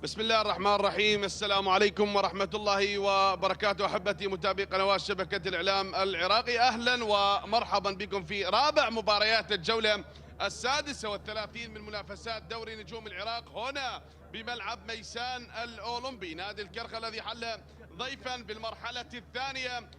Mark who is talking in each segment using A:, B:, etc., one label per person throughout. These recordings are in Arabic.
A: بسم الله الرحمن الرحيم. السلام عليكم ورحمة الله وبركاته. أحبتي متابعي قنوات شبكة الإعلام العراقي، أهلا ومرحبا بكم في رابع مباريات الجولة السادسة والثلاثين من منافسات دوري نجوم العراق هنا بملعب ميسان الأولمبي. نادي الكرخ الذي حل ضيفا بالمرحلة الثانية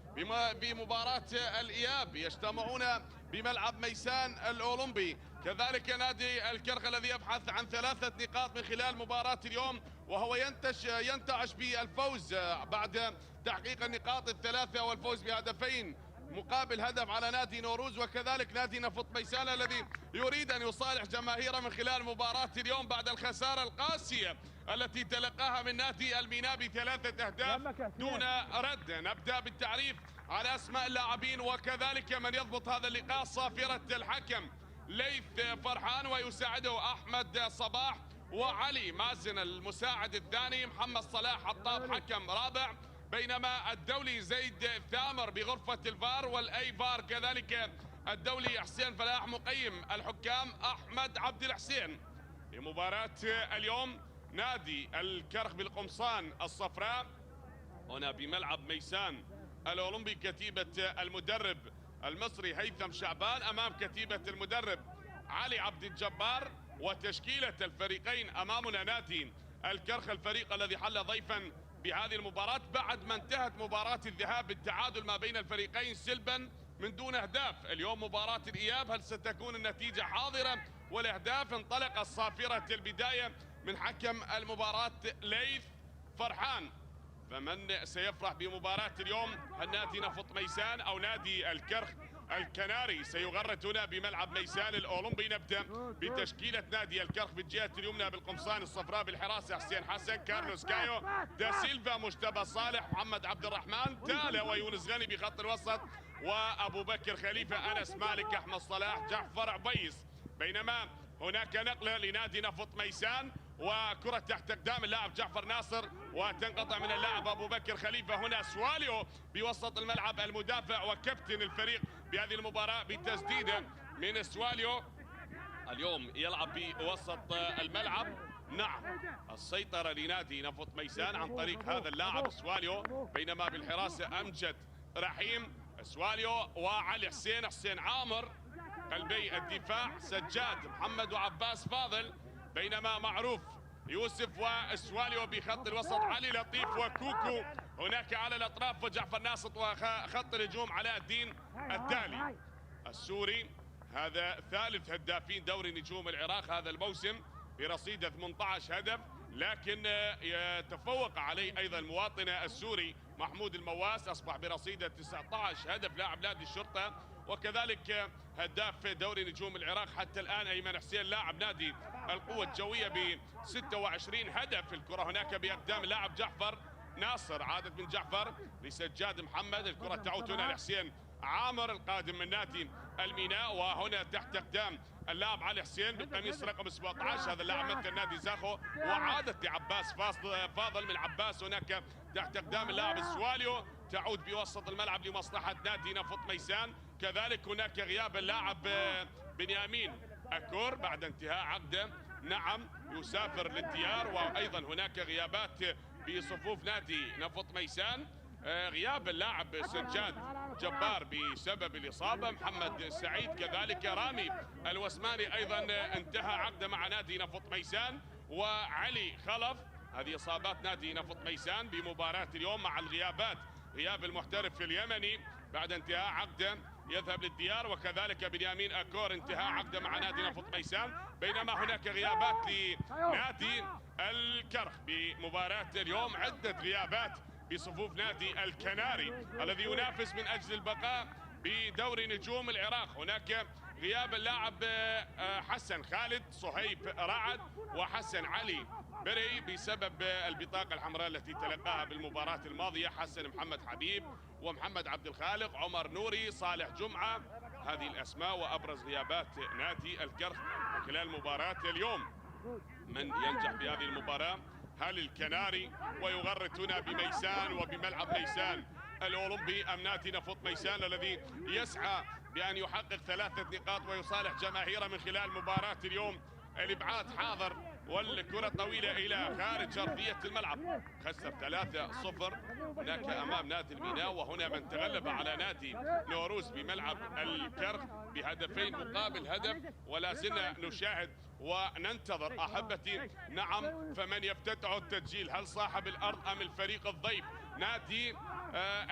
A: بمباراة الإياب يجتمعون بملعب ميسان الأولمبي. كذلك نادي الكرخ الذي يبحث عن 3 نقاط من خلال مباراة اليوم، وهو ينتعش بالفوز بعد تحقيق النقاط الثلاثة والفوز بهدفين مقابل هدف على نادي نوروز. وكذلك نادي نفط ميسان الذي يريد أن يصالح جماهيره من خلال مباراة اليوم بعد الخسارة القاسية التي تلقاها من نادي الميناء ب3 أهداف دون رد. نبدأ بالتعريف على أسماء اللاعبين وكذلك من يضبط هذا اللقاء. صافرة الحكم ليث فرحان، ويساعده أحمد صباح وعلي مازن المساعد الثاني. محمد صلاح حطاب حكم رابع، بينما الدولي زيد ثامر بغرفة الفار والاي فار. كذلك الدولي حسين فلاح مقيم الحكام أحمد عبد الحسين. لمباراة اليوم نادي الكرخ بالقمصان الصفراء هنا بملعب ميسان الأولمبي، كتيبة المدرب المصري هيثم شعبان أمام كتيبة المدرب علي عبد الجبار. وتشكيلة الفريقين أمامنا نادي الكرخ، الفريق الذي حل ضيفا بهذه المباراة بعد ما انتهت مباراة الذهاب بالتعادل ما بين الفريقين سلبا من دون أهداف. اليوم مباراة الإياب، هل ستكون النتيجة حاضرة والأهداف؟ انطلق الصافرة البداية من حكم المباراة ليث فرحان. فمن سيفرح بمباراة اليوم؟ هل نادي نفط ميسان أو نادي الكرخ الكناري سيغرد هنا بملعب ميسان الأولمبي؟ نبدأ بتشكيلة نادي الكرخ بالجهة اليمنى بالقمصان الصفراء بالحراسة حسين حسن، كارلوس كايو، دا سيلفا، مجتبى صالح، محمد عبد الرحمن تالا ويونس غني بخط الوسط، وأبو بكر خليفة، أنس مالك، أحمد صلاح، جعفر عبيس. بينما هناك نقلة لنادي نفط ميسان وكرة تحت أقدام اللاعب جعفر ناصر، وتنقطع من اللاعب أبو بكر خليفة. هنا سواليو بوسط الملعب المدافع وكابتن الفريق بهذه المباراة بتسديدة من سواليو. اليوم يلعب بوسط الملعب. نعم، السيطرة لنادي نفط ميسان عن طريق هذا اللاعب سواليو. بينما بالحراسة أمجد رحيم، سواليو وعلي حسين عامر. قلبي الدفاع سجاد، محمد وعباس فاضل. بينما معروف يوسف وسواليو بخط الوسط، علي لطيف وكوكو هناك على الأطراف، وجعفر ناصر، وخط الهجوم علاء الدين التالي السوري. هذا ثالث هدافين دوري نجوم العراق هذا الموسم برصيد 18 هدف، لكن يتفوق عليه أيضا المواطن السوري محمود المواس، أصبح برصيد 19 هدف لاعب نادي الشرطة. وكذلك هداف دوري نجوم العراق حتى الآن أيمن حسين لاعب نادي القوة الجوية ب 26 هدف. الكرة هناك بأقدام اللاعب جعفر ناصر، عادت من جعفر لسجاد محمد. الكرة تعود هنا لحسين عامر القادم من نادي الميناء، وهنا تحت أقدام اللاعب علي حسين بالقميص رقم 17، هذا اللاعب مثل نادي زاخو، وعادت لعباس فاضل من عباس. هناك تحت أقدام اللاعب السواليو، تعود بوسط الملعب لمصلحة نادي نفط ميسان. كذلك هناك غياب اللاعب بنيامين أكور بعد انتهاء عقده، نعم يسافر للديار. وأيضا هناك غيابات بصفوف نادي نفط ميسان، غياب اللاعب سجاد جبار بسبب الإصابة، محمد سعيد، كذلك رامي الوسماني أيضا انتهى عقده مع نادي نفط ميسان، وعلي خلف. هذه إصابات نادي نفط ميسان بمباراة اليوم مع الغيابات، غياب المحترف اليمني بعد انتهاء عقده يذهب للديار، وكذلك بنيامين أكور انتهاء عقده مع نادي نفط ميسان. بينما هناك غيابات لنادي الكرخ بمباراة اليوم، عدة غيابات بصفوف نادي الكناري الذي ينافس من أجل البقاء بدوري نجوم العراق. هناك غياب اللاعب حسن خالد، صهيب رعد، وحسن علي بري بسبب البطاقة الحمراء التي تلقاها بالمباراة الماضية. حسن محمد حبيب ومحمد عبد الخالق، عمر نوري، صالح جمعة. هذه الأسماء وأبرز غيابات نادي الكرخ من خلال مباراة اليوم. من ينجح في هذه المباراة؟ هل الكناري ويغرد هنا بميسان وبملعب ميسان الأولمبي أم نادي نفط ميسان الذي يسعى بأن يحقق 3 نقاط ويصالح جماهيره من خلال مباراة اليوم؟ الإبعاد حاضر والكرة طويلة إلى خارج أرضية الملعب. خسر 3-0 هناك أمام نادي الميناء، وهنا من تغلب على نادي نوروز بملعب الكرخ بهدفين مقابل هدف. ولا زلنا نشاهد وننتظر أحبتي. نعم، فمن يفتتح التسجيل؟ هل صاحب الأرض أم الفريق الضيف نادي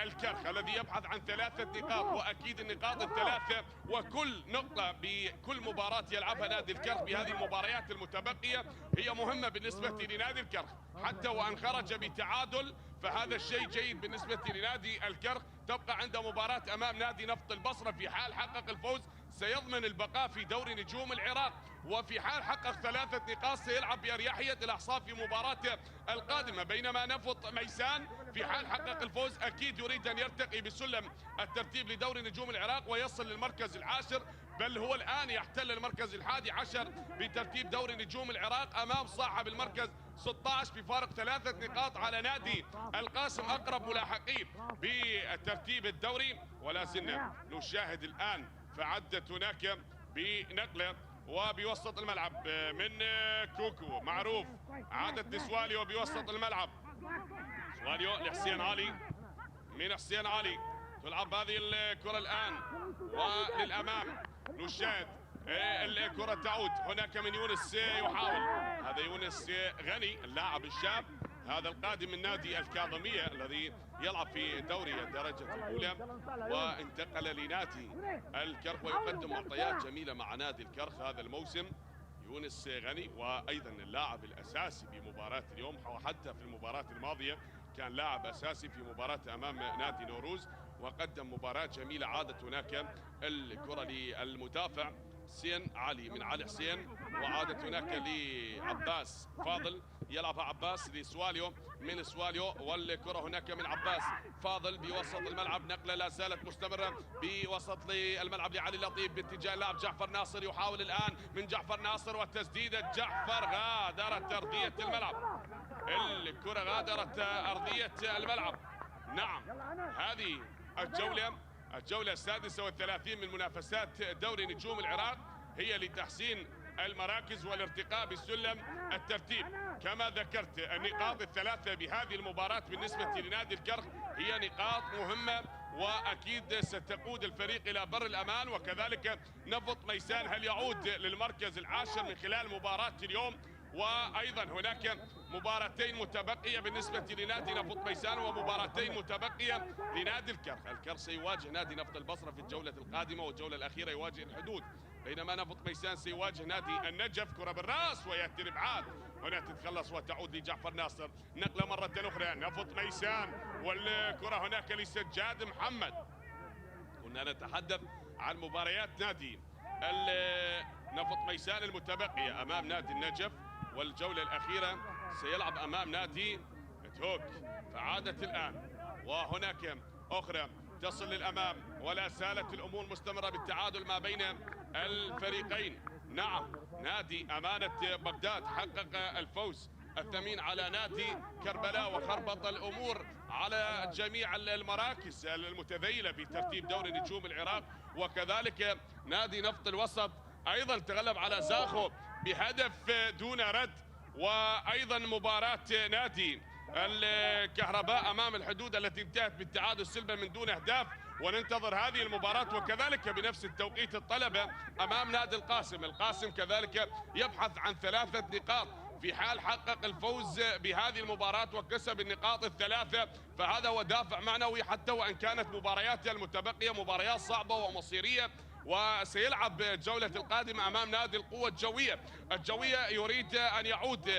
A: الكرخ الذي يبحث عن 3 نقاط؟ وأكيد النقاط الثلاثة وكل نقطة بكل مباراة يلعبها نادي الكرخ بهذه المباريات المتبقية هي مهمة بالنسبة لنادي الكرخ. حتى وأن خرج بتعادل فهذا الشيء جيد بالنسبة لنادي الكرخ. تبقى عند مباراة أمام نادي نفط البصرة، في حال حقق الفوز سيضمن البقاء في دوري نجوم العراق، وفي حال حقق 3 نقاط سيلعب بأريحية الأحصاء في مباراته القادمة. بينما نفط ميسان في حال حقق الفوز أكيد يريد أن يرتقي بسلم الترتيب لدوري نجوم العراق ويصل للمركز العاشر، بل هو الآن يحتل المركز ال11 بترتيب دوري نجوم العراق أمام صاحب المركز 16 بفارق 3 نقاط على نادي القاسم، أقرب ملاحقين بترتيب الدوري. ولا زلنا نشاهد الآن فعدت هناك بنقلة وبوسط الملعب من كوكو معروف، عادت لسواليو بوسط الملعب. سواليو لحسين علي، من حسين علي تلعب هذه الكرة الآن وللأمام. نشاهد الكرة تعود هناك من يونس يحاول، هذا يونس غني اللاعب الشاب، هذا القادم من نادي الكاظمية الذي يلعب في دوري الدرجة الأولى وانتقل لنادي الكرخ ويقدم معطيات جميلة مع نادي الكرخ هذا الموسم. يونس غني وأيضا اللاعب الأساسي بمباراة اليوم، وحتى في المباراة الماضية كان لاعب أساسي في مباراة أمام نادي نوروز وقدم مباراة جميلة. عادت هناك الكرة للمدافع حسين علي من علي حسين، وعادت هناك لعباس فاضل، يلعبها عباس لسواليو من سواليو، والكرة هناك من عباس فاضل بوسط الملعب. نقلة لا زالت مستمرة بوسط الملعب لعلي لطيف باتجاه لاعب جعفر ناصر، يحاول الآن من جعفر ناصر والتسديدة جعفر غادرت أرضية الملعب. الكرة غادرت أرضية الملعب. نعم، هذه الجولة 36 من منافسات دوري نجوم العراق هي لتحسين المراكز والارتقاء بسلم الترتيب. كما ذكرت النقاط الثلاثة بهذه المباراة بالنسبة لنادي الكرخ هي نقاط مهمة وأكيد ستقود الفريق إلى بر الأمان. وكذلك نفط ميسان هل يعود للمركز العاشر من خلال مباراة اليوم؟ وايضا هناك مباراتين متبقيه بالنسبه لنادي نفط ميسان ومباراتين متبقيه لنادي الكرخ. الكرخ سيواجه نادي نفط البصره في الجوله القادمه، والجوله الاخيره يواجه الحدود، بينما نفط ميسان سيواجه نادي النجف. كره بالراس وياتي الابعاد، هنا تتخلص وتعود لجعفر ناصر. نقله مره اخرى نفط ميسان والكره هناك لسجاد محمد. كنا نتحدث عن مباريات نادي نفط ميسان المتبقيه امام نادي النجف، والجولة الأخيرة سيلعب أمام نادي توك. فعادت الآن وهناك أخرى تصل للأمام، ولا زالت الأمور مستمرة بالتعادل ما بين الفريقين. نعم، نادي أمانة بغداد حقق الفوز الثمين على نادي كربلاء وخربط الأمور على جميع المراكز المتذيلة بترتيب دوري نجوم العراق. وكذلك نادي نفط الوسط أيضا تغلب على زاخو بهدف دون رد. وأيضا مباراة نادي الكهرباء أمام الحدود التي انتهت بالتعادل سلبا من دون أهداف، وننتظر هذه المباراة. وكذلك بنفس التوقيت الطلبة أمام نادي القاسم. القاسم كذلك يبحث عن 3 نقاط، في حال حقق الفوز بهذه المباراة وكسب النقاط الثلاثة فهذا هو دافع معنوي، حتى وإن كانت مبارياته المتبقية مباريات صعبة ومصيرية. وسيلعب الجولة القادمة أمام نادي القوة الجوية. الجوية يريد أن يعود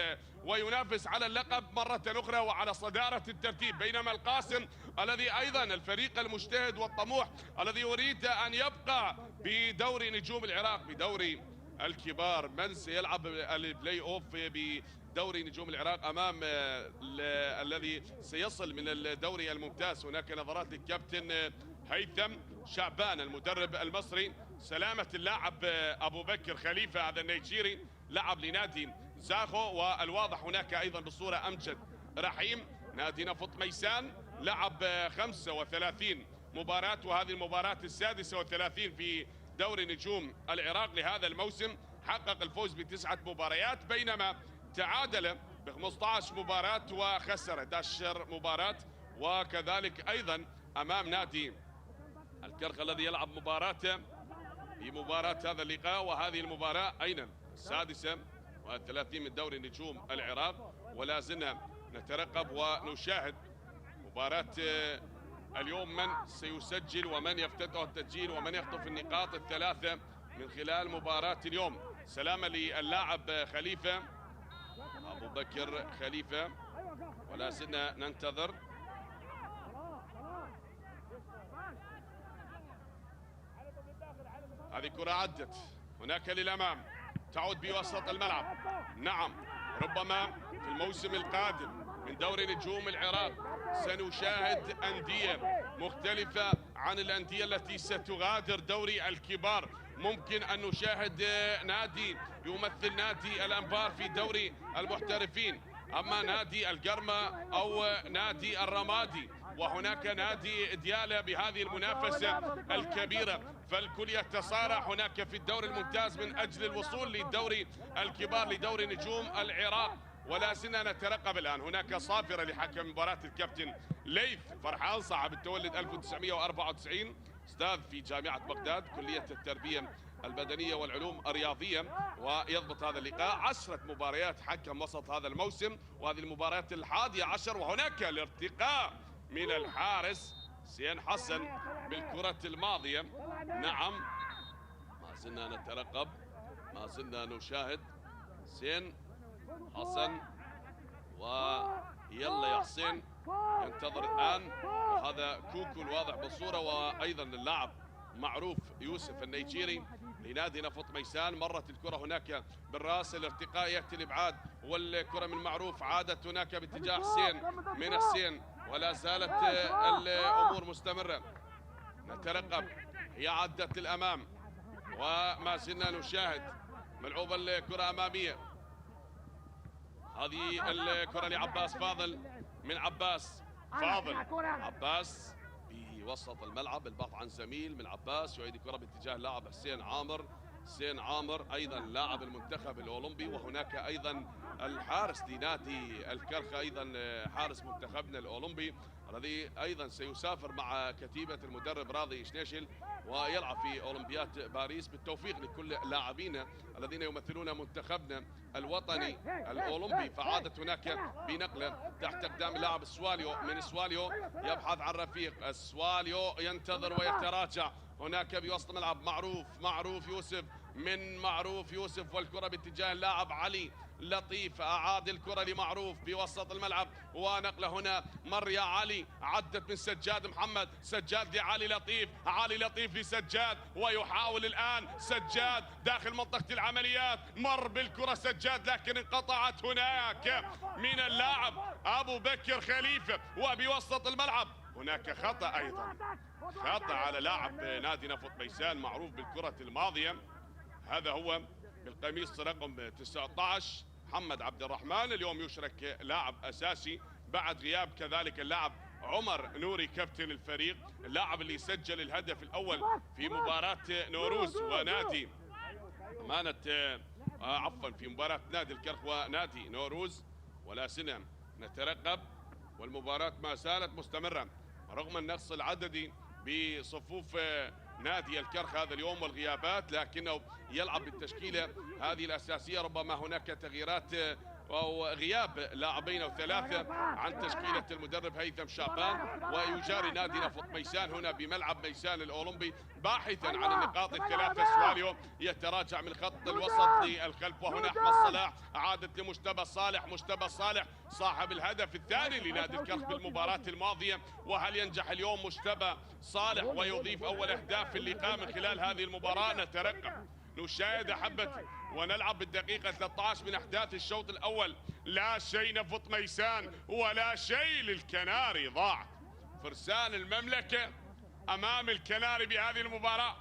A: وينافس على اللقب مرة أخرى وعلى صدارة الترتيب، بينما القاسم الذي أيضا الفريق المجتهد والطموح الذي يريد أن يبقى بدوري نجوم العراق بدوري الكبار. من سيلعب البلاي اوف بدوري نجوم العراق امام الذي سيصل من الدوري الممتاز؟ هناك نظرات للكابتن هيثم شعبان المدرب المصري. سلامة اللاعب ابو بكر خليفة هذا النيجيري لعب لنادي زاخو، والواضح هناك ايضا بالصورة امجد رحيم. نادي نفط ميسان لعب 35 مباراة، وهذه المباراة السادسة والثلاثين في دوري نجوم العراق لهذا الموسم. حقق الفوز ب9 مباريات، بينما تعادل ب15 مباراة وخسر 11 مباراة. وكذلك أيضا أمام نادي الكرخ الذي يلعب مباراته في مباراة هذا اللقاء، وهذه المباراة أيضا السادسة والثلاثين من دوري نجوم العراق. ولا زلنا نترقب ونشاهد مباراة اليوم، من سيسجل ومن يفتتح التسجيل ومن يخطف النقاط الثلاثة من خلال مباراة اليوم. سلامة للاعب خليفة، أبو بكر خليفة، ولا زلنا ننتظر. هذه كرة عدت هناك للأمام، تعود بوسط الملعب. نعم، ربما في الموسم القادم من دوري نجوم العراق سنشاهد أندية مختلفة عن الأندية التي ستغادر دوري الكبار. ممكن أن نشاهد نادي يمثل نادي الأنبار في دوري المحترفين، أما نادي القرمة أو نادي الرمادي، وهناك نادي ديالى بهذه المنافسة الكبيرة. فالكل يتصارع هناك في الدوري الممتاز من أجل الوصول للدوري الكبار لدوري نجوم العراق. ولا زلنا نترقب الآن. هناك صافرة لحكم مباراة الكابتن ليث فرحان، صاحب التولد 1994، أستاذ في جامعة بغداد كلية التربية البدنية والعلوم الرياضية، ويضبط هذا اللقاء. 10 مباريات حكم وسط هذا الموسم، وهذه المباراة 11. وهناك الارتقاء من الحارس سين حسن بالكرة الماضية. نعم، ما زلنا نترقب، ما زلنا نشاهد سين حسن، ويلا يا حسين ينتظر الآن. وهذا كوكو الواضح بالصورة، وأيضا اللاعب معروف يوسف النيجيري لنادي نفط ميسان. مرت الكرة هناك بالراس، الارتقاء يأتي الإبعاد، والكرة من معروف عادت هناك باتجاه حسين من حسين، ولا زالت الأمور مستمرة. نترقب، هي عدت للأمام وما زلنا نشاهد. ملعوبة الكرة أمامية، هذه الكرة لعباس فاضل، من عباس فاضل، عباس بوسط الملعب، البحث عن زميل من عباس، يعيد الكرة باتجاه اللاعب حسين عامر. حسين عامر أيضا لاعب المنتخب الأولمبي، وهناك أيضا الحارس لنادي الكرخ، أيضا حارس منتخبنا الأولمبي الذي أيضا سيسافر مع كتيبة المدرب راضي شنيشل ويلعب في أولمبياد باريس. بالتوفيق لكل لاعبينا الذين يمثلون منتخبنا الوطني الأولمبي. فعادت هناك بنقلة تحت أقدام اللاعب السواليو، من سواليو يبحث عن رفيق، السواليو ينتظر ويتراجع هناك بوسط الملعب. معروف يوسف، من معروف يوسف، والكرة باتجاه اللاعب علي لطيف. أعاد الكرة لمعروف بوسط الملعب، ونقلة هنا مر يا علي، عدت من سجاد محمد، سجاد لعلي لطيف، علي لطيف لسجاد، ويحاول الآن سجاد داخل منطقة العمليات. مر بالكرة سجاد لكن انقطعت هناك من اللاعب أبو بكر خليفة. وبوسط الملعب هناك خطأ، أيضا خطأ على لاعب نادي نفط ميسان معروف بالكرة الماضية، هذا هو بالقميص رقم 19 محمد عبد الرحمن. اليوم يشرك لاعب أساسي بعد غياب كذلك اللاعب عمر نوري كابتن الفريق، اللاعب اللي سجل الهدف الأول في مباراة نوروز ونادي أمانة عفوا في مباراة نادي الكرخ ونادي نوروز. ولا زلنا نترقب، والمباراة ما زالت مستمرة رغم النقص العددي بصفوف نادي الكرخ هذا اليوم والغيابات، لكنه يلعب بالتشكيلة هذه الأساسية. ربما هناك تغييرات أو غياب لاعبين أو ثلاثة عن تشكيلة المدرب هيثم شعبان. ويجاري نادي نفط ميسان هنا بملعب ميسان الأولمبي باحثا عن النقاط الثلاثة. سواليو يتراجع من خط الوسط للخلف، وهنا أحمد صلاح، عادت لمجتبى صالح، مجتبى صالح صاحب الهدف الثاني لنادي الكرخ بالمباراة الماضية. وهل ينجح اليوم مجتبى صالح ويضيف أول أهداف اللقاء من خلال هذه المباراة؟ نترقب، نشاهد أحبتي، ونلعب بالدقيقة 13 من أحداث الشوط الأول. لا شيء نفط ميسان ولا شيء للكناري، ضاعت فرسان المملكة أمام الكناري بهذه المباراة.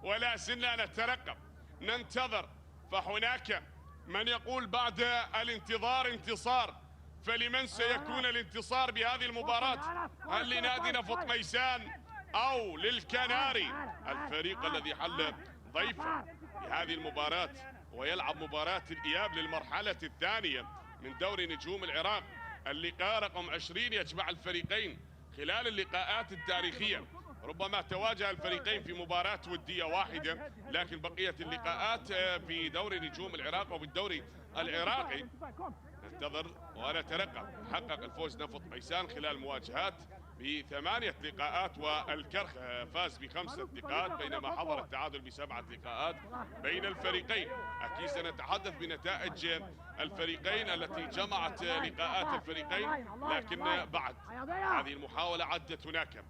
A: ولا زلنا نترقب، ننتظر. فهناك من يقول بعد الانتظار انتصار،
B: فلمن سيكون الانتصار بهذه المباراة؟ هل لنادي نفط ميسان أو للكناري، الفريق الذي حل ضيفا بهذه المباراة ويلعب مباراة الإياب للمرحلة الثانية من دوري نجوم العراق؟ اللقاء رقم 20 يجمع الفريقين خلال اللقاءات التاريخية. ربما تواجه الفريقين في مباراة ودية واحدة، لكن بقية اللقاءات في دوري نجوم العراق وبالدوري العراقي ننتظر ونترقب. حقق الفوز نفط ميسان خلال مواجهات ب8 لقاءات، والكرخ فاز ب5 لقاءات، بينما حضر التعادل ب7 لقاءات بين الفريقين. أكيد سنتحدث بنتائج الفريقين التي جمعت لقاءات الفريقين، لكن بعد هذه المحاولة عدت هناك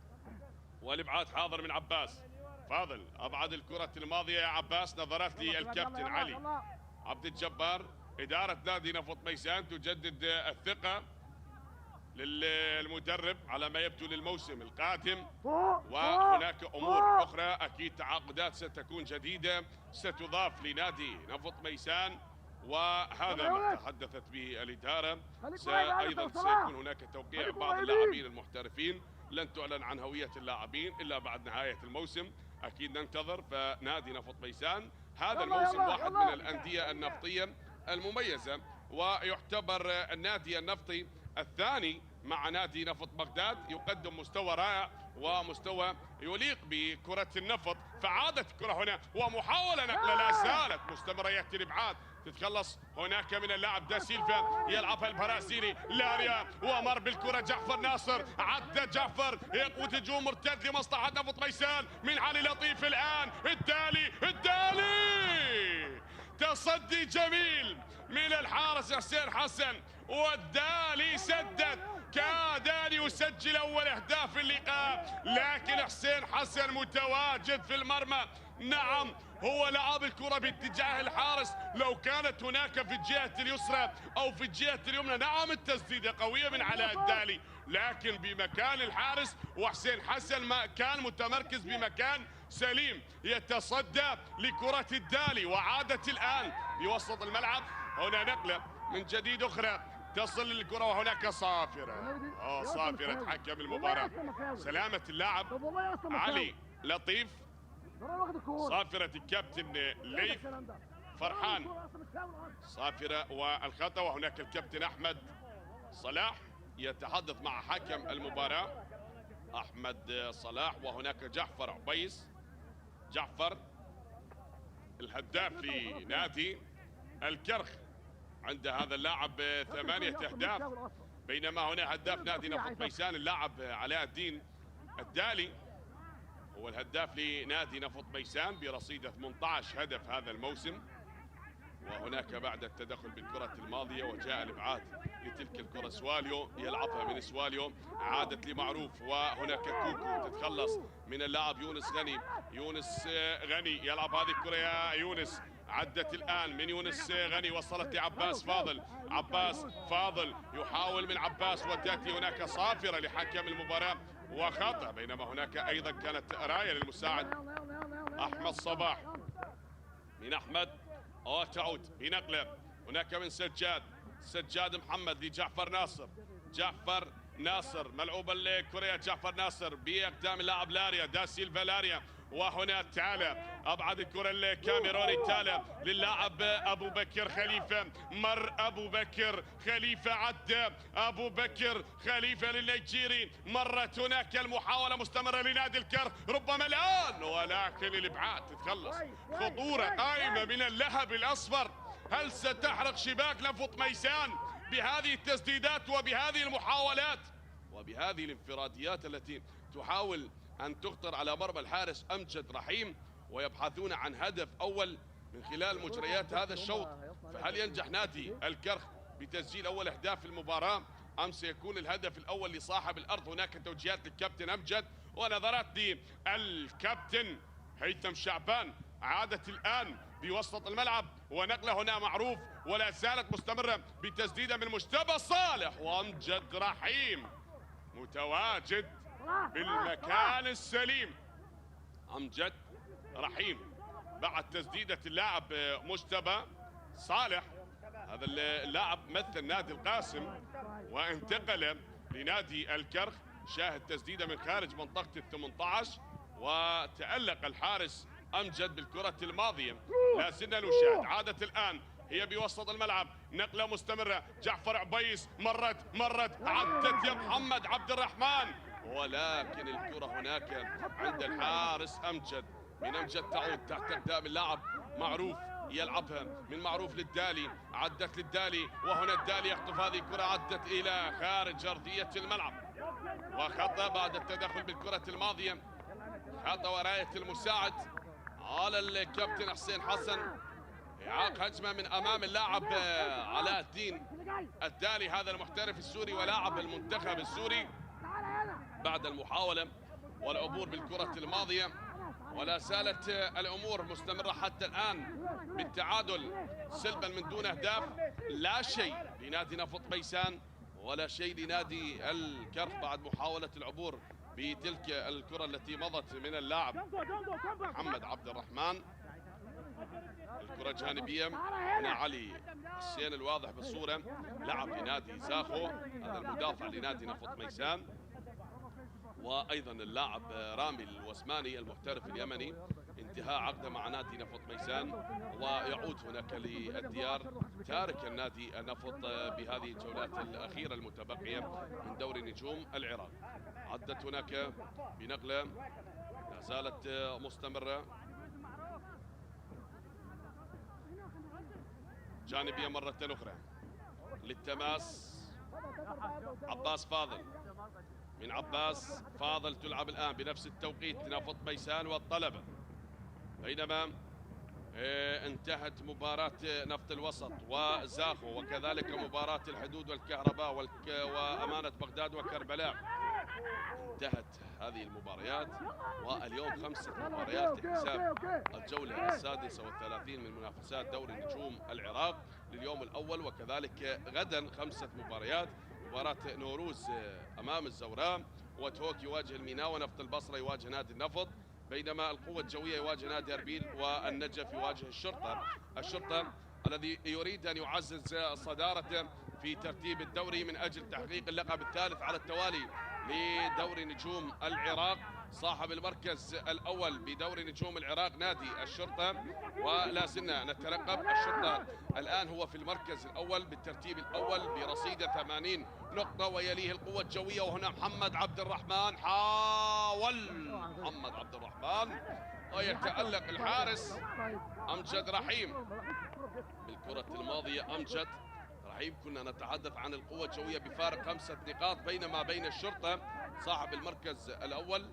B: والابعاد حاضر من عباس فاضل. ابعد الكرة الماضية يا عباس، نظرات للكابتن علي عبد الجبار. إدارة نادي نفط ميسان تجدد الثقة للمدرب على ما يبدو للموسم القادم، وهناك أمور أخرى أكيد تعاقدات ستكون جديدة ستضاف لنادي نفط ميسان، وهذا ما تحدثت به الإدارة. أيضا سيكون هناك توقيع بعض اللاعبين المحترفين، لن تعلن عن هوية اللاعبين إلا بعد نهاية الموسم. أكيد ننتظر. فنادي نفط ميسان هذا الموسم واحد من الأندية النفطية المميزة، ويعتبر النادي النفطي الثاني مع نادي نفط بغداد، يقدم مستوى رائع ومستوى يليق بكرة النفط. فعادت الكرة هنا ومحاولة نقلة لا زالت مستمرة، يأتي الإبعاد، تتخلص هناك من اللاعب دا سيلفا، يلعبها البرازيلي لاريا ومر بالكرة جعفر ناصر، عدى جعفر، يقود هجوم مرتد لمصلحة نفط ميسان من علي لطيف. الآن الدالي تصدي جميل من الحارس حسين حسن، والدالي سدد، كاد ان يسجل اول اهداف اللقاء، لكن حسين حسن متواجد في المرمى. نعم، هو لعب الكرة باتجاه الحارس، لو كانت هناك في الجهة اليسرى او في الجهة اليمنى نعم التسديدة قوية من علاء الدالي، لكن بمكان الحارس، وحسين حسن ما كان متمركز بمكان سليم يتصدى لكرة الدالي. وعادت الآن بوسط الملعب، هنا نقلة من جديد أخرى تصل الكرة، وهناك صافرة صافرة حكم المباراة، سلامة اللاعب علي لطيف، صافرة الكابتن ليث فرحان، صافرة والخطأ. وهناك الكابتن أحمد صلاح يتحدث مع حكم المباراة أحمد صلاح، وهناك جعفر عبيس، جعفر الهداف لنادي الكرخ، عند هذا اللاعب 8 أهداف، بينما هنا هداف نادي نفط ميسان اللاعب علاء الدين الدالي هو الهداف لنادي نفط ميسان برصيد 18 هدف هذا الموسم. وهناك بعد التدخل بالكرة الماضية وجاء الإبعاد لتلك الكرة، سواليو يلعبها من سواليو، عادت لمعروف، وهناك كوكو تتخلص من اللاعب يونس غني، يونس غني يلعب هذه الكرة يا يونس، عدت الآن من يونس غني، وصلت لعباس فاضل، عباس فاضل يحاول من عباس، وتأتي هناك صافرة لحكم المباراة وخطأ، بينما هناك أيضا كانت راية للمساعد أحمد صباح من أحمد، وتعود بنقلة هناك من سجاد محمد لجعفر ناصر، جعفر ناصر ملعوب الكرة، جعفر ناصر بأقدام اللاعب لاريا دا سيلفا لاريا، وهنا تالا أبعد الكرة الكاميروني تالا للاعب أبو بكر خليفة، مر أبو بكر خليفة، عدى أبو بكر خليفة للنيجيري، مرت هناك المحاولة مستمرة لنادي الكرخ، ربما الآن، ولكن الإبعاد تتخلص. خطورة قائمة من اللهب الأصفر، هل ستحرق شباك نفط ميسان بهذه التسديدات وبهذه المحاولات وبهذه الانفراديات التي تحاول أن تخطر على مرمى الحارس أمجد رحيم، ويبحثون عن هدف أول من خلال مجريات هذا الشوط؟ فهل ينجح نادي الكرخ بتسجيل أول أهداف المباراة أم سيكون الهدف الأول لصاحب الأرض؟ هناك توجيهات للكابتن أمجد ونظرات للكابتن هيثم شعبان، عادت الآن بوسط الملعب ونقله هنا معروف، ولا زالت مستمرة بتسديدة من مجتبى صالح، وأمجد رحيم متواجد بالمكان السليم. أمجد رحيم بعد تسديدة اللاعب مجتبى صالح، هذا اللاعب مثل نادي القاسم، وانتقل لنادي الكرخ. شاهد تسديده من خارج منطقه ال 18 وتألق الحارس امجد بالكره الماضيه. لا زلنا نشاهد. عادت الان هي بوسط الملعب، نقله مستمره. جعفر عبيس مرت عدت يا محمد عبد الرحمن، ولكن الكره هناك عند الحارس امجد. من امجد تعود تحت اقدام اللاعب معروف، يلعبها من معروف للدالي، عدت للدالي وهنا الدالي يخطف هذه الكره، عدت الى خارج ارضيه الملعب وخطا بعد التدخل بالكره الماضيه. خطا ورايه المساعد على الكابتن حسين حسن. إعاق هجمة من أمام اللاعب علاء الدين الدالي، هذا المحترف السوري ولاعب المنتخب السوري، بعد المحاولة والعبور بالكرة الماضية. ولا زالت الأمور مستمرة حتى الآن بالتعادل سلبا من دون أهداف. لا شيء لنادي نفط بيسان ولا شيء لنادي الكرخ بعد محاولة العبور بتلك الكرة التي مضت من اللاعب محمد عبد الرحمن. الكرة جانبية هنا علي حسين الواضح بالصورة، لعب لنادي زاخو، هذا المدافع لنادي نفط ميسان، وأيضا اللاعب رامي الوسماني المحترف اليمني، انتهاء عقده مع نادي نفط ميسان ويعود هناك للديار تارك النادي النفط بهذه الجولات الأخيرة المتبقية من دوري نجوم العراق. عدت هناك بنقلة لا زالت مستمرة جانبية مرة أخرى للتماس. عباس فاضل، من عباس فاضل تلعب الآن بنفس التوقيت نفط ميسان والطلبة، بينما انتهت مباراة نفط الوسط وزاخو وكذلك مباراة الحدود والكهرباء وأمانة بغداد وكربلاء. انتهت هذه المباريات واليوم 5 مباريات لحساب الجولة 36 من منافسات دوري نجوم العراق لليوم الأول، وكذلك غدا 5 مباريات. مباراة نوروز أمام الزوراء، وتهوك يواجه الميناء، ونفط البصرة يواجه نادي النفط، بينما القوة الجوية يواجه نادي أربيل، والنجف يواجه الشرطة الذي يريد أن يعزز صدارته في ترتيب الدوري من أجل تحقيق اللقب الثالث على التوالي لدوري نجوم العراق. صاحب المركز الأول بدوري نجوم العراق نادي الشرطة، ولا زلنا نترقب. الشرطة الآن هو في المركز الأول بالترتيب الأول برصيد 80 نقطة، ويليه القوة الجوية. وهنا محمد عبد الرحمن، حاول محمد عبد الرحمن ويتألق الحارس أمجد رحيم بالكرة الماضية. أمجد رحيم كنا نتحدث عن القوة الجوية بفارق 5 نقاط بينما بين الشرطة صاحب المركز الأول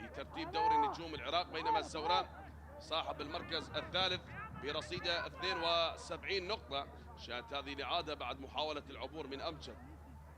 B: بترتيب دوري نجوم العراق، بينما الزوراء صاحب المركز الثالث برصيد 72 نقطة. شاهدت هذه الإعادة بعد محاولة العبور من أمجد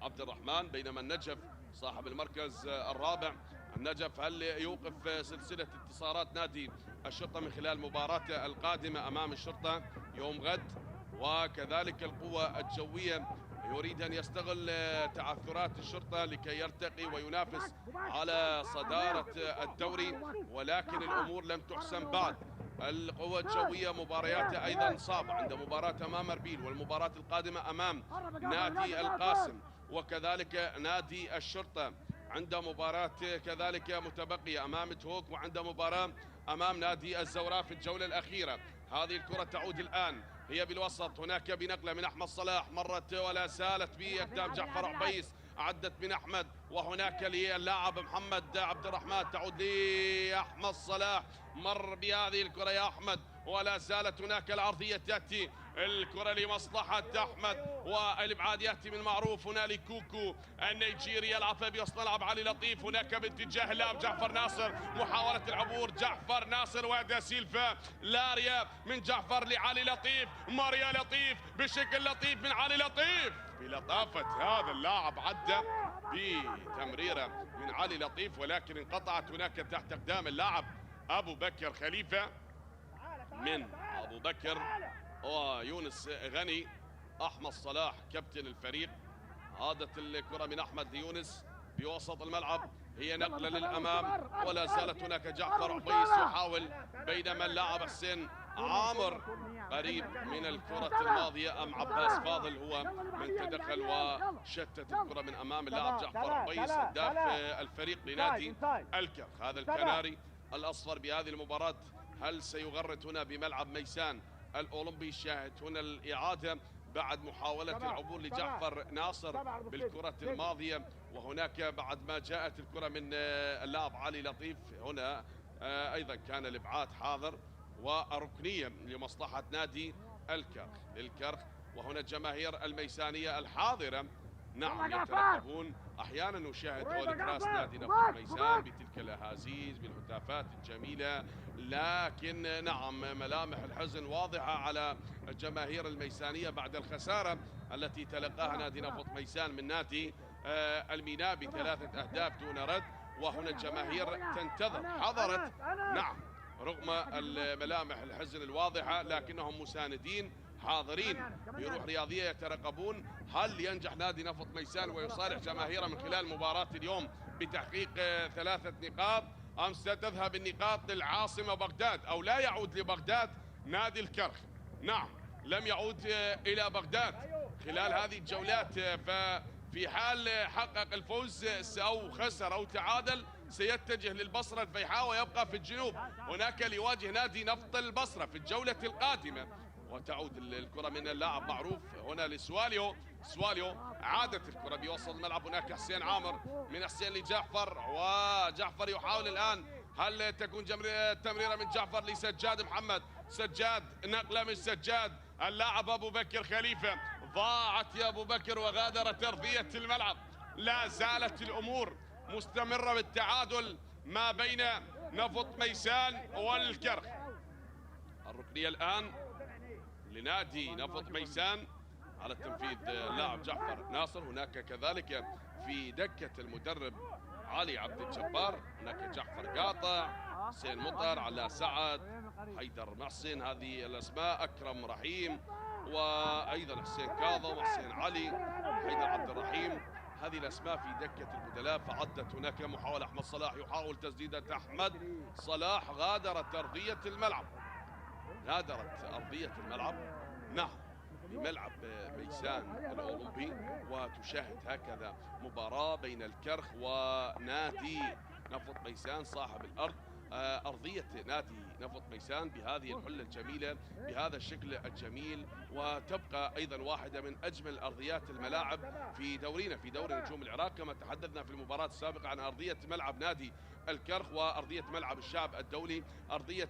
B: عبد الرحمن، بينما النجف صاحب المركز الرابع. النجف هل يوقف سلسلة انتصارات نادي الشرطة من خلال مباراته القادمة أمام الشرطة يوم غد؟ وكذلك القوة الجوية يريد أن يستغل تعثرات الشرطة لكي يرتقي وينافس على صدارة الدوري، ولكن الأمور لم تحسم بعد. القوة الجوية مبارياتها أيضا صعبة، عند مباراة أمام أربيل، والمباراة القادمة أمام نادي القاسم، وكذلك نادي الشرطة عند مباراة كذلك متبقية أمام تهوك، وعند مباراة أمام نادي الزوراء في الجولة الأخيرة. هذه الكرة تعود الآن هي بالوسط، هناك بنقلة من أحمد صلاح، مرت ولا زالت بأقدام جعفر عبيس، عدت من أحمد، وهناك للاعب محمد عبد الرحمن، تعود لأحمد صلاح، مر بهذه الكرة يا أحمد، ولا زالت هناك العرضية تأتي الكرة لمصلحة أحمد، والإبعاد يأتي من معروف هنا لكوكو النيجيري، يلعب بوسط الملعب علي لطيف، هناك باتجاه اللاعب جعفر ناصر، محاولة العبور جعفر ناصر ودا سيلفا، لاريا من جعفر لعلي لطيف، ماريا لطيف بشكل لطيف من علي لطيف، بلطافة هذا اللاعب عدى بتمريرة من علي لطيف، ولكن انقطعت هناك تحت أقدام اللاعب أبو بكر خليفة من أبو بكر ويونس غني. أحمد صلاح كابتن الفريق، عادت الكرة من أحمد ليونس بوسط الملعب، هي نقلة للأمام، ولا زالت هناك جعفر عبيس يحاول، بينما اللاعب حسين
A: عامر قريب من الكرة الماضية أم عباس فاضل هو من تدخل وشتت الكرة من أمام اللاعب جعفر قيس هداف الفريق لنادي الكرخ. هذا الكناري الأصفر بهذه المباراة هل سيغرد هنا بملعب ميسان الأولمبي؟ شاهد هنا الإعادة بعد محاولة العبور لجعفر ناصر بالكرة الماضية، وهناك بعد ما جاءت الكرة من اللاعب علي لطيف هنا أيضا كان الإبعاد حاضر وركنية لمصلحة نادي الكرخ. وهنا الجماهير الميسانية الحاضرة نعم يترقبون. أحيانا نشاهد هول كراس نادي نفط ميسان بتلك الأهازيز بالهتافات الجميلة، لكن نعم ملامح الحزن واضحة على الجماهير الميسانية بعد الخسارة التي تلقاها نادي نفط ميسان من نادي الميناء ب3 أهداف دون رد. وهنا الجماهير تنتظر، حضرت نعم رغم الملامح الحزن الواضحة لكنهم مساندين حاضرين بروح رياضية يترقبون هل ينجح نادي نفط ميسان ويصالح جماهيره من خلال مباراة اليوم بتحقيق 3 نقاط، أم ستذهب النقاط للعاصمة بغداد أو لا يعود لبغداد نادي الكرخ. نعم لم يعود إلى بغداد خلال هذه الجولات، ففي حال حقق الفوز أو خسر أو تعادل سيتجه للبصرة الفيحاء ويبقى في الجنوب هناك ليواجه نادي نفط البصرة في الجولة القادمة. وتعود الكرة من اللاعب معروف هنا لسواليو، عادت الكرة بوسط الملعب، هناك حسين عامر من حسين لجعفر، وجعفر يحاول الآن هل تكون تمريرة من جعفر لسجاد محمد، سجاد نقلة من سجاد، اللاعب أبو بكر خليفة ضاعت يا أبو بكر وغادرت أرضية الملعب. لا زالت الأمور مستمرة بالتعادل ما بين نفط ميسان والكرخ. الركنية الآن لنادي نفط ميسان على التنفيذ اللاعب جعفر ناصر. هناك كذلك في دكة المدرب علي عبد الجبار، هناك جعفر قاطع، حسين مطر، علاء سعد، حيدر محسن، هذه الأسماء، أكرم رحيم، وأيضا حسين كاظم، حسين علي، حيدر عبد الرحيم، هذه الأسماء في دكة البدلاء. فعدت هناك محاولة، أحمد صلاح يحاول تسديدة، أحمد صلاح غادرت أرضية الملعب، نعم بملعب ميسان الأولمبي. وتشاهد هكذا مباراة بين الكرخ ونادي نفط ميسان صاحب الأرض. أرضية نادي نفط ميسان بهذه الحلة الجميلة بهذا الشكل الجميل، وتبقى أيضا واحدة من أجمل أرضيات الملاعب في دورينا في دوري نجوم العراق، كما تحدثنا في المباراة السابقة عن أرضية ملعب نادي الكرخ وأرضية ملعب الشعب الدولي، أرضية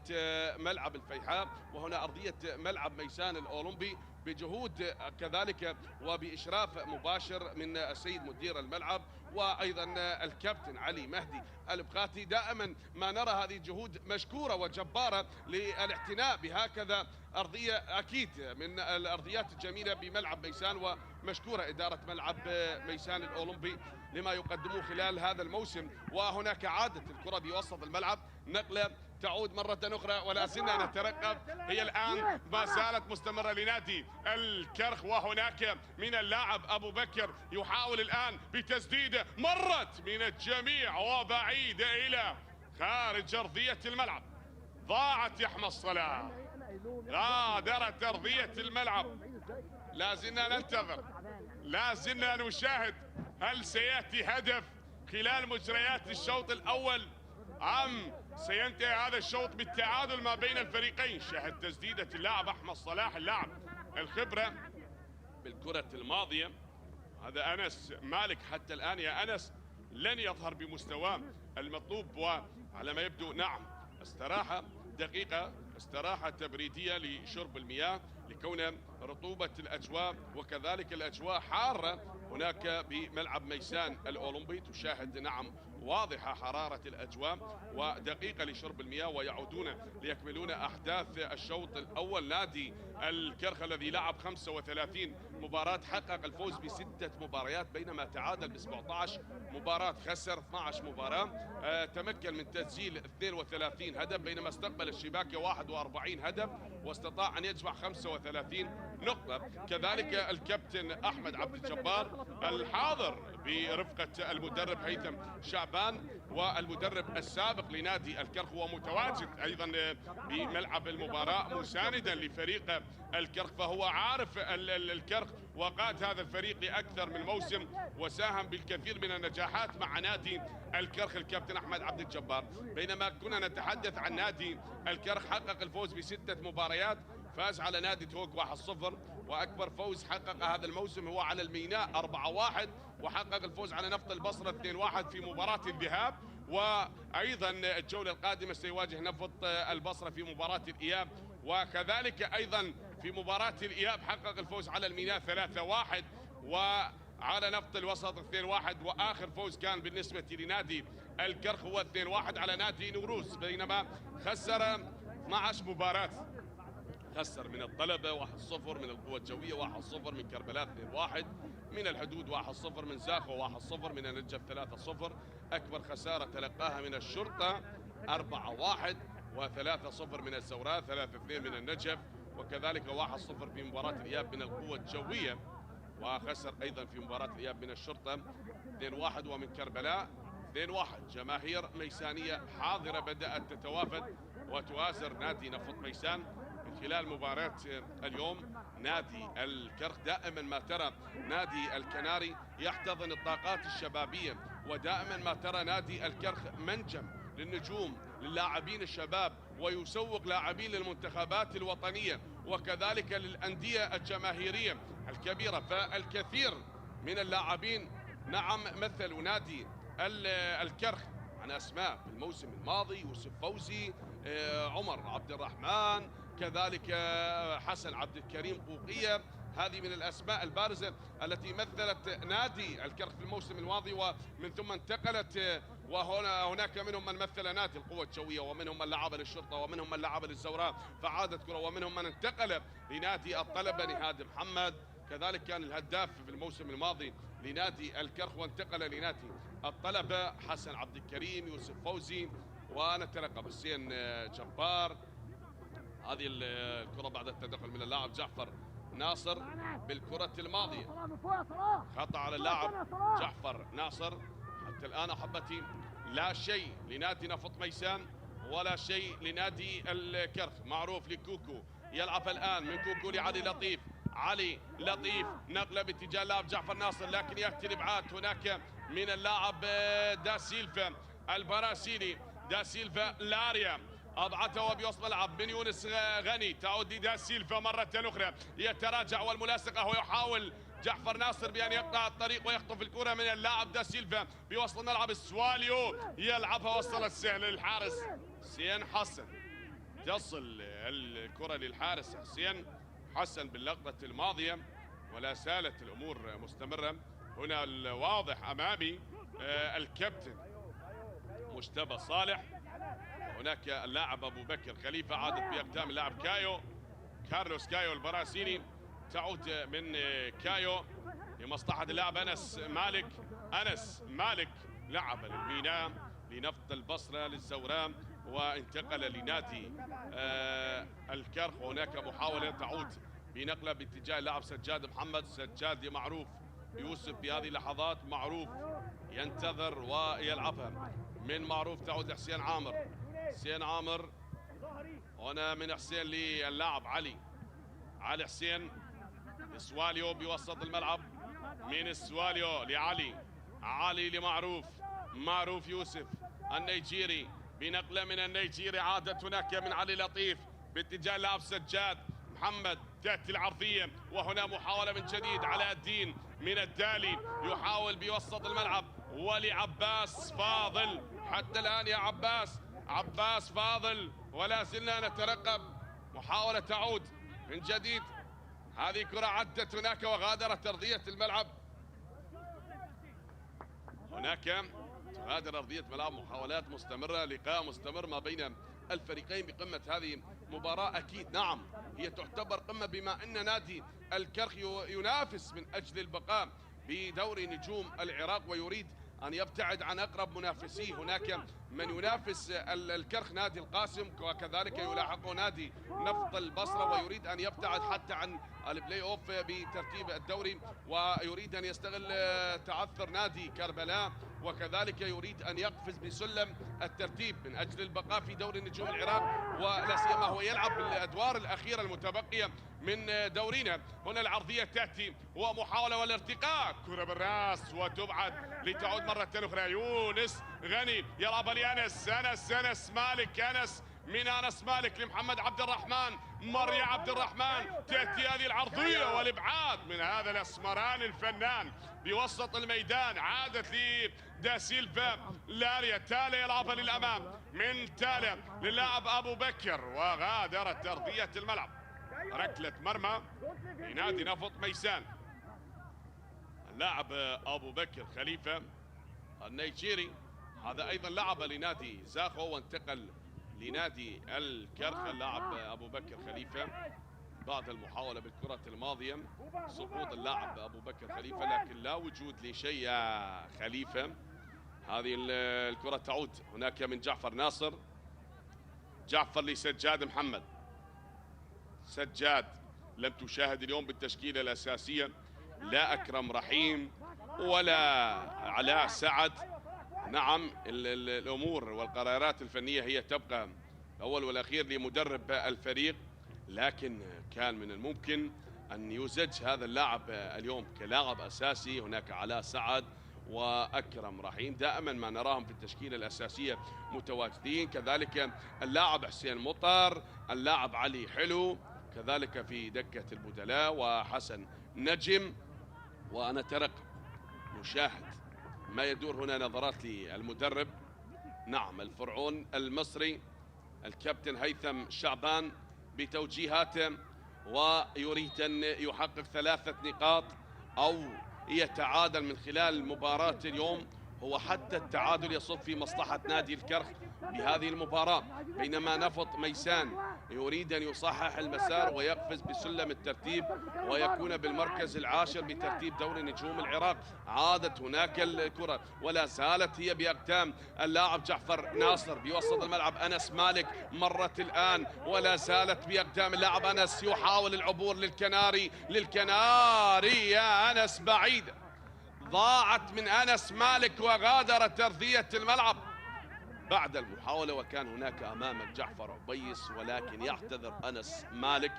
A: ملعب الفيحاء، وهنا أرضية ملعب ميسان الأولمبي بجهود كذلك وبإشراف مباشر من السيد مدير الملعب وأيضا الكابتن علي مهدي البقاتي. دائما ما نرى هذه الجهود مشكورة وجبارة للاعتناء بهكذا أرضية أكيد من الأرضيات الجميلة بملعب ميسان، ومشكورة إدارة ملعب ميسان الأولمبي لما يقدموه خلال هذا الموسم. وهناك عادة الكرة بوسط الملعب، نقلة تعود مرة أخرى ولا زلنا نترقب، هي الآن ما زالت مستمرة لنادي الكرخ. وهناك من اللاعب أبو بكر يحاول الآن بتسديدة مرت من الجميع وبعيدة إلى خارج أرضية الملعب، ضاعت يا أحمد صلاح، غادرت أرضية الملعب. لا زلنا ننتظر، لا زلنا نشاهد هل سيأتي هدف خلال مجريات الشوط الأول أم سينتهي هذا الشوط بالتعادل ما بين الفريقين. شاهد تسديدة اللاعب أحمد صلاح، اللاعب الخبرة بالكرة الماضية. هذا أنس مالك حتى الآن يا أنس لن يظهر بمستواه المطلوب، وعلى ما يبدو نعم استراحة دقيقة، استراحة تبريدية لشرب المياه لكون رطوبة الأجواء وكذلك الأجواء حارة هناك بملعب ميسان الأولمبي. تشاهد نعم واضحة حرارة الأجواء، ودقيقة لشرب المياه ويعودون ليكملون أحداث الشوط الأول. نادي الكرخ الذي لعب 35 مباراة حقق الفوز ب6 مباريات بينما تعادل ب17 مباراة، خسر 12 مباراة، تمكن من تسجيل 32 هدف بينما استقبل الشباكة 41 هدف واستطاع أن يجمع 35
B: نقطة. كذلك الكابتن أحمد عبد الجبار الحاضر برفقة المدرب هيثم شعبان والمدرب السابق لنادي الكرخ، ومتواجد أيضا بملعب المباراة مساندا لفريق الكرخ، فهو عارف الكرخ وقاد هذا الفريق لأكثر من موسم وساهم بالكثير من النجاحات مع نادي الكرخ الكابتن أحمد عبد الجبار. بينما كنا نتحدث عن نادي الكرخ، حقق الفوز ب6 مباريات، فاز على نادي توك 1-0، واكبر فوز حقق هذا الموسم هو على الميناء 4-1، وحقق الفوز على نفط البصره 2-1 في مباراه الذهاب، وايضا الجوله القادمه سيواجه نفط البصره في مباراه الاياب، وكذلك ايضا في مباراه الاياب حقق الفوز على الميناء 3-1 وعلى نفط الوسط 2-1، واخر فوز كان بالنسبه لنادي الكرخ هو 2-1 على نادي نوروز. بينما خسر 12 مباراه، خسر من الطلبة 1-0، من القوة الجوية 1-0، من كربلاء 2-1، من الحدود 1-0، من زاخو 1-0، من النجف 3-0. أكبر خسارة تلقاها من الشرطة 4-1، و3-0 من الزوراء، 3-2 من النجف، وكذلك 1-0 في مباراة الإياب من القوة الجوية، وخسر أيضا في مباراة الإياب من الشرطة 2-1، ومن كربلاء 2-1. جماهير ميسانية حاضرة بدأت تتوافد وتؤازر نادي نفط ميسان خلال مباراة اليوم. نادي الكرخ دائما ما ترى نادي الكناري يحتضن الطاقات الشبابية، ودائما ما ترى نادي الكرخ منجم للنجوم للاعبين الشباب، ويسوق لاعبين للمنتخبات الوطنية وكذلك للأندية الجماهيرية الكبيرة. فالكثير من اللاعبين نعم مثلوا نادي الكرخ عن أسماء في الموسم الماضي، يوسف فوزي، عمر عبد الرحمن، كذلك حسن عبد الكريم قوقية. هذه من الأسماء البارزة التي مثلت نادي الكرخ في الموسم الماضي، ومن ثم انتقلت، وهناك منهم من مثل نادي القوة الجوية، ومنهم من لعب للشرطة، ومنهم من لعب للزوراء فعادت كرة، ومنهم من انتقل لنادي الطلبة نهاد محمد، كذلك كان الهداف في الموسم الماضي لنادي الكرخ وانتقل لنادي الطلبة حسن عبد الكريم، يوسف فوزي، ونترقب حسين جبار. هذه الكرة بعد التدخل من اللاعب جعفر ناصر بالكرة الماضية، خطأ على اللاعب جعفر ناصر. حتى الآن أحبتي لا شيء لنادي نفط ميسان ولا شيء لنادي الكرخ. معروف لكوكو، يلعب الآن من كوكو لعلي لطيف، علي لطيف نقله باتجاه اللاعب جعفر ناصر، لكن يأتي الإبعاد هناك من اللاعب دا سيلفا البرازيلي. دا سيلفا لاريا أضعته وبيوصل ملعب من يونس غني، تعود دا سيلفا مرة أخرى يتراجع والملاصقة، ويحاول جعفر ناصر بأن يقطع الطريق ويخطف الكرة من اللاعب دا سيلفا، بيوصل الملعب السواليو يلعبها، وصلت سهل للحارس حسين حسن، تصل الكرة للحارس حسين حسن باللقطة الماضية، ولا زالت الأمور مستمرة. هنا الواضح أمامي الكابتن مجتبى صالح، هناك اللاعب أبو بكر خليفة، عادت بأقدام اللاعب كارلوس كايو البرازيلي، تعود من كايو لمصلحة اللاعب أنس مالك لعب للميناء لنفط البصرة للزوراء وانتقل لنادي الكرخ، وهناك محاولة تعود بنقلة باتجاه اللاعب سجاد محمد، سجاد معروف يوسف بهذه اللحظات، معروف ينتظر ويلعبها من معروف، تعود لحسين عامر، هنا من حسين للاعب علي حسين، سواليو بوسط الملعب، من السواليو علي لمعروف يوسف النيجيري، بنقلة من النيجيري عادت هناك من علي لطيف باتجاه اللاعب سجاد محمد، تأتي العرضية، وهنا محاولة من جديد على الدين من الدالي، يحاول بوسط الملعب ولعباس فاضل، حتى الآن يا عباس فاضل، ولا زلنا نترقب محاولة تعود من جديد. هذه كرة عدت هناك وغادرت أرضية الملعب، هناك تغادر أرضية ملعب. محاولات مستمرة، لقاء مستمر ما بين الفريقين بقمة هذه المباراة. أكيد نعم هي تعتبر قمة، بما أن نادي الكرخ ينافس من أجل البقاء بدوري نجوم العراق ويريد
A: أن يبتعد عن أقرب منافسيه. هناك من ينافس الكرخ نادي القاسم، وكذلك يلاحقه نادي نفط البصرة، ويريد أن يبتعد حتى عن البلاي أوف بترتيب الدوري، ويريد أن يستغل تعثر نادي كربلاء، وكذلك يريد أن يقفز بسلم الترتيب من أجل البقاء في دوري نجوم العراق، ولا سيما هو يلعب بالأدوار الأخيرة المتبقية من دورينا. هنا العرضية تأتي ومحاولة والارتقاء، كرة بالراس وتبعد لتعود مرة أخرى. يونس غني يلعبها لأنس مالك، أنس من أنس مالك لمحمد عبد الرحمن، مريا عبد الرحمن، تأتي هذه العرضية والإبعاد من هذا الأسمراني الفنان بوسط الميدان. عادت دا سيلفا، لاريا تالي يلعبها للأمام، من تالي للاعب أبو بكر، وغادرت أرضية الملعب. ركلة مرمى لنادي نفط ميسان. اللاعب أبو بكر خليفة النيجيري، هذا أيضا لعب لنادي زاخو وانتقل لنادي الكرخ. اللاعب أبو بكر خليفة بعد المحاولة بالكرة الماضية سقوط اللاعب أبو بكر خليفة، لكن لا وجود لشيء يا خليفة. هذه الكرة تعود هناك من جعفر ناصر، جعفر لسجاد محمد. سجاد لم تشاهد اليوم بالتشكيلة الأساسية لا أكرم رحيم ولا علاء سعد. نعم الأمور والقرارات الفنية هي تبقى الأول والأخير لمدرب الفريق، لكن كان من الممكن أن يزج هذا اللاعب اليوم كلاعب أساسي. هناك علاء سعد وأكرم رحيم دائما ما نراهم في التشكيلة الأساسية متواجدين، كذلك اللاعب حسين مطر، اللاعب علي حلو، كذلك في دكة البدلاء وحسن نجم. وأنا ترقب نشاهد ما يدور هنا، نظرات للمدرب. نعم الفرعون المصري الكابتن هيثم شعبان بتوجيهاته، ويريد أن يحقق 3 نقاط أو يتعادل من خلال مباراة اليوم. هو حتى التعادل يصب في مصلحة نادي الكرخ بهذه المباراة، بينما نفط ميسان يريد أن يصحح المسار ويقفز بسلم الترتيب ويكون بالمركز العاشر بترتيب دوري نجوم العراق. عادت هناك الكرة ولا زالت هي بأقدام اللاعب جعفر ناصر بوسط الملعب. أنس مالك مرت الآن ولا زالت بأقدام اللاعب أنس، يحاول العبور للكناري يا أنس بعيدة، ضاعت من أنس مالك وغادرت أرضية الملعب بعد المحاولة، وكان هناك أمامك جعفر عبيس، ولكن يعتذر أنس مالك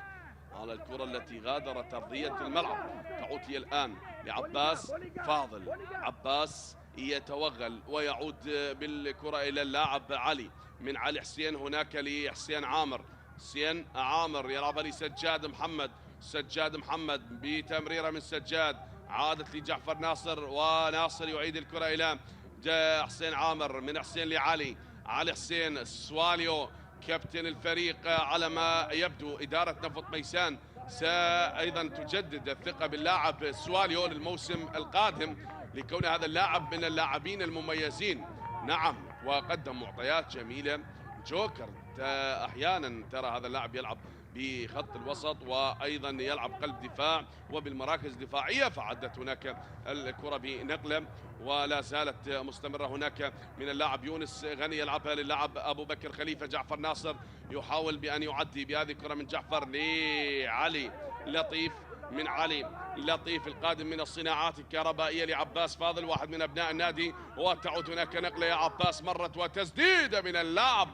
A: على الكرة التي غادرت أرضية الملعب. تعود هي الآن لعباس فاضل، عباس يتوغل ويعود بالكرة إلى اللاعب علي، من علي حسين هناك لحسين عامر، حسين عامر يلعبها لسجاد محمد، سجاد محمد بتمريرة من سجاد، عادت لجعفر ناصر، وناصر يعيد الكرة إلى حسين عامر، من حسين لعلي، علي حسين سواليو كابتن الفريق. على ما يبدو إدارة نفط ميسان أيضا تجدد الثقة باللاعب سواليو للموسم القادم، لكون هذا اللاعب من اللاعبين المميزين. نعم وقدم معطيات جميلة، جوكر أحيانا ترى هذا اللاعب يلعب بخط الوسط وأيضا يلعب قلب دفاع وبالمراكز الدفاعية، فعدت هناك الكرة بنقلة ولا زالت مستمرة. هناك من اللاعب يونس غني يلعبها للاعب أبو بكر خليفة. جعفر ناصر يحاول بأن يعدي بهذه الكرة من جعفر لعلي لطيف، من علي لطيف القادم من الصناعات الكهربائية لعباس فاضل واحد من أبناء النادي، وتعود هناك نقلة يا عباس، مرت وتسديدة من اللاعب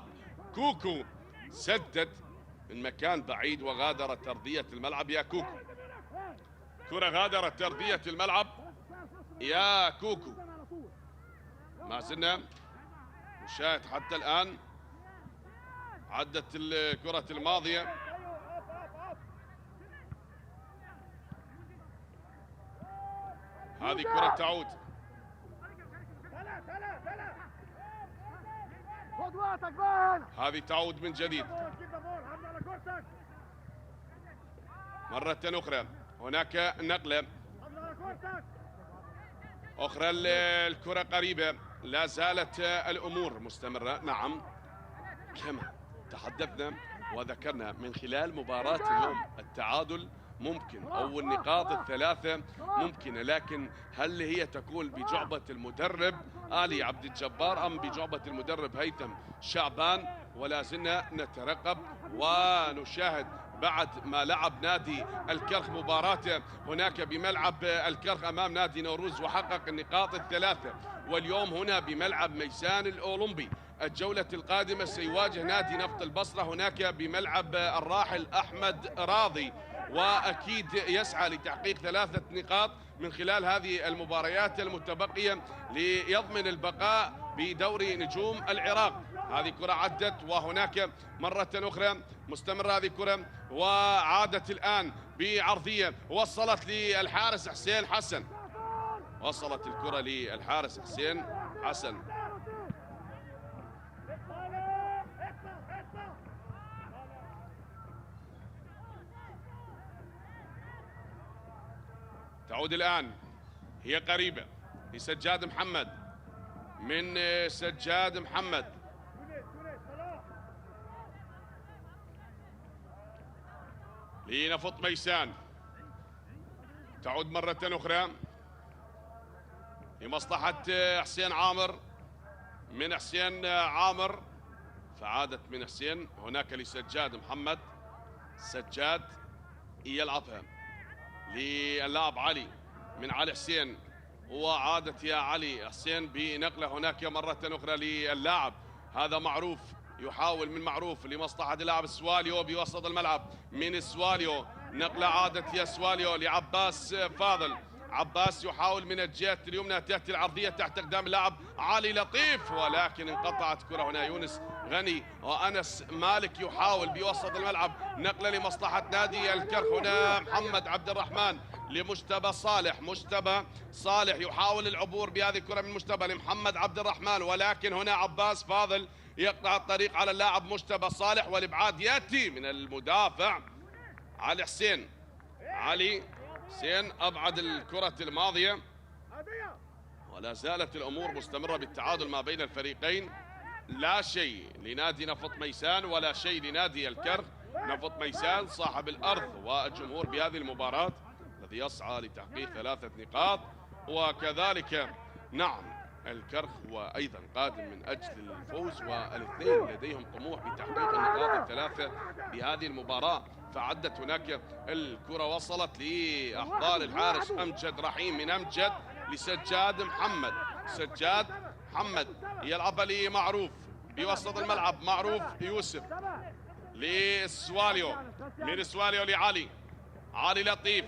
A: كوكو، سدد من مكان بعيد وغادرت أرضية الملعب يا كوكو. كرة غادرت أرضية الملعب يا كوكو. ما زلنا نشاهد حتى الآن، عدت الكرة الماضية هذه كرة تعود. هذه تعود من جديد مرة أخرى. هناك نقلة أخرى، الكرة قريبة، لا زالت الأمور مستمرة. نعم كما تحدثنا وذكرنا من خلال مباراة اليوم، التعادل ممكن، أو النقاط الثلاثة ممكنة، لكن هل هي تكون بجعبة المدرب آلي عبد الجبار أم بجعبة المدرب هيثم شعبان؟ ولا زلنا نترقب ونشاهد بعد ما لعب نادي الكرخ مباراته هناك بملعب الكرخ أمام نادي نوروز وحقق النقاط الثلاثة، واليوم هنا بملعب ميسان الأولمبي الجولة القادمة سيواجه نادي نفط البصرة هناك بملعب الراحل أحمد راضي، وأكيد يسعى لتحقيق 3 نقاط من خلال هذه المباريات المتبقية ليضمن البقاء بدوري نجوم العراق. هذه كرة عدت وهناك مرة أخرى مستمرة هذه كرة، وعادت الآن بعرضية وصلت للحارس حسين حسن، وصلت الكرة للحارس حسين حسن. تعود الآن، هي قريبة لسجاد محمد، من سجاد محمد لنفط ميسان، تعود مرة أخرى لمصلحة حسين عامر، من حسين عامر، فعادت من حسين هناك لسجاد محمد، سجاد يلعبها للاعب علي، من علي حسين، وعادت يا علي حسين بنقله هناك مرة أخرى للاعب هذا معروف، يحاول من معروف لمصلحة اللاعب سواليو بوسط الملعب، من سواليو نقلة عادت يا سواليو لعباس فاضل، عباس يحاول من الجهة اليمنى تأتي العرضية تحت أقدام اللاعب علي لطيف، ولكن انقطعت كرة هنا. يونس غني وأنس مالك يحاول بوسط الملعب نقلة لمصلحة نادي الكرخ، هنا محمد عبد الرحمن لمجتبى صالح، مجتبى صالح يحاول العبور بهذه الكرة من مجتبى لمحمد عبد الرحمن، ولكن هنا عباس فاضل يقطع الطريق على اللاعب مجتبى صالح، والابعاد ياتي من المدافع علي حسين. علي حسين ابعد الكرة الماضية، ولا زالت الامور مستمرة بالتعادل ما بين الفريقين، لا شيء لنادي نفط ميسان ولا شيء لنادي الكرخ. نفط ميسان صاحب الارض والجمهور بهذه المباراة الذي يسعى لتحقيق 3 نقاط، وكذلك نعم الكرخ وايضا قادم من اجل الفوز، والاثنين لديهم طموح بتحقيق النقاط 3 بهذه المباراة. فعدت هناك الكرة وصلت لأحضان الحارس أمجد رحيم، من أمجد لسجاد محمد، سجاد محمد يلعب لمعروف بوسط الملعب، معروف يوسف لسواليو، من سواليو لعلي، علي لطيف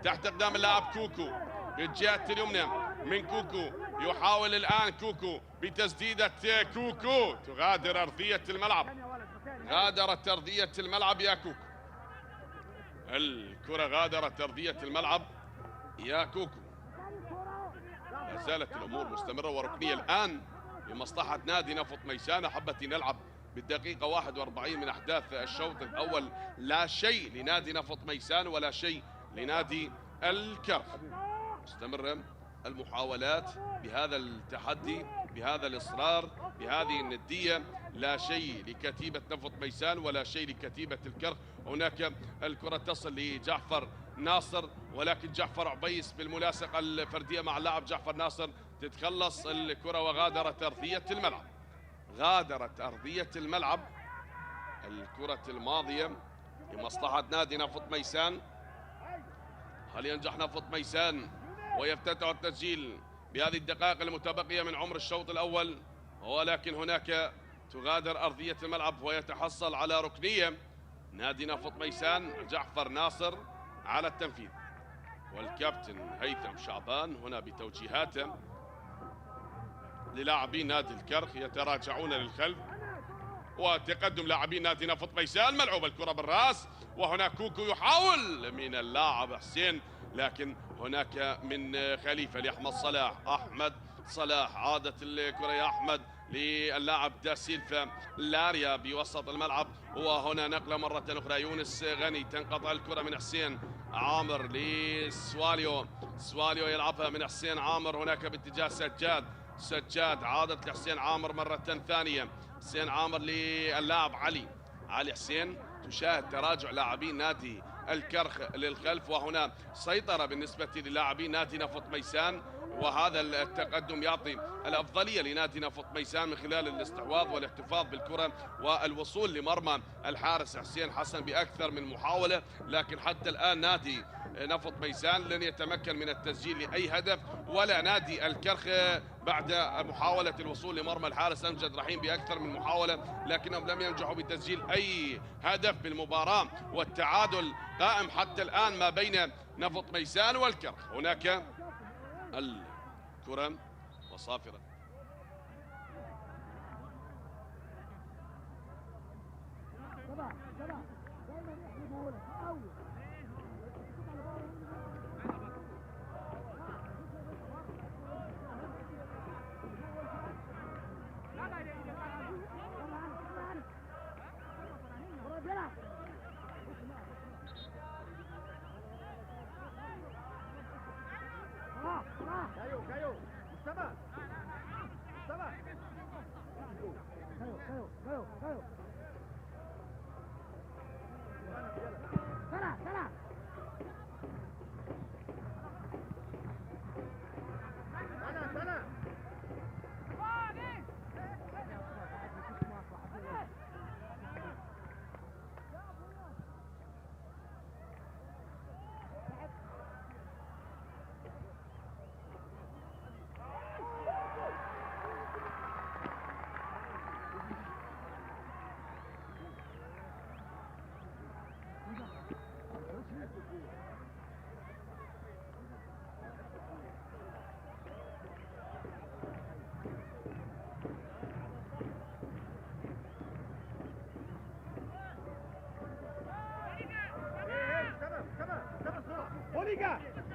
A: تحت أقدام اللاعب كوكو بالجهة اليمنى، من كوكو يحاول الآن كوكو بتسديدة كوكو، تغادر أرضية الملعب، غادرت أرضية الملعب يا كوكو، الكرة غادرت أرضية الملعب يا كوكو. لا زالت الأمور مستمرة وركنية الآن لمصلحة نادي نفط ميسان. حبت نلعب بالدقيقة 41 من أحداث الشوط الأول، لا شيء لنادي نفط ميسان ولا شيء لنادي الكرخ. مستمرة المحاولات بهذا التحدي، بهذا الإصرار، بهذه الندية، لا شيء لكتيبة نفط ميسان ولا شيء لكتيبة الكرخ. هناك الكرة تصل لجعفر ناصر، ولكن جعفر عبيس بالملاصقة الفردية مع اللاعب جعفر ناصر تتخلص الكرة، وغادرت أرضية الملعب، غادرت أرضية الملعب الكرة الماضية لمصلحة نادي نفط ميسان. هل ينجح نفط ميسان ويفتتح التسجيل بهذه الدقائق المتبقية من عمر الشوط الأول؟ ولكن هناك تغادر أرضية الملعب ويتحصل على ركنية نادي نفط ميسان جعفر ناصر على التنفيذ، والكابتن هيثم شعبان هنا بتوجيهاته للاعبين نادي الكرخ يتراجعون للخلف، وتقدم لاعبين نادي نفط ميسان، ملعوب الكرة بالراس، وهناك كوكو يحاول من اللاعب حسين، لكن هناك من خليفة لأحمد صلاح، أحمد صلاح عادت الكرة يا أحمد للاعب دا سيلفا لاريا بوسط الملعب، وهنا نقلة مرة أخرى يونس غني، تنقطع الكرة من حسين عامر لسواليو، سواليو يلعبها من حسين عامر هناك باتجاه سجاد، سجاد عادت لحسين عامر مرة ثانية، حسين عامر للاعب علي، علي حسين. تشاهد تراجع لاعبين نادي الكرخ للخلف، وهنا سيطرة بالنسبة للاعبين نادي نفط ميسان، وهذا التقدم يعطي الأفضلية لنادي نفط ميسان من خلال الاستحواذ والاحتفاظ بالكرة والوصول لمرمى الحارس حسين حسن بأكثر من محاولة، لكن حتى الآن نادي نفط ميسان لن يتمكن من التسجيل لأي هدف، ولا نادي الكرخ بعد محاولة الوصول لمرمى الحارس أمجد رحيم بأكثر من محاولة، لكنهم لم ينجحوا بتسجيل أي هدف بالمباراة، والتعادل قائم حتى الآن ما بين نفط ميسان والكرخ. هناك الكرة وصافرة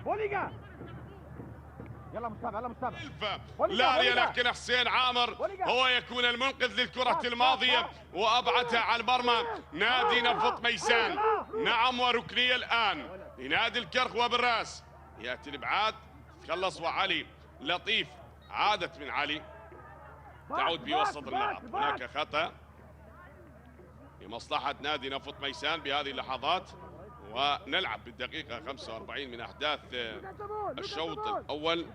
C: بوليجا يلا مستابع يلا مستابع
B: لا لكن حسين عامر هو يكون المنقذ للكرة الماضية وأبعدها على المرمى نادي نفط ميسان. نعم، وركنية الآن لنادي الكرخ وبالراس. يأتي الإبعاد، خلص وعلي لطيف، عادت من علي تعود بوسط الملعب. هناك خطأ لمصلحة نادي نفط ميسان بهذه اللحظات، ونلعب بالدقيقة 45 من أحداث الشوط الأول.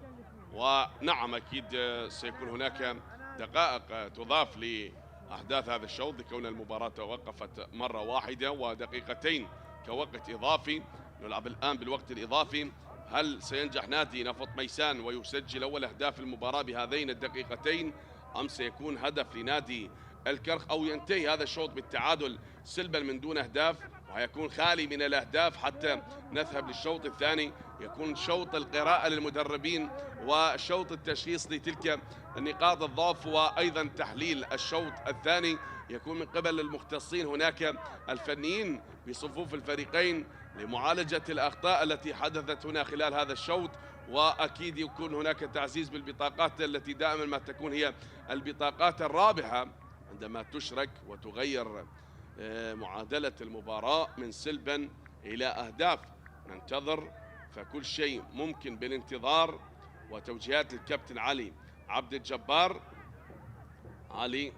B: ونعم أكيد سيكون هناك دقائق تضاف لأحداث هذا الشوط لكون المباراة توقفت مرة واحدة، ودقيقتين كوقت إضافي. نلعب الآن بالوقت الإضافي. هل سينجح نادي نفط ميسان ويسجل أول أهداف المباراة بهذين الدقيقتين، أم سيكون هدف لنادي الكرخ، أو ينتهي هذا الشوط بالتعادل سلبا من دون أهداف وهيكون خالي من الأهداف حتى نذهب للشوط الثاني. يكون شوط القراءة للمدربين وشوط التشخيص لتلك النقاط الضعف، وأيضا تحليل الشوط الثاني يكون من قبل المختصين هناك الفنيين بصفوف الفريقين لمعالجة الأخطاء التي حدثت هنا خلال هذا الشوط. وأكيد يكون هناك تعزيز بالبطاقات التي دائما ما تكون هي البطاقات الرابحة عندما تشرك وتغير معادلة المباراة من سلبا إلى أهداف. ننتظر، فكل شيء ممكن بالانتظار. وتوجيهات الكابتن علي عبد الجبار. علي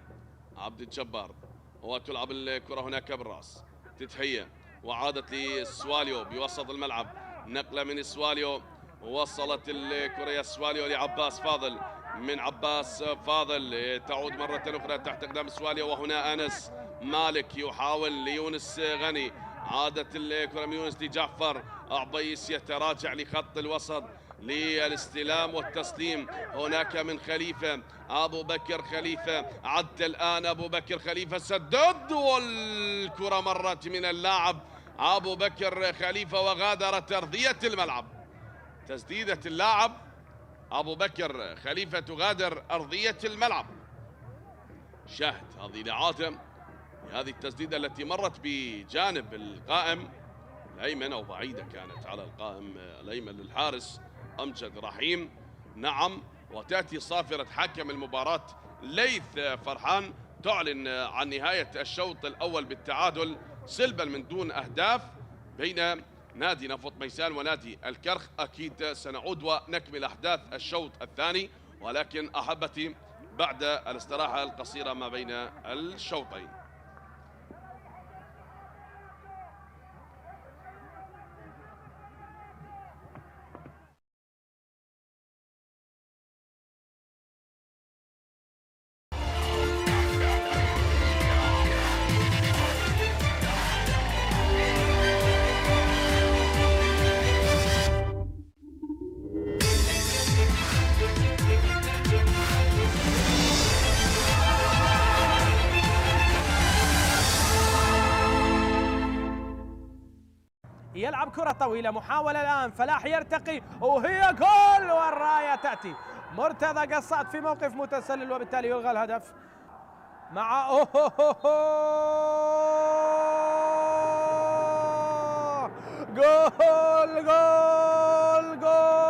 B: عبد الجبار هو تلعب الكرة هناك بالراس، تتهيأ وعادت لسواليو بوسط الملعب، نقلة من سواليو وصلت الكرة يا سواليو لعباس فاضل، من عباس فاضل تعود مرة أخرى تحت أقدام سواليو، وهنا أنس مالك يحاول ليونس غني، عادت الكرة من يونس لجعفر عبيس يتراجع لخط الوسط للاستلام والتسليم. هناك من خليفة أبو بكر خليفة، عد الآن أبو بكر خليفة سدد، والكرة مرت من اللاعب أبو بكر خليفة وغادرت أرضية الملعب. تسديدة اللاعب أبو بكر خليفة تغادر أرضية الملعب. شاهد هذه لعاتم هذه التسديدة التي مرت بجانب القائم الأيمن أو بعيدة كانت على القائم الأيمن للحارس أمجد رحيم. نعم، وتأتي صافرة حكم المباراة ليث فرحان تعلن عن نهاية الشوط الأول بالتعادل سلبا من دون أهداف بين نادي نفط ميسان ونادي الكرخ. أكيد سنعود ونكمل أحداث الشوط الثاني، ولكن أحبتي بعد الاستراحة القصيرة ما بين الشوطين.
D: يلعب كرة طويلة، محاولة الآن، فلاح يرتقي وهي جول، والراية تأتي. مرتضى قصاد في موقف متسلل وبالتالي يلغى الهدف مع جول جول جول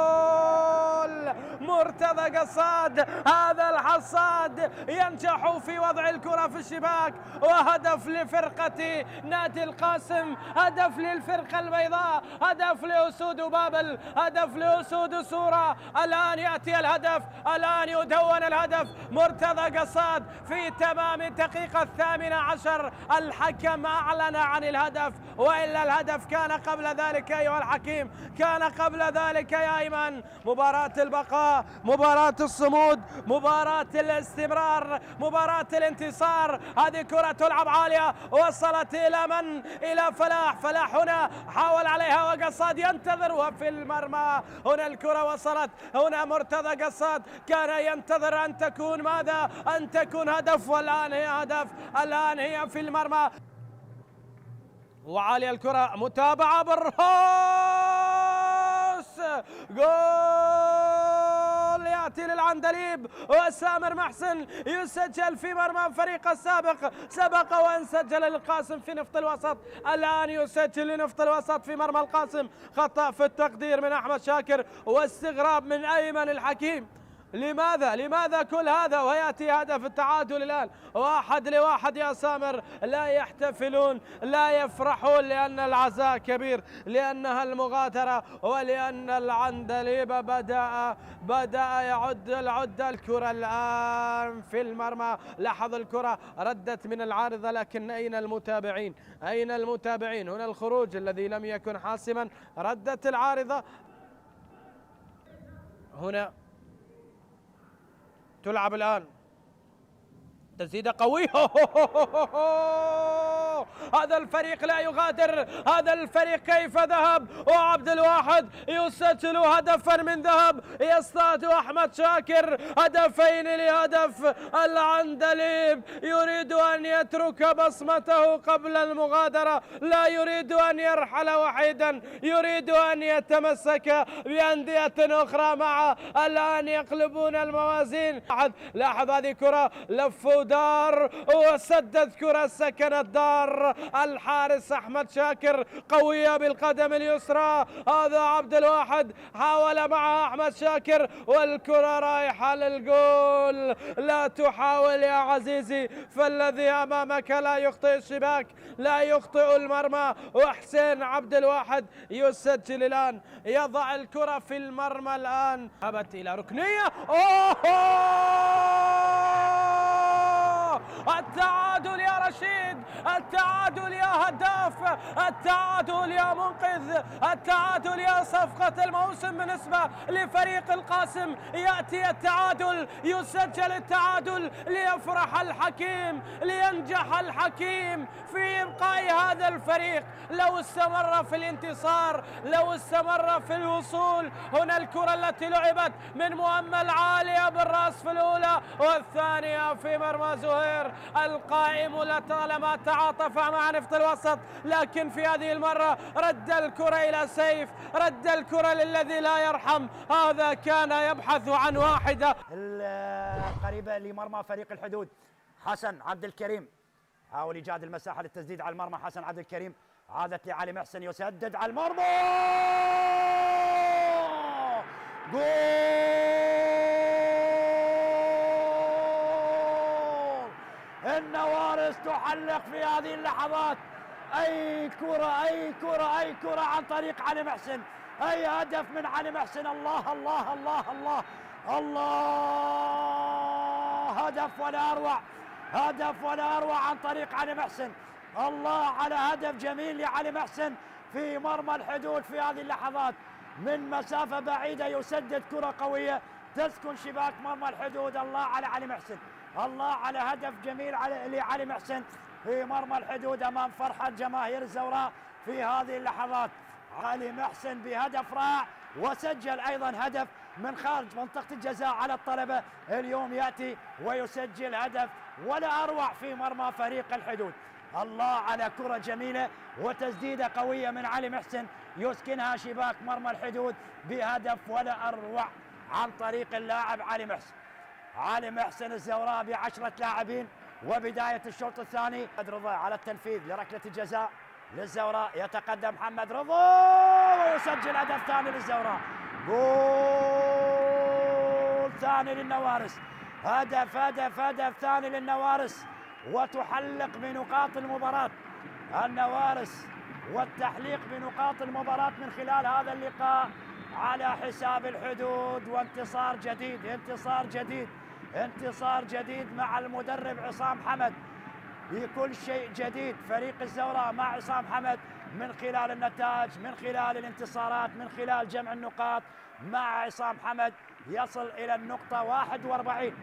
D: مرتضى قصاد. هذا الحصاد ينجح في وضع الكرة في الشباك، وهدف لفرقة نادي القاسم، هدف للفرقة البيضاء، هدف لأسود بابل، هدف لأسود سورة. الآن يأتي الهدف، الآن يدون الهدف. مرتضى قصاد في تمام الدقيقة 18 الحكم أعلن عن الهدف، وإلا الهدف كان قبل ذلك أيها الحكيم، كان قبل ذلك يا أيمن. مباراة البقاء، مباراة الصمود، مباراة الاستمرار، مباراة الانتصار. هذه كرة تلعب عالية، وصلت إلى من؟ إلى فلاح. فلاح هنا حاول عليها وقصاد ينتظر، وفي المرمى. هنا الكرة وصلت، هنا مرتضى قصاد كان ينتظر أن تكون ماذا؟ أن تكون هدف، والآن هي هدف، الآن هي في المرمى. وعالية الكرة، متابعة بالراس، جول يأتي للعندليب، وسامر محسن يسجل في مرمى فريق السابق. سبق وأن سجل للقاسم في نفط الوسط، الآن يسجل لنفط الوسط في مرمى القاسم. خطأ في التقدير من أحمد شاكر، واستغراب من أيمن الحكيم. لماذا كل هذا؟ ويأتي هدف التعادل الآن 1-1 يا سامر. لا يحتفلون، لا يفرحون، لأن العزاء كبير، لأنها المغادرة، ولأن العندليب بدأ يعد العدة. الكرة الآن في المرمى، لاحظ الكرة ردت من العارضة، لكن أين المتابعين؟ أين المتابعين؟ هنا الخروج الذي لم يكن حاسما، ردت العارضة. هنا تلعب الآن تسديدة قوية. هذا الفريق لا يغادر، هذا الفريق كيف ذهب، وعبد الواحد يسجل هدفا من ذهب. يصطاد أحمد شاكر هدفين لهدف. العندليب يريد أن يترك بصمته قبل المغادرة، لا يريد أن يرحل وحيدا، يريد أن يتمسك بأندية أخرى معه. الآن يقلبون الموازين. لاحظ هذه كرة لفوا دار، وسدد كرة سكنت دار. الحارس أحمد شاكر قوية بالقدم اليسرى. هذا عبد الواحد حاول مع أحمد شاكر، والكرة رايحة للجول. لا تحاول يا عزيزي، فالذي أمامك لا يخطئ الشباك، لا يخطئ المرمى. وحسين عبد الواحد يسجل الآن، يضع الكرة في المرمى الآن. ذهبت إلى ركنية. التعادل يا رشيد، التعادل يا هداف، التعادل يا منقذ، التعادل يا صفقة الموسم بالنسبة لفريق القاسم. يأتي التعادل، يسجل التعادل، ليفرح الحكيم، لينجح الحكيم في إبقاء هذا الفريق. لو استمر في الانتصار، لو استمر في الوصول. هنا الكرة التي لعبت من مؤمل عالية بالرأس في الأولى، والثانية في مرمى زهير. القائم لطالما تعاطف مع نفط الوسط، لكن في هذه المرة رد الكرة إلى سيف، رد الكرة للذي لا يرحم. هذا كان يبحث عن واحدة
C: قريبة لمرمى فريق الحدود. حسن عبد الكريم حاول إيجاد المساحة للتسديد على المرمى. حسن عبد الكريم عادت لعلي محسن، يسدد على المرمى، جول. النوارس تحلق في هذه اللحظات. أي كرة أي كرة أي كرة عن طريق علي محسن، أي هدف من علي محسن. الله الله الله الله الله، هدف ولا أروع، هدف ولا أروع عن طريق علي محسن. الله على هدف جميل لعلي محسن في مرمى الحدود في هذه اللحظات. من مسافة بعيدة يسدد كرة قوية تسكن شباك مرمى الحدود. الله على علي محسن، الله على هدف جميل لعلي محسن في مرمى الحدود أمام فرحة جماهير الزوراء في هذه اللحظات. علي محسن بهدف رائع، وسجل أيضا هدف من خارج منطقة الجزاء على الطلبة. اليوم يأتي ويسجل هدف ولا أروع في مرمى فريق الحدود. الله على كرة جميلة وتسديدة قوية من علي محسن يسكنها شباك مرمى الحدود بهدف ولا أروع عن طريق اللاعب علي محسن. علي محسن الزوراء ب10 لاعبين وبداية الشوط الثاني. محمد رضا على التنفيذ لركلة الجزاء للزوراء، يتقدم محمد رضا ويسجل هدف ثاني للزوراء. جول ثاني للنوارس، هدف ثاني للنوارس وتحلق بنقاط المباراة النوارس والتحليق بنقاط المباراة من خلال هذا اللقاء على حساب الحدود. وانتصار جديد، انتصار جديد مع المدرب عصام حمد بكل شيء جديد. فريق الزوراء مع عصام حمد من خلال النتائج، من خلال الانتصارات، من خلال جمع النقاط مع عصام حمد يصل إلى النقطة 41.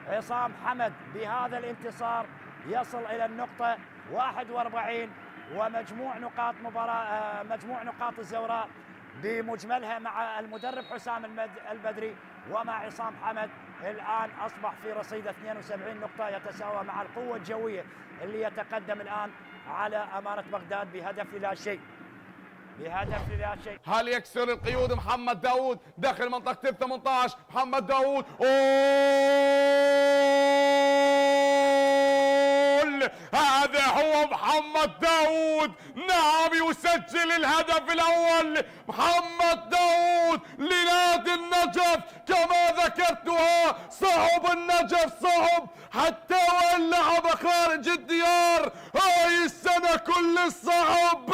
C: عصام حمد بهذا الانتصار يصل إلى النقطة 41 ومجموع نقاط مجموع نقاط الزوراء بمجملها مع المدرب حسام البدري ومع عصام حمد الآن أصبح في رصيد 72 نقطة، يتساوى مع القوة الجوية اللي يتقدم الآن على أمانة بغداد بهدف لا شيء.
A: هل يكسر القيود محمد داود داخل منطقة ال18؟ محمد داود هذا هو محمد داود، نعم يسجل الهدف الأول. محمد داود لنادي النجف، كما ذكرتها صعب النجف صعب حتى وإن لعب خارج الديار. هاي السنة كل الصعب،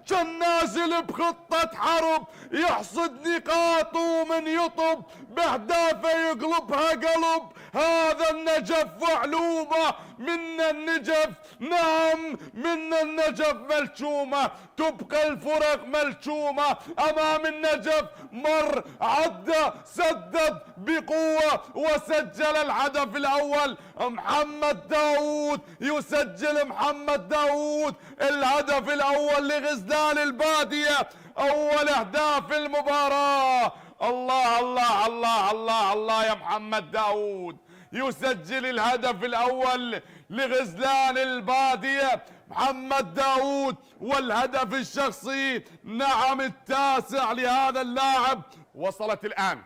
A: كان نازل بخطة حرب يحصد نقاطه من يطب بأهدافه يقلبها قلب. هذا النجف معلومة من النجف، نعم من النجف ملشومة، تبقى الفرق ملشومة أمام النجف. مر عدى سدد بقوة وسجل الهدف الأول. محمد داود يسجل، محمد داود الهدف الأول لغزلان البادية، أول أهداف المباراة. الله الله الله الله الله يا محمد داود يسجل الهدف الأول لغزلان البادية. محمد داود والهدف الشخصي، نعم التاسع لهذا اللاعب. وصلت الآن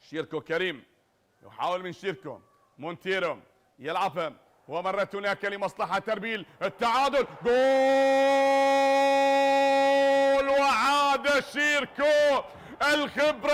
A: شيركو كريم يحاول من شيركو، مونتيرو يلعبها ومرت هناك لمصلحة تربيل، التعادل، جول وعاد شيركو. الخبرة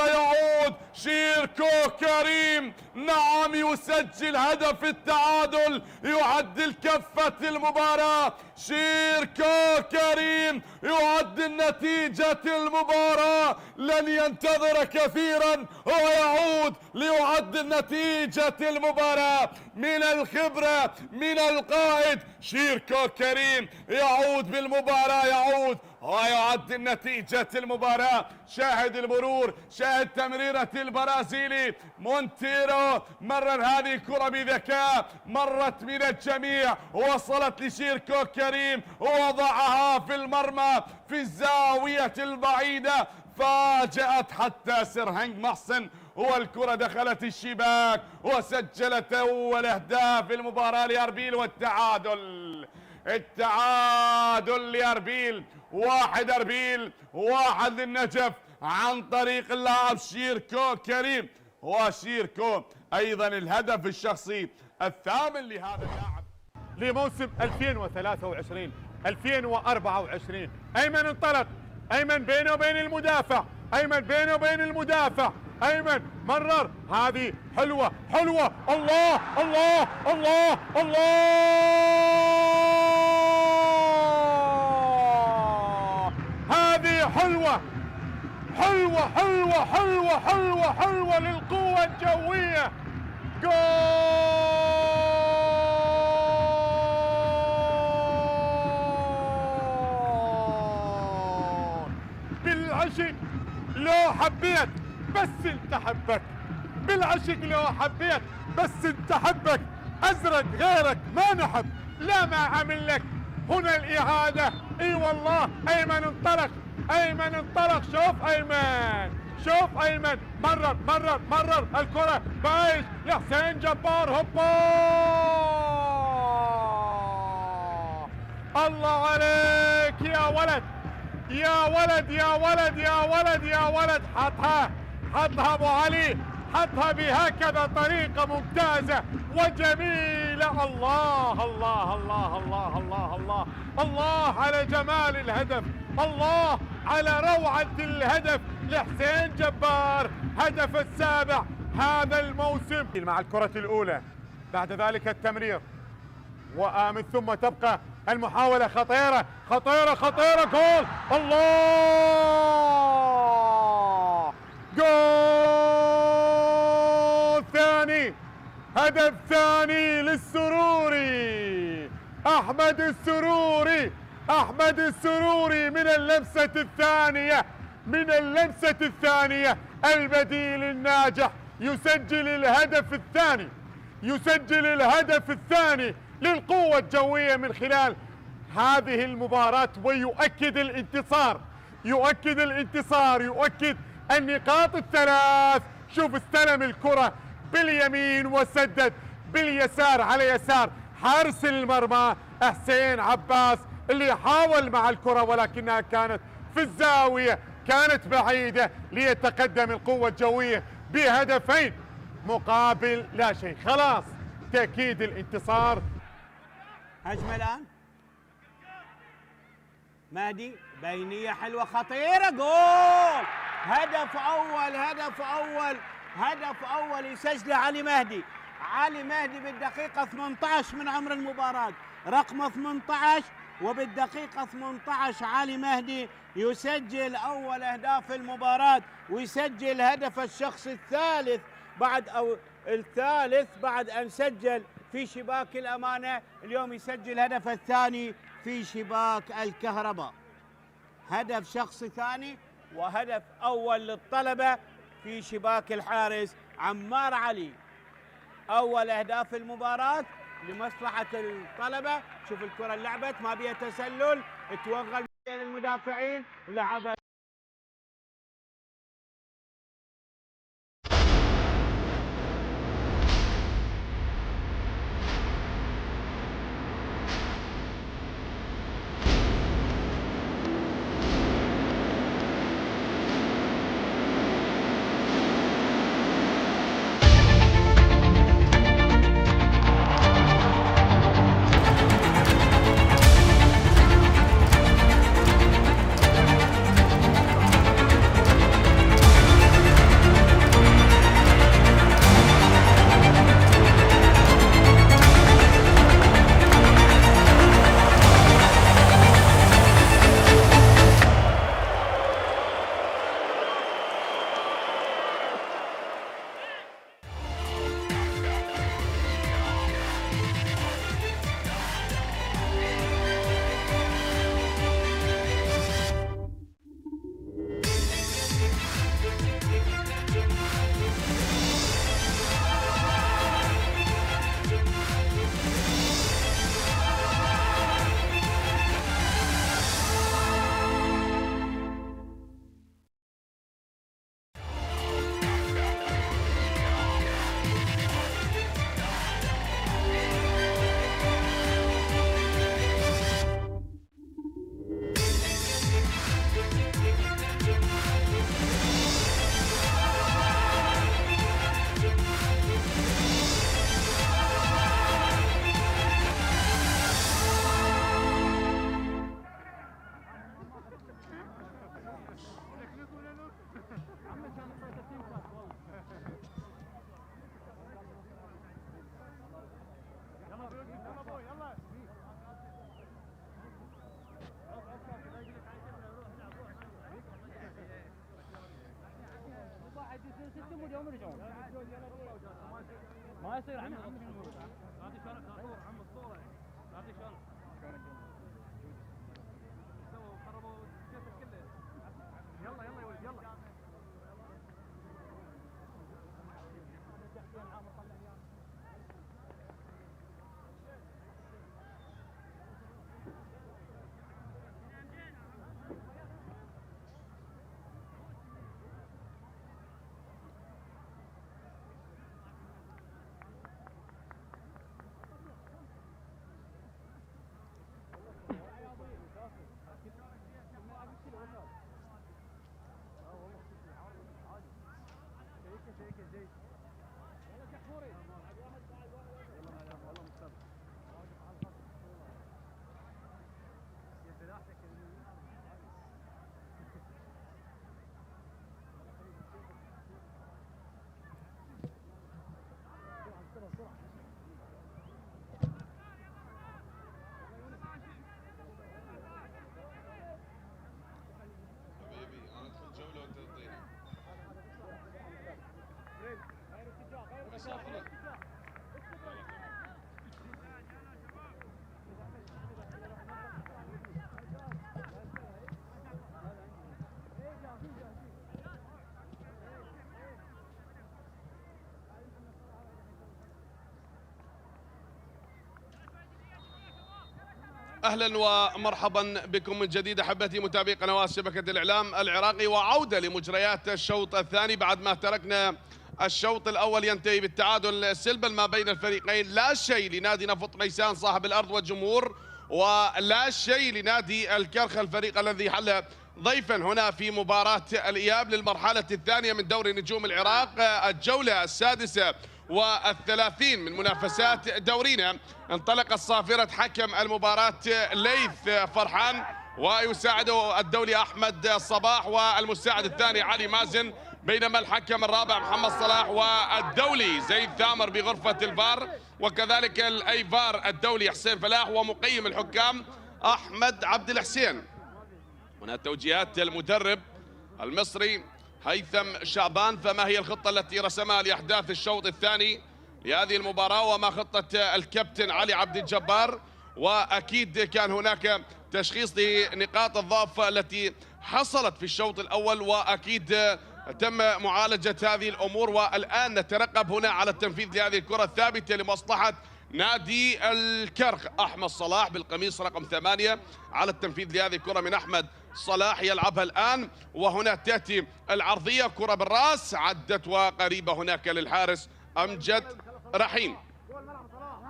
A: يعود شيركو كريم، نعم يسجل هدف التعادل، يعدل كفة المباراة. شيركو كريم يعدل نتيجة المباراة، لن ينتظر كثيرا ويعود ليعدل نتيجة المباراة. من الخبرة من القائد شيركو كريم يعود بالمباراة، يعود ويعدل نتيجة المباراة. شاهد المرور، شاهد تمريرة البرازيلي مونتيرو، مرر هذه الكرة بذكاء، مرت من الجميع وصلت لشيركو كريم ووضعها في المرمى في الزاوية البعيدة، فاجأت حتى سرهنج محسن والكرة دخلت الشباك وسجلت أول أهداف المباراة لأربيل. والتعادل، التعادل لأربيل، 1 أربيل 1 للنجف عن طريق اللاعب شيركو كريم. وشيركو أيضا الهدف الشخصي الثامن لهذا اللاعب
E: لموسم 2023-2024. أيمن انطلق، أيمن بينه وبين المدافع، أيمن بينه وبين المدافع، أيمن مرر، هذه حلوة حلوة، الله الله الله الله، هذه حلوة حلوة حلوة حلوة حلوة حلوة للقوة الجوية. جول بالعشق، لو حبيت بس انت حبك، بالعشق لو حبيت بس انت حبك، ازرق غيرك ما نحب، لا ما عمل لك هنا الإعادة. اي والله ايمن انطلق، ايمن انطلق، شوف ايمن، شوف ايمن، مرر الكرة بعيش لحسين جبار. هوبا الله عليك يا ولد يا ولد يا ولد يا ولد يا ولد. حطها ابو علي، حطها بهكذا طريقة ممتازة وجميلة. الله الله الله الله الله الله الله على جمال الهدف، الله على روعة الهدف لحسين جبار. هدف السابع هذا الموسم مع الكرة الأولى. بعد ذلك التمرير ومن ثم تبقى المحاولة خطيرة خطيرة خطيرة. جول الله، جول ثاني، هدف ثاني للسروري. أحمد السروري، أحمد السروري من اللمسة الثانية، من اللمسة الثانية البديل الناجح يسجل الهدف الثاني، يسجل الهدف الثاني للقوة الجوية من خلال هذه المباراة، ويؤكد الانتصار، يؤكد الانتصار، يؤكد النقاط الثلاث. شوف استلم الكرة باليمين وسدد باليسار على يسار حارس المرمى حسين عباس اللي حاول مع الكرة ولكنها كانت في الزاوية، كانت بعيدة ليتقدم القوة الجوية بهدفين مقابل لا شيء. خلاص تأكيد الانتصار.
F: هجمة الآن مهدي، بينية حلوة خطيرة، جول. هدف أول، هدف أول، هدف أول يسجله علي مهدي. علي مهدي بالدقيقة 18 من عمر المباراة، رقم 18، وبالدقيقة 18 علي مهدي يسجل أول أهداف المباراة، ويسجل هدف الشخص الثالث بعد أن سجل في شباك الأمانة. اليوم يسجل هدف الثاني في شباك الكهرباء. هدف شخص ثاني وهدف أول للطلبة في شباك الحارس عمار علي. أول أهداف المباراة لمصلحة الطلبة. شوف الكرة لعبت ما بيها تسلل، توغل بين المدافعين ولعبها.
D: ما يصير عم
A: أهلا ومرحبا بكم من جديد أحبتي متابعي قنوات شبكة الإعلام العراقي، وعودة لمجريات الشوط الثاني بعد ما تركنا الشوط الأول ينتهي بالتعادل سلبا ما بين الفريقين. لا شيء لنادي نفط ميسان صاحب الأرض والجمهور، ولا شيء لنادي الكرخ الفريق الذي حل ضيفا هنا في مباراة الإياب للمرحلة الثانية من دوري نجوم العراق، الجولة السادسة والثلاثين من منافسات دورينا. انطلق الصافرة حكم المباراة ليث فرحان، ويساعده الدولي أحمد صباح، والمساعد الثاني علي مازن، بينما الحكم الرابع محمد صلاح، والدولي زيد ثامر بغرفة الفار، وكذلك الأيفار الدولي حسين فلاح، ومقيم الحكام أحمد عبد الحسين. هنا توجيهات المدرب المصري هيثم شعبان. فما هي الخطة التي رسمها لأحداث الشوط الثاني لهذه المباراة، وما خطة الكابتن علي عبد الجبار؟ وأكيد كان هناك تشخيص لنقاط الضعف التي حصلت في الشوط الأول، وأكيد تم معالجة هذه الأمور، والآن نترقب هنا على التنفيذ لهذه الكرة الثابتة لمصلحة نادي الكرخ. أحمد صلاح بالقميص رقم 8 على التنفيذ لهذه الكرة من أحمد صلاح، يلعبها الآن، وهنا تأتي العرضية، كرة بالرأس عدت وقريبة هناك للحارس أمجد رحيم،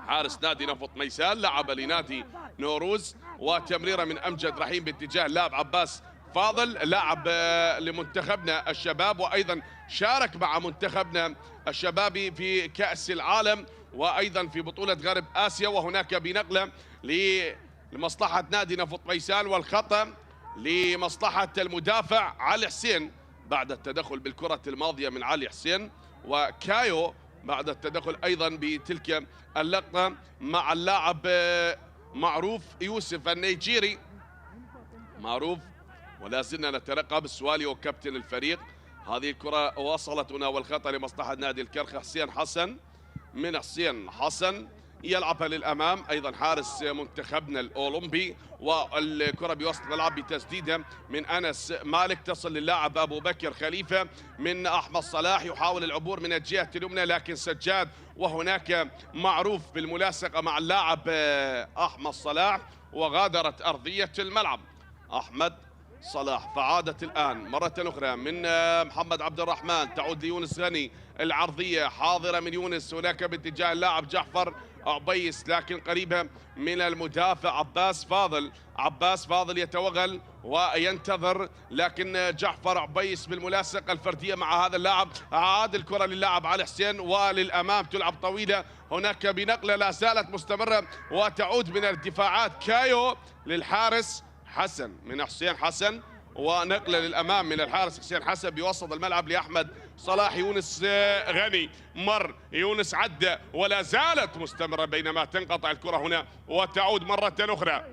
A: حارس نادي نفط ميسان. لعب لنادي نوروز، وتمريرة من أمجد رحيم باتجاه لاعب عباس فاضل، لاعب لمنتخبنا الشباب، وأيضا شارك مع منتخبنا الشبابي في كأس العالم وأيضا في بطولة غرب آسيا. وهناك بنقلة لمصلحة نادي نفط ميسان، والخطأ لمصلحة المدافع علي حسين بعد التدخل بالكرة الماضية من علي حسين، وكايو بعد التدخل أيضا بتلك اللقطة مع اللاعب معروف يوسف النيجيري. معروف، ولا زلنا نترقب السوالي وكابتن الفريق. هذه الكرة وصلت هنا، والخطأ لمصلحة نادي الكرخ حسين حسن، من حسين حسن يلعبها للأمام، أيضا حارس منتخبنا الأولمبي، والكرة بوسط الملعب بتسديدة من أنس مالك تصل للاعب أبو بكر خليفة من أحمد صلاح، يحاول العبور من الجهة اليمنى لكن سجاد، وهناك معروف بالملاصقة مع اللاعب أحمد صلاح، وغادرت أرضية الملعب أحمد صلاح. فعادت الآن مرة أخرى من محمد عبد الرحمن، تعود ليونس غني، العرضية حاضرة من يونس هناك باتجاه اللاعب جعفر عبيس، لكن قريبة من المدافع عباس فاضل. عباس فاضل يتوغل وينتظر، لكن جعفر عبيس بالملاصقة الفردية مع هذا اللاعب، عاد الكرة للاعب علي حسين، وللأمام تلعب طويلة هناك بنقلة لا زالت مستمرة، وتعود من الدفاعات كايو للحارس حسن من حسين حسن، ونقلة للأمام من الحارس حسين حسن بوسط الملعب لأحمد صلاح. يونس غني مر، يونس عدى، ولا زالت مستمرة، بينما تنقطع الكرة هنا وتعود مرة أخرى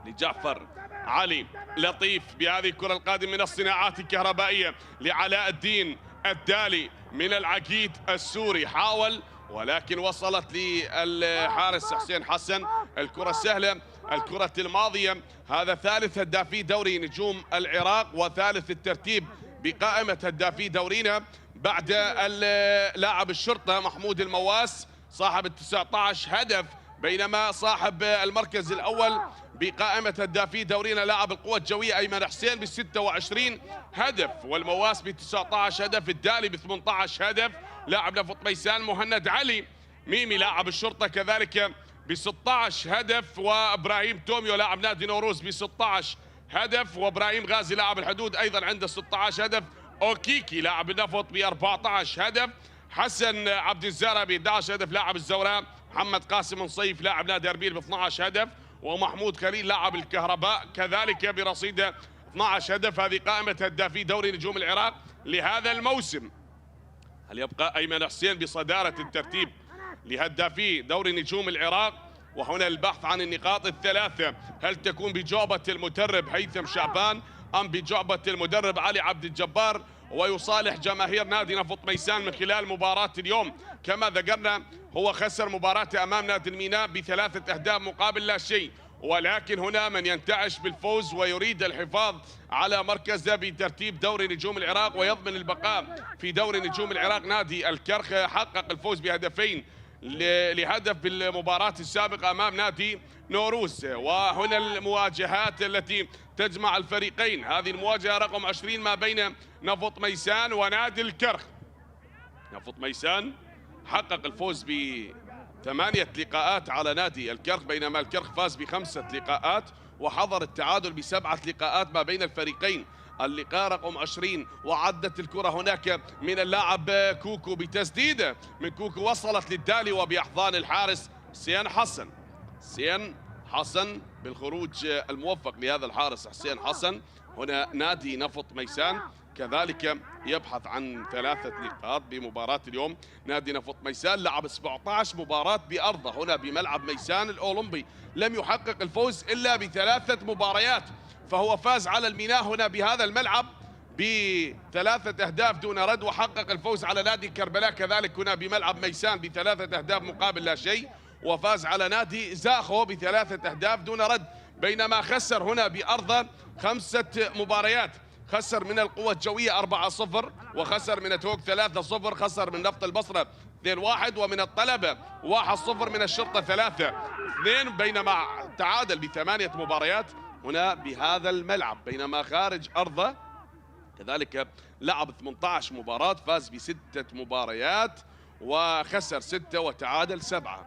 A: لجعفر علي لطيف بهذه الكرة القادمة من الصناعات الكهربائية لعلاء الدين الدالي من العقيد السوري، حاول ولكن وصلت للحارس حسين حسن. الكرة سهلة، الكرة الماضية. هذا ثالث هدافي دوري نجوم العراق، وثالث الترتيب بقائمة هدافي دورينا بعد لاعب الشرطة محمود المواس صاحب 19 هدف، بينما صاحب المركز الأول بقائمة هدافي دورينا لاعب القوة الجوية أيمن حسين ب26 هدف، والمواس ب19 هدف، الدالي ب18 هدف، لاعب نفط ميسان مهند علي ميمي لاعب الشرطة كذلك ب16 هدف، وابراهيم توميو لاعب نادي نوروز ب16 هدف، وابراهيم غازي لاعب الحدود ايضا عنده 16 هدف، اوكيكي لاعب النفط ب14 هدف، حسن عبد الزارع ب11 هدف لاعب الزوراء، محمد قاسم نصيف لاعب نادي اربيل ب12 هدف، ومحمود خليل لاعب الكهرباء كذلك برصيد 12 هدف. هذه قائمة هدافي دوري نجوم العراق لهذا الموسم. هل يبقى أيمن حسين بصدارة الترتيب لهدافي دوري نجوم العراق؟ وهنا البحث عن النقاط الثلاثة، هل تكون بجعبة المدرب هيثم شعبان أم بجعبة المدرب علي عبد الجبار؟ ويصالح جماهير نادي نفط ميسان من خلال مباراة اليوم. كما ذكرنا هو خسر مباراته أمام نادي الميناء ب3 أهداف مقابل لا شيء، ولكن هنا من ينتعش بالفوز ويريد الحفاظ على مركزه بترتيب دوري نجوم العراق ويضمن البقاء في دوري نجوم العراق. نادي الكرخ حقق الفوز بهدفين لهدف بالمباراة السابقة أمام نادي نوروز. وهنا المواجهات التي تجمع الفريقين، هذه المواجهة رقم 20 ما بين نفط ميسان ونادي الكرخ. نفط ميسان حقق الفوز ب8 لقاءات على نادي الكرخ، بينما الكرخ فاز ب5 لقاءات، وحضر التعادل ب7 لقاءات ما بين الفريقين. اللقاء رقم 20 وعدت الكرة هناك من اللاعب كوكو بتسديدة من كوكو، وصلت للدالي وبأحضان الحارس حسين حسن. حسين حسن بالخروج الموفق لهذا الحارس حسين حسن. هنا نادي نفط ميسان كذلك يبحث عن 3 نقاط بمباراة اليوم. نادي نفط ميسان لعب 17 مباراة بأرضه هنا بملعب ميسان الأولمبي، لم يحقق الفوز إلا ب3 مباريات، فهو فاز على الميناء هنا بهذا الملعب ب3 أهداف دون رد، وحقق الفوز على نادي كربلاء كذلك هنا بملعب ميسان ب3 أهداف مقابل لا شيء، وفاز على نادي زاخو ب3 أهداف دون رد. بينما خسر هنا بأرضه 5 مباريات، خسر من القوة الجوية 4-0، وخسر من توك 3-0، خسر من نفط البصرة 2-1، ومن الطلبة 1-0، من الشرطة 3-2، بينما تعادل ب8 مباريات هنا بهذا الملعب. بينما خارج أرضه كذلك لعب 18 مباراة، فاز ب6 مباريات وخسر 6 وتعادل 7.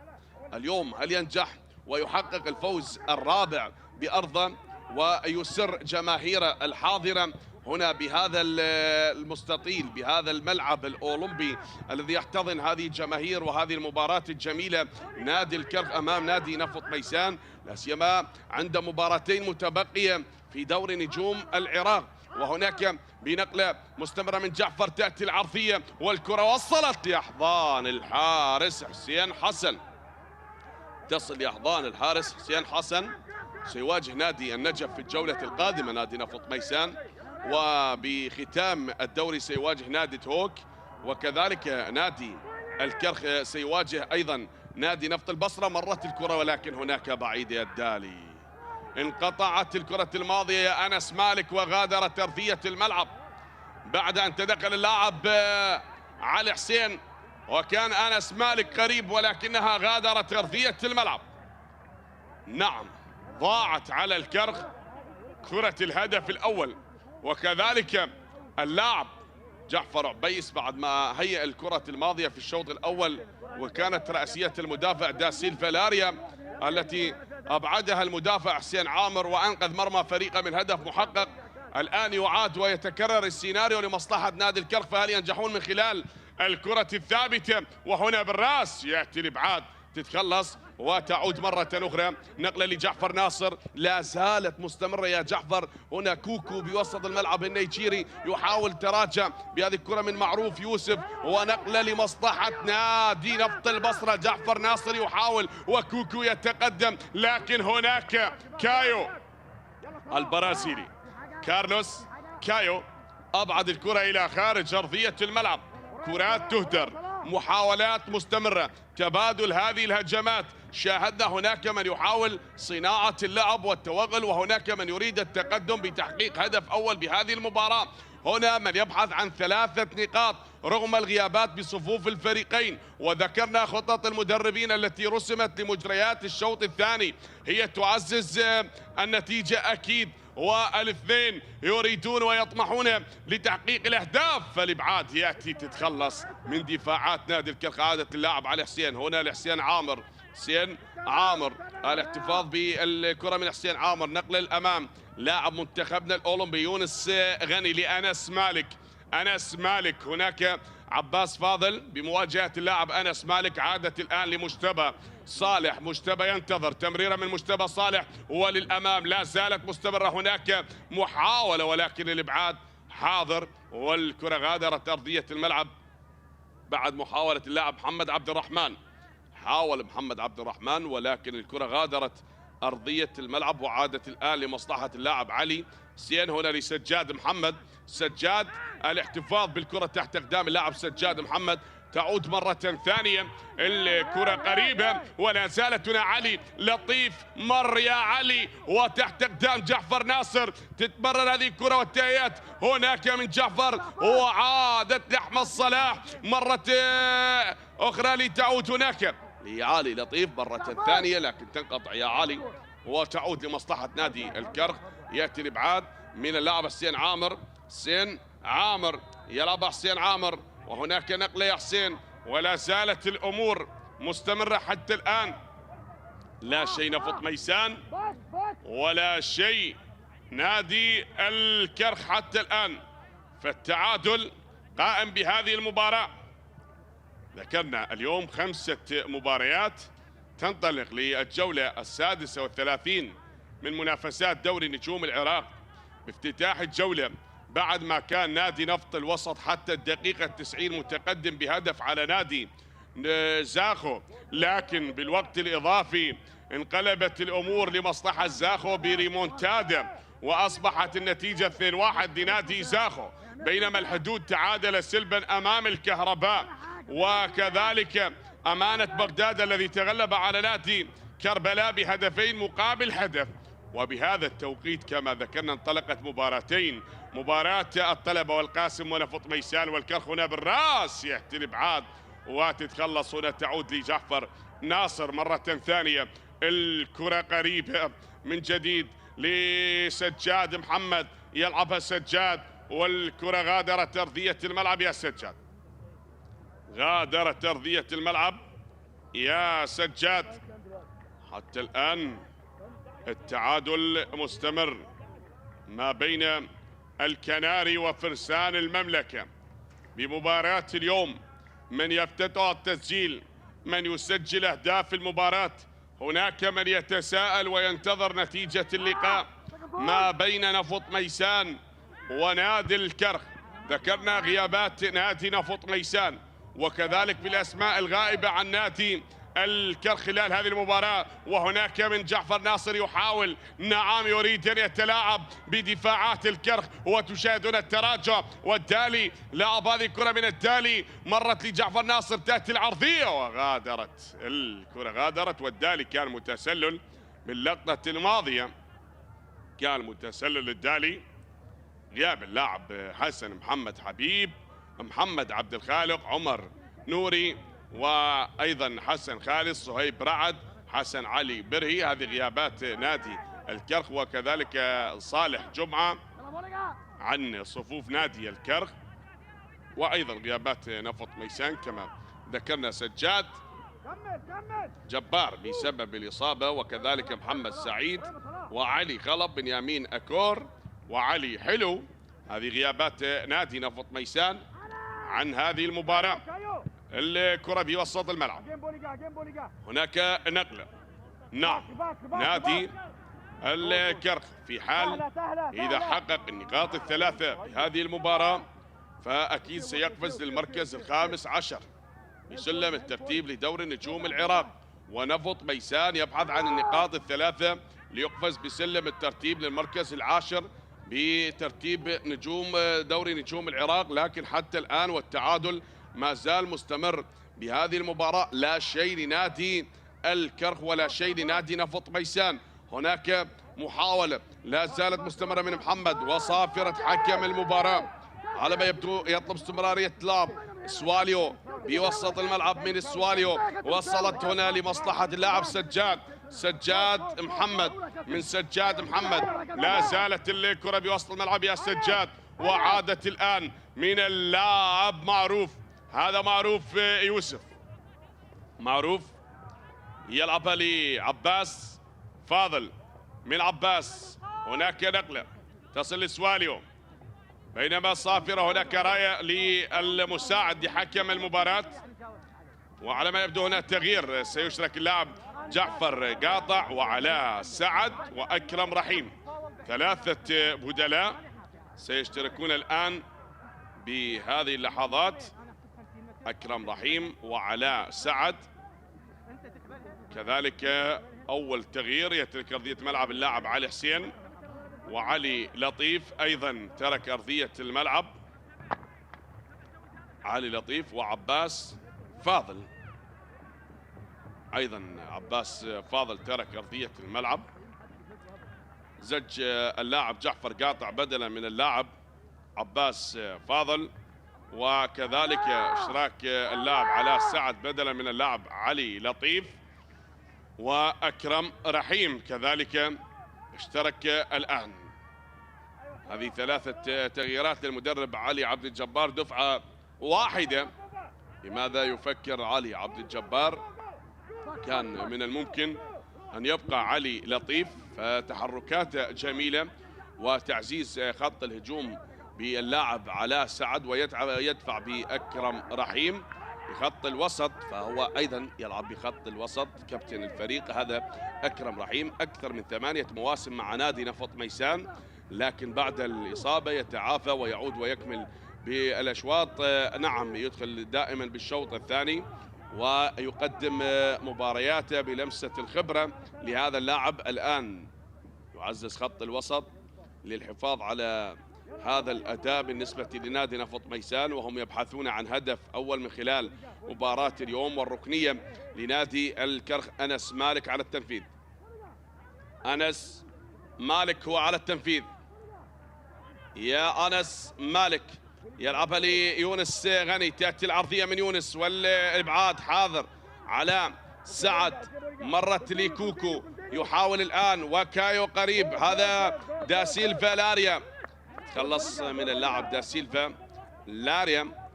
A: اليوم هل ينجح ويحقق الفوز الرابع بأرضه ويسر جماهير الحاضرة هنا بهذا المستطيل بهذا الملعب الأولمبي الذي يحتضن هذه الجماهير وهذه المباراة الجميلة، نادي الكرخ أمام نادي نفط ميسان، لا سيما عند مباراتين متبقية في دوري نجوم العراق. وهناك بنقلة مستمرة من جعفر تأتي العرضية والكرة وصلت لأحضان الحارس حسين حسن، تصل لأحضان الحارس حسين حسن. سيواجه نادي النجف في الجولة القادمة نادي نفط ميسان، وبختام الدوري سيواجه نادي توك، وكذلك نادي الكرخ سيواجه أيضا نادي نفط البصرة. مرت الكرة ولكن هناك بعيد الدالي، انقطعت الكرة الماضية يا أنس مالك وغادرت أرضية الملعب بعد أن تدخل اللاعب علي حسين، وكان أنس مالك قريب ولكنها غادرت أرضية الملعب. نعم، ضاعت على الكرخ كرة الهدف الأول، وكذلك اللاعب جعفر عبيس بعد ما هيئ الكرة الماضية في الشوط الأول، وكانت رأسية المدافع دا سيلفا لاريا التي أبعدها المدافع حسين عامر وأنقذ مرمى فريقه من هدف محقق. الآن يعاد ويتكرر السيناريو لمصلحة نادي الكرخ، فهل ينجحون من خلال الكرة الثابتة؟ وهنا بالراس يأتي الإبعاد، تتخلص وتعود مرة أخرى. نقلة لجعفر ناصر، لا زالت مستمرة يا جعفر. هنا كوكو بوسط الملعب النيجيري يحاول تراجع بهذه الكرة من معروف يوسف، ونقلة لمصلحة نادي نفط البصرة. جعفر ناصر يحاول وكوكو يتقدم، لكن هناك كايو البرازيلي كارلوس كايو أبعد الكرة إلى خارج أرضية الملعب. كرات تهدر، محاولات مستمرة، تبادل هذه الهجمات. شاهدنا هناك من يحاول صناعة اللعب والتوغل، وهناك من يريد التقدم بتحقيق هدف أول بهذه المباراة. هنا من يبحث عن 3 نقاط رغم الغيابات بصفوف الفريقين، وذكرنا خطط المدربين التي رسمت لمجريات الشوط الثاني هي تعزز النتيجة أكيد، والاثنين يريدون ويطمحون لتحقيق الأهداف. فالإبعاد يأتي، تتخلص من دفاعات نادي الكرخ عادة اللاعب علي حسين. هنا لحسين عامر، حسين عامر الاحتفاظ بالكرة من حسين عامر، نقل الأمام لاعب منتخبنا الأولمبي يونس غني لأنس مالك. أنس مالك، هناك عباس فاضل بمواجهة اللاعب أنس مالك. عادت الآن لمجتبى صالح، مجتبى ينتظر تمريرة من مجتبى صالح وللأمام، لا زالت مستمرة. هناك محاولة ولكن الإبعاد حاضر، والكرة غادرت أرضية الملعب بعد محاولة اللاعب محمد عبد الرحمن. حاول محمد عبد الرحمن ولكن الكرة غادرت أرضية الملعب، وعادت الآن لمصلحة اللاعب علي حسين. هنا لسجاد محمد، سجاد الاحتفاظ بالكرة تحت أقدام اللاعب سجاد محمد. تعود مرة ثانية الكرة قريبة ولا زالت هنا علي لطيف، مر يا علي وتحت أقدام جعفر ناصر. تتمرر هذه الكرة والتهيئات هناك من جعفر، وعادت لأحمد صلاح مرة أخرى لتعود هناك لعلي لطيف مرة ثانية، لكن تنقطع يا علي وتعود لمصلحة نادي الكرخ. يأتي الإبعاد من اللاعب حسين عامر. حسين عامر يلعب حسين عامر، وهناك نقلة يا حسين، ولا زالت الأمور مستمرة حتى الآن. لا شيء نفط ميسان ولا شيء نادي الكرخ حتى الآن، فالتعادل قائم بهذه المباراة. ذكرنا اليوم 5 مباريات تنطلق للجولة 36 من منافسات دوري نجوم العراق. بافتتاح الجولة بعد ما كان نادي نفط الوسط حتى الدقيقة 90 متقدم بهدف على نادي زاخو، لكن بالوقت الإضافي انقلبت الأمور لمصلحة زاخو بريمونتادا، وأصبحت النتيجة 2-1 لنادي زاخو، بينما الحدود تعادل سلبا أمام الكهرباء، وكذلك أمانة بغداد الذي تغلب على نادي كربلاء بهدفين مقابل هدف. وبهذا التوقيت كما ذكرنا انطلقت مباراتين، مباراة الطلبة والقاسم ونفط ميسان والكرخ هنا بالراس. يأتي الإبعاد وتتخلص هنا، تعود لجعفر ناصر مرة ثانية. الكرة قريبة من جديد لسجاد محمد، يلعبها سجاد والكرة غادرت أرضية الملعب. يا سجاد غادرت أرضية الملعب يا سجاد. حتى الآن التعادل مستمر ما بين الكناري وفرسان المملكة بمباراة اليوم. من يفتتح التسجيل، من يسجل أهداف المباراة. هناك من يتساءل وينتظر نتيجة اللقاء ما بين نفط ميسان ونادي الكرخ. ذكرنا غيابات نادي نفط ميسان وكذلك بالأسماء الغائبة عن نادي الكرخ خلال هذه المباراة. وهناك من جعفر ناصر يحاول، نعم يريد أن يتلاعب بدفاعات الكرخ، وتشاهدون التراجع. والدالي لعب هذه الكرة من الدالي، مرت لجعفر ناصر، تأتي العرضية وغادرت الكرة، غادرت. والدالي كان متسلل باللقطة الماضية، كان متسلل الدالي. غياب اللاعب حسن محمد حبيب، محمد عبد الخالق، عمر نوري، وأيضا حسن خالد، صهيب رعد، حسن علي برهي. هذه غيابات نادي الكرخ، وكذلك صالح جمعة عن صفوف نادي الكرخ، وأيضا غيابات نفط ميسان كما ذكرنا. سجاد جبار بسبب الإصابة، وكذلك محمد سعيد وعلي غلب، بنيامين أكور وعلي حلو. هذه غيابات نادي نفط ميسان عن هذه المباراة. الكرة بوسط الملعب، هناك نقلة. نعم نادي الكرخ في حال إذا حقق النقاط الثلاثة بهذه المباراة فأكيد سيقفز للمركز الخامس عشر بسلم الترتيب لدوري نجوم العراق. ونفط ميسان يبحث عن النقاط الثلاثة ليقفز بسلم الترتيب للمركز العاشر بترتيب نجوم دوري نجوم العراق. لكن حتى الآن والتعادل ما زال مستمر بهذه المباراة، لا شيء لنادي الكرخ ولا شيء لنادي نفط ميسان. هناك محاولة لا زالت مستمرة من محمد، وصافرة حكم المباراة على ما يبدو يطلب استمرارية لعب. سواليو بوسط الملعب من السواليو، وصلت هنا لمصلحة اللاعب سجاد محمد، من سجاد محمد. لا زالت الكرة بوسط الملعب يا سجاد، وعادت الآن من اللاعب معروف. هذا معروف يوسف، معروف يلعبها لعباس فاضل، من عباس هناك نقلة تصل لسواليو، بينما صافرة هناك راية للمساعد لحكم المباراة. وعلى ما يبدو هنا تغيير، سيشرك اللاعب جعفر قاطع وعلاء سعد وأكرم رحيم. 3 بدلاء سيشتركون الآن بهذه اللحظات، أكرم رحيم وعلاء سعد. كذلك أول تغيير يترك أرضية ملعب اللاعب علي حسين، وعلي لطيف أيضا ترك أرضية الملعب، علي لطيف وعباس فاضل. أيضا عباس فاضل ترك أرضية الملعب. زج اللاعب جعفر قاطع بدلا من اللاعب عباس فاضل،
B: وكذلك اشتراك اللاعب علاء سعد بدلا من اللاعب علي لطيف، وأكرم رحيم كذلك اشترك الآن. هذه 3 تغييرات للمدرب علي عبد الجبار، دفعة واحدة. لماذا يفكر علي عبد الجبار؟ كان من الممكن أن يبقى علي لطيف، فتحركاته جميلة وتعزيز خط الهجوم باللاعب علاء سعد، ويدفع بأكرم رحيم بخط الوسط، فهو أيضا يلعب بخط الوسط كابتن الفريق. هذا أكرم رحيم أكثر من 8 مواسم مع نادي نفط ميسان، لكن بعد الإصابة يتعافى ويعود ويكمل بالأشواط. نعم، يدخل دائما بالشوط الثاني ويقدم مبارياته بلمسة الخبرة لهذا اللاعب. الآن يعزز خط الوسط للحفاظ على هذا الأداء بالنسبة لنادي نفط ميسان، وهم يبحثون عن هدف أول من خلال مباراة اليوم. والركنية لنادي الكرخ، أنس مالك على التنفيذ. أنس مالك هو على التنفيذ. يا أنس مالك يلعبها ليونس غني، تأتي العرضية من يونس والإبعاد حاضر. علاء سعد مرت لكوكو، يحاول الآن وكايو قريب. هذا داسيلفا لاريا، تخلص من اللاعب داسيلفا لاريا،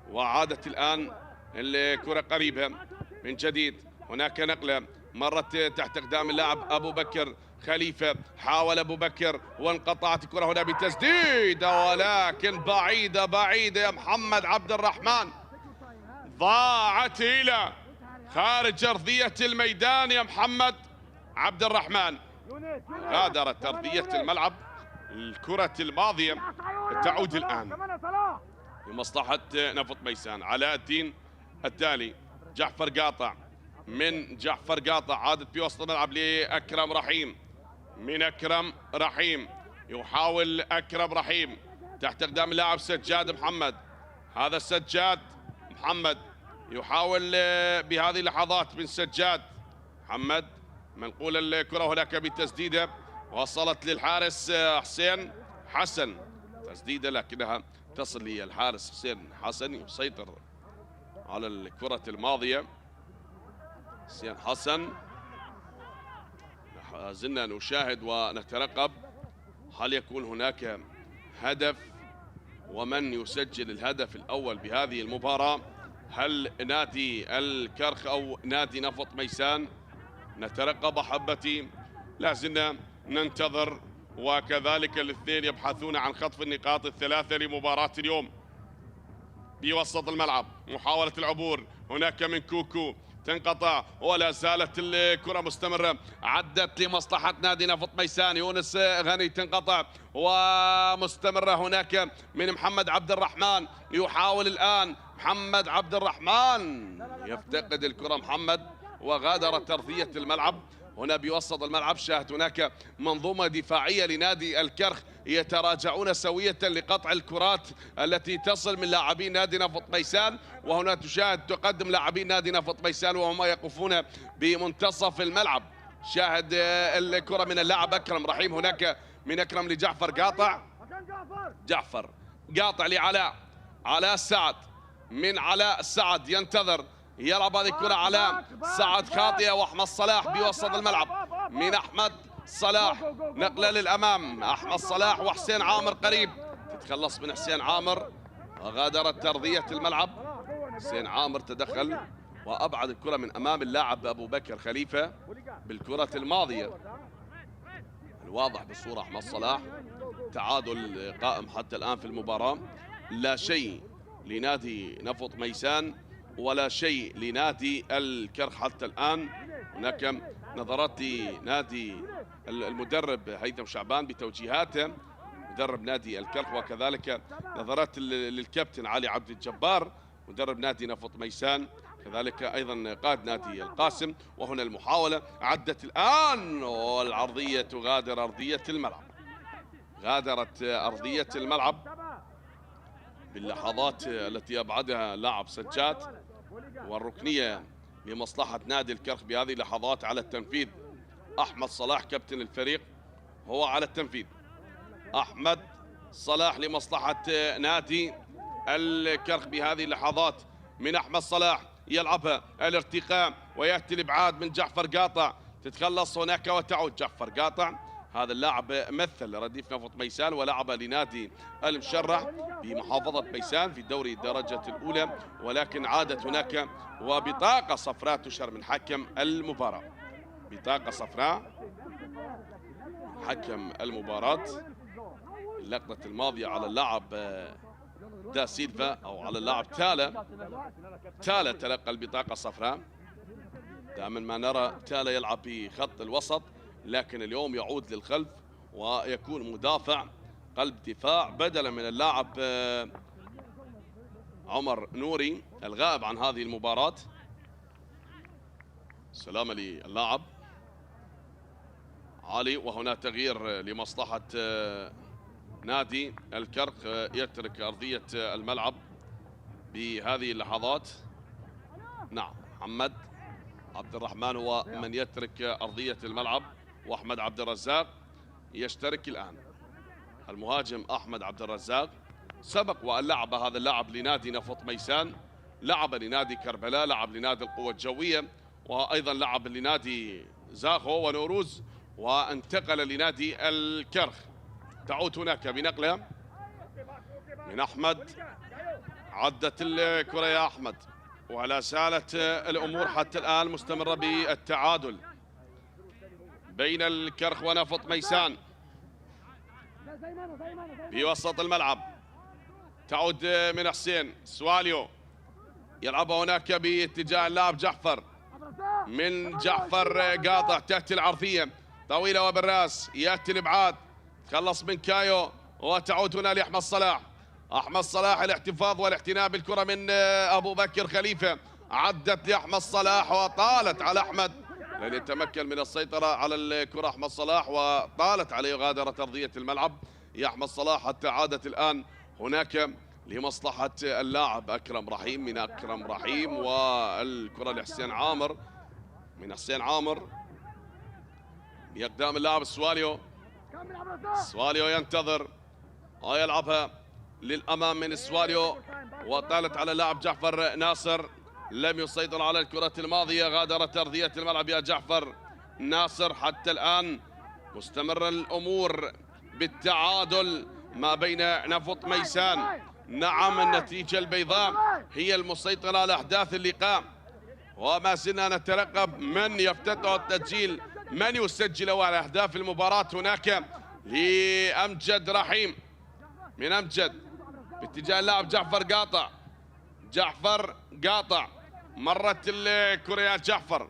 B: وعادت الآن الكرة قريبة من جديد. هناك نقلة مرت تحت اقدام اللاعب ابو بكر خليفه، حاول ابو بكر وانقطعت الكره هنا بتسديده، ولكن بعيده بعيده يا محمد عبد الرحمن، ضاعت الى خارج ارضيه الميدان يا محمد عبد الرحمن. غادرت ارضيه الملعب. الكره الماضيه تعود الان لمصلحه نفط ميسان. علاء الدين التالي، جعفر قاطع، من جعفر قاطع عادت بوسط الملعب لأكرم رحيم، من أكرم رحيم، يحاول أكرم رحيم تحت أقدام اللاعب سجاد محمد. هذا السجاد محمد يحاول بهذه اللحظات من سجاد محمد، منقول الكرة هناك بالتسديدة، وصلت للحارس حسين حسن، تسديدة لكنها تصل للحارس حسين حسن، يسيطر على الكرة الماضية. حسين حسن، زلنا نشاهد ونترقب هل يكون هناك هدف ومن يسجل الهدف الأول بهذه المباراة، هل نادي الكرخ أو نادي نفط ميسان؟ نترقب أحبتي، لازلنا ننتظر، وكذلك الاثنين يبحثون عن خطف النقاط الثلاثة لمباراة اليوم. بوسط الملعب محاولة العبور هناك من كوكو، تنقطع ولا زالت الكرة مستمرة، عدت لمصلحة نادي نفط ميسان. يونس غني تنقطع ومستمرة هناك من محمد عبد الرحمن، يحاول الآن محمد عبد الرحمن، يفتقد الكرة محمد وغادرت أرضية الملعب. هنا بوسط الملعب شاهد هناك منظومة دفاعية لنادي الكرخ، يتراجعون سوية لقطع الكرات التي تصل من لاعبين نادي نفط ميسان. وهنا تشاهد تقدم لاعبين نادي نفط ميسان وهم يقفون بمنتصف الملعب. شاهد الكرة من اللاعب أكرم رحيم، هناك من أكرم لجعفر قاطع، جعفر قاطع لعلاء، علاء سعد، من علاء سعد ينتظر، يلعب هذه الكرة علاء سعد خاطئة، واحمد صلاح بوسط الملعب، من احمد صلاح نقلة للامام، احمد صلاح وحسين عامر قريب، تتخلص من حسين عامر وغادرت ارضية الملعب. حسين عامر تدخل وابعد الكرة من امام اللاعب ابو بكر خليفة بالكرة الماضية. الواضح بالصورة احمد صلاح، تعادل قائم حتى الان في المباراة، لا شيء لنادي نفط ميسان ولا شيء لنادي الكرخ حتى الآن. هناك نظرات لنادي المدرب هيثم شعبان بتوجيهاته مدرب نادي الكرخ، وكذلك نظرات للكابتن علي عبد الجبار مدرب نادي نفط ميسان، كذلك أيضا قائد نادي القاسم. وهنا المحاولة عدت الآن والعرضية تغادر أرضية الملعب، غادرت أرضية الملعب باللحظات التي أبعدها لاعب سجاد. والركنية لمصلحة نادي الكرخ بهذه اللحظات على التنفيذ. أحمد صلاح كابتن الفريق هو على التنفيذ. أحمد صلاح لمصلحة نادي
A: الكرخ بهذه اللحظات من أحمد صلاح، يلعبها الارتقاء ويأتي الإبعاد من جعفر قاطع، تتخلص هناك وتعود جعفر قاطع. هذا اللاعب مثل رديف نفط ميسان ولعب لنادي المشرح بمحافظة ميسان في دوري الدرجة الأولى، ولكن عادت هناك وبطاقة صفراء تشهر من حكم المباراة. بطاقة صفراء حكم المباراة اللقطة الماضية على اللاعب دا سيلفا أو على اللاعب تالا تلقى البطاقة الصفراء. دائما ما نرى تالا يلعب بخط الوسط، لكن اليوم يعود للخلف ويكون مدافع قلب دفاع بدلا من اللاعب عمر نوري الغائب عن هذه المباراة. سلامة للاعب علي، وهنا تغيير لمصلحة نادي الكرخ يترك أرضية الملعب بهذه اللحظات. نعم، محمد عبد الرحمن هو من يترك أرضية الملعب، وأحمد عبد الرزاق يشترك الآن. المهاجم أحمد عبد الرزاق سبق وأن لعب هذا اللاعب لنادي نفط ميسان، لعب لنادي كربلاء، لعب لنادي القوة الجوية، وأيضا لعب لنادي زاخو ونوروز، وانتقل لنادي الكرخ. تعود هناك بنقلة من أحمد، عدت الكرة يا أحمد، ولا زالت الأمور حتى الآن مستمرة بالتعادل بين الكرخ ونفط ميسان في وسط الملعب. تعود من حسين سواليو، يلعب هناك باتجاه اللاعب جعفر، من جعفر قاطع، تأتي العرضية طويلة وبالراس، يأتي الإبعاد، تخلص من كايو وتعود هنا لأحمد صلاح. أحمد صلاح الاحتفاظ والاعتناء بالكرة من أبو بكر خليفة، عدت لأحمد صلاح وطالت على أحمد، لن يتمكن من السيطرة على الكرة أحمد صلاح، وطالت عليه غادرة أرضية الملعب يا أحمد صلاح، حتى عادت الآن هناك لمصلحة اللاعب أكرم رحيم. من أكرم رحيم والكرة لحسين عامر، من حسين عامر بأقدام اللاعب سواليو. سواليو ينتظر ويلعبها للأمام من سواليو، وطالت على اللاعب جعفر ناصر، لم يسيطر على الكرة الماضية، غادرت أرضية الملعب يا جعفر ناصر. حتى الآن مستمر الأمور بالتعادل ما بين نفط ميسان. نعم، النتيجة البيضاء هي المسيطرة على أحداث اللقاء، وما زلنا نترقب من يفتتح التسجيل، من يسجل على أهداف المباراة. هناك لأمجد رحيم، من أمجد باتجاه اللاعب جعفر قاطع، جعفر قاطع، مرت الكرة يا جعفر،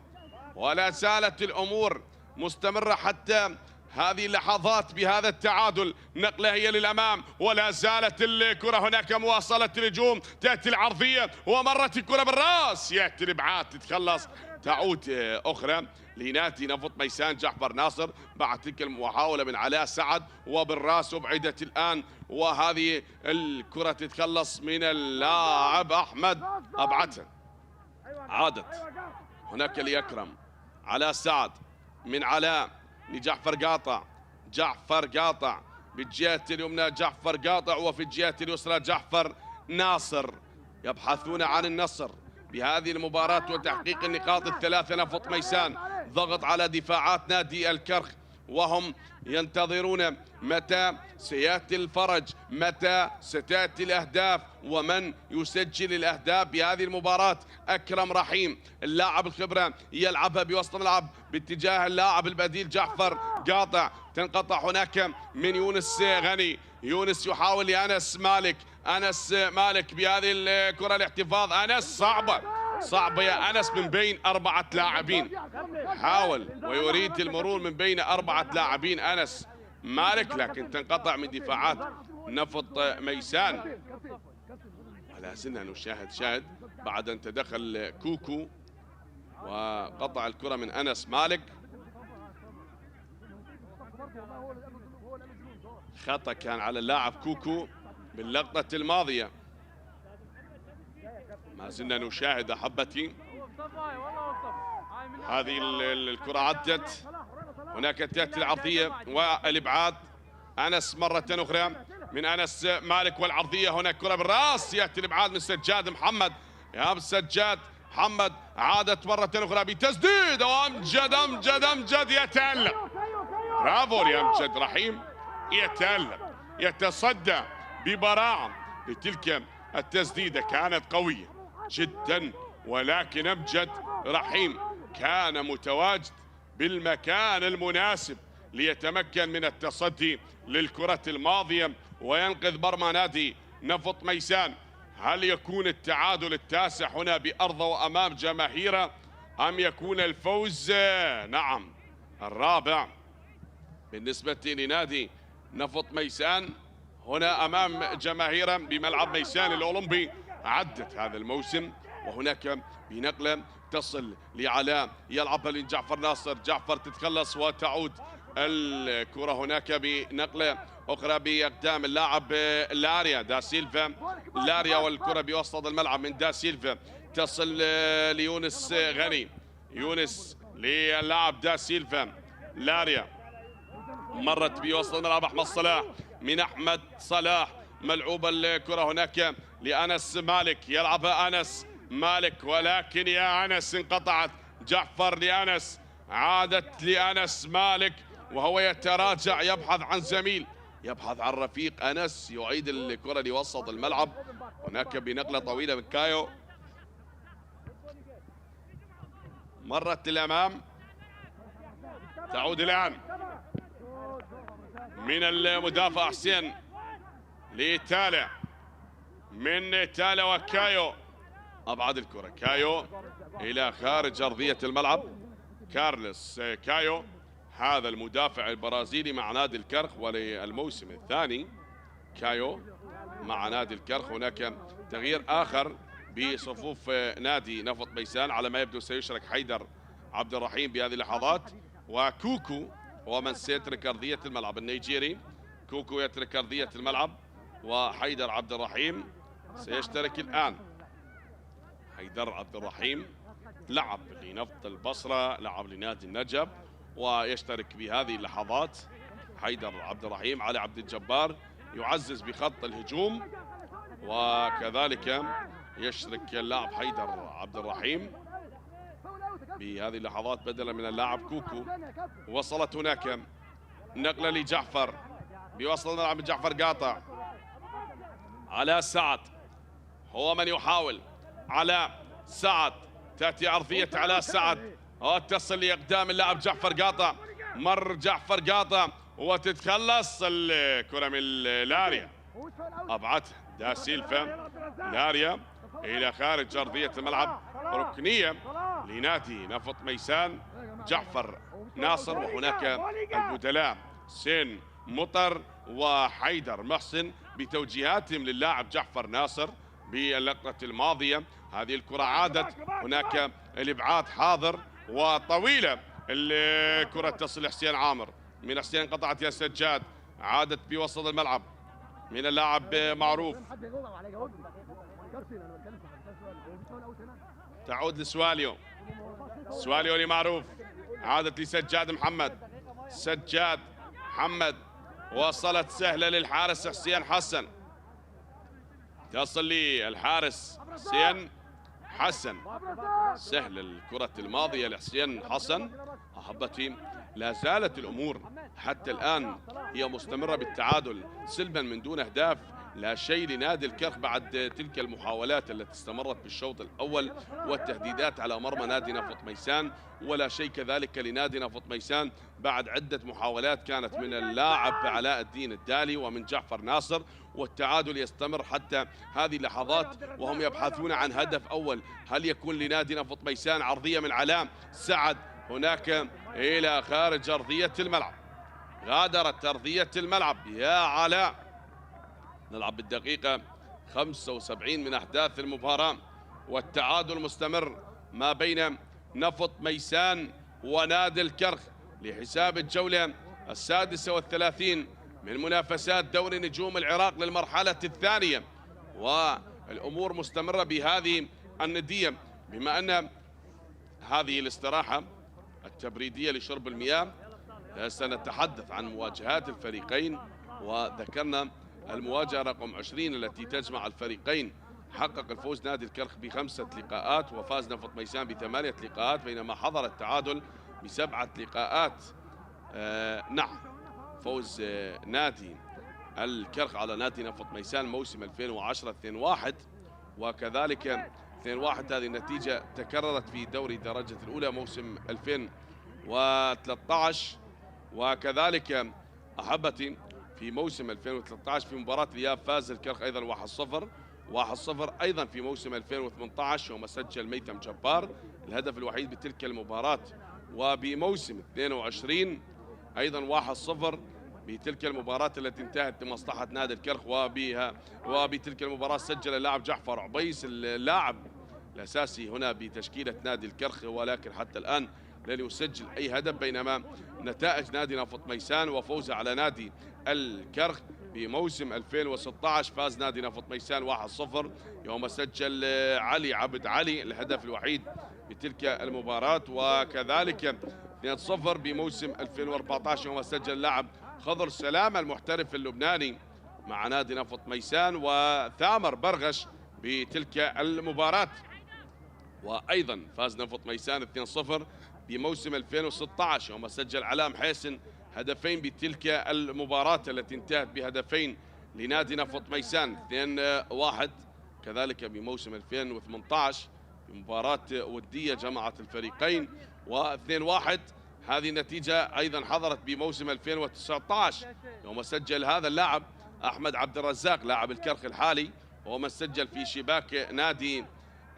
A: ولا زالت الأمور مستمرة حتى هذه اللحظات بهذا التعادل. نقلة هي للأمام، ولا زالت الكرة هناك مواصلة الهجوم، تأتي العرضية ومرت الكرة بالرأس، يأتي الإبعاد، تتخلص، تعود أخرى لنادي نفط ميسان. جعفر ناصر بعد تلك المحاولة من علاء سعد وبالراس أبعدت الآن، وهذه الكرة تتخلص من اللاعب أحمد، أبعدها، عادت هناك لأكرم، علاء سعد، من علاء لجعفر قاطع، جعفر قاطع بالجهة اليمنى، جعفر قاطع، وفي الجهة اليسرى جعفر ناصر. يبحثون عن النصر بهذه المباراة وتحقيق النقاط الثلاثة. نفط ميسان ضغط على دفاعات نادي الكرخ، وهم ينتظرون متى سيأتي الفرج، متى ستأتي الأهداف، ومن يسجل الأهداف بهذه المباراة. أكرم رحيم اللاعب الخبرة يلعبها بوسط الملعب باتجاه اللاعب البديل جعفر قاطع، تنقطع هناك من يونس غني، يونس يحاول لأنس مالك، أنس مالك بهذه الكرة الاحتفاظ، أنس صعبة يا أنس من بين 4 لاعبين، حاول ويريد المرور من بين 4 لاعبين أنس مالك، لكن تنقطع من دفاعات نفط ميسان. ولا زلنا نشاهد بعد أن تدخل كوكو وقطع الكرة من أنس مالك. خطأ كان على اللاعب كوكو باللقطة الماضية. ما زلنا نشاهد أحبتي هذه الكرة، عدت هناك، تأتي العرضية والإبعاد، أنس مرة أخرى من أنس مالك، والعرضية هنا كرة بالراس، يأتي الإبعاد من سجاد محمد. يا سجاد محمد عادت مرة أخرى بتسديد، وأمجد أمجد أمجد يتألق. برافو لأمجد رحيم، يتألق يتصدى ببراعة لتلك التسديدة، كانت قوية جدا، ولكن أمجد رحيم كان متواجد بالمكان المناسب ليتمكن من التصدي للكرة الماضية وينقذ مرمى نادي نفط ميسان. هل يكون التعادل التاسع هنا بأرضه وأمام جماهيره، أم يكون الفوز نعم الرابع بالنسبة لنادي نفط ميسان هنا أمام جماهيره بملعب ميسان الأولمبي؟ عدت هذا الموسم، وهناك بنقلة تصل لعلاء يلعبها لجعفر ناصر، جعفر تتخلص وتعود الكرة هناك بنقلة أخرى بأقدام اللاعب لاريا دا سيلفا. لاريا والكرة بوسط الملعب من دا سيلفا تصل ليونس غني، يونس للاعب دا سيلفا. لاريا مرت بوسط الملعب أحمد صلاح، من أحمد صلاح ملعوبة الكرة هناك لأنس مالك، يلعبها أنس مالك، ولكن يا أنس انقطعت. جعفر لأنس، عادت لأنس مالك وهو يتراجع يبحث عن زميل، يبحث عن رفيق. أنس يعيد الكرة لوسط الملعب هناك بنقلة طويلة من كايو، مرت للأمام، تعود الآن من المدافع حسين لتالا، من تالا وكايو، أبعد الكرة كايو إلى خارج أرضية الملعب. كارلوس كايو هذا المدافع البرازيلي مع نادي الكرخ وللموسم الثاني. كايو مع نادي الكرخ. هناك تغيير آخر بصفوف نادي نفط ميسان، على ما يبدو سيشارك حيدر عبد الرحيم بهذه اللحظات، وكوكو هو من سيترك أرضية الملعب. النيجيري كوكو يترك أرضية الملعب، وحيدر عبد الرحيم سيشترك الآن. حيدر عبد الرحيم لعب لنفط البصرة، لعب لنادي النجف، ويشترك بهذه اللحظات. حيدر عبد الرحيم. علي عبد الجبار يعزز بخط الهجوم، وكذلك يشترك اللاعب حيدر عبد الرحيم بهذه اللحظات بدلا من اللاعب كوكو. وصلت هناك نقلة لجعفر بوسط الملعب، جعفر قاطع على سعد، هو من يحاول. على سعد، تأتي عرضية على سعد وتصل لأقدام اللاعب جعفر قاطع، مر جعفر قاطع وتتخلص الكرة من لاريا، أبعدها دا سيلفا. لاريا إلى خارج أرضية الملعب، ركنية لنادي نفط ميسان. جعفر ناصر، وهناك البدلاء سين مطر وحيدر محسن بتوجيهاتهم للاعب جعفر ناصر باللقطة الماضية. هذه الكرة عادت، هناك الإبعاد حاضر وطويلة، الكرة تصل لحسين عامر، من حسين قطعت يا سجاد، عادت بوسط الملعب من اللاعب معروف، تعود لسواليو، سواليو لمعروف، عادت لسجاد محمد، سجاد محمد، وصلت سهلة للحارس حسين حسن، تصل للحارس حسين حسن، سهل الكرة الماضية لحسين حسن. أحبتي، لا زالت الأمور حتى الآن هي مستمرة بالتعادل سلبا من دون أهداف، لا شيء لنادي الكرخ بعد تلك المحاولات التي استمرت بالشوط الأول والتهديدات على مرمى نادي نفط ميسان، ولا شيء كذلك لنادي نفط ميسان بعد عدة محاولات كانت من اللاعب علاء الدين الدالي ومن جعفر ناصر، والتعادل يستمر حتى هذه اللحظات وهم يبحثون عن هدف أول. هل يكون لنادي نفط ميسان؟ عرضية من علاء سعد هناك إلى خارج أرضية الملعب، غادرت أرضية الملعب يا علاء. نلعب بالدقيقة 75 من أحداث المباراة، والتعادل مستمر ما بين نفط ميسان ونادي الكرخ لحساب الجولة 36 من منافسات دوري نجوم العراق للمرحلة الثانية، والأمور مستمرة بهذه الندية، بما أن هذه الاستراحة التبريدية لشرب المياه سنتحدث عن مواجهات الفريقين، وذكرنا المواجهة رقم 20 التي تجمع الفريقين. حقق الفوز نادي الكرخ ب5 لقاءات، وفاز نفط ميسان ب8 لقاءات، بينما حضر التعادل ب7 لقاءات. نعم، فوز نادي الكرخ على نادي نفط ميسان موسم 2010 2-1، وكذلك 2-1 هذه النتيجة تكررت في دوري الدرجة الأولى موسم 2013، وكذلك أحبتي في موسم 2013 في مباراة الإياب فاز الكرخ أيضا 1-0 أيضا في موسم 2018 يوم سجل ميثم جبار الهدف الوحيد بتلك المباراة، وبموسم 22 أيضا 1-0 بتلك المباراة التي انتهت لمصلحة نادي الكرخ، وبتلك المباراة سجل اللاعب جعفر عبيس اللاعب الأساسي هنا بتشكيلة نادي الكرخ، ولكن حتى الآن لن يسجل أي هدف. بينما نتائج نادي نفط ميسان وفوزه على نادي الكرخ بموسم 2016 فاز نادي نفط ميسان 1-0 يوم سجل علي عبد علي الهدف الوحيد بتلك المباراة، وكذلك 2-0 بموسم 2014 يوم سجل اللاعب خضر سلامة المحترف اللبناني مع نادي نفط ميسان وثامر برغش بتلك المباراة. وأيضا فاز نفط ميسان 2-0 بموسم 2016 يوم سجل علام حسن هدفين بتلك المباراة التي انتهت بهدفين لنادي نفط ميسان 2-1. كذلك بموسم 2018 بمباراة ودية جمعت الفريقين و2-1 هذه النتيجة أيضا حضرت بموسم 2019 يوم سجل هذا اللاعب أحمد عبد الرزاق لاعب الكرخ الحالي، وهو من سجل في شباك نادي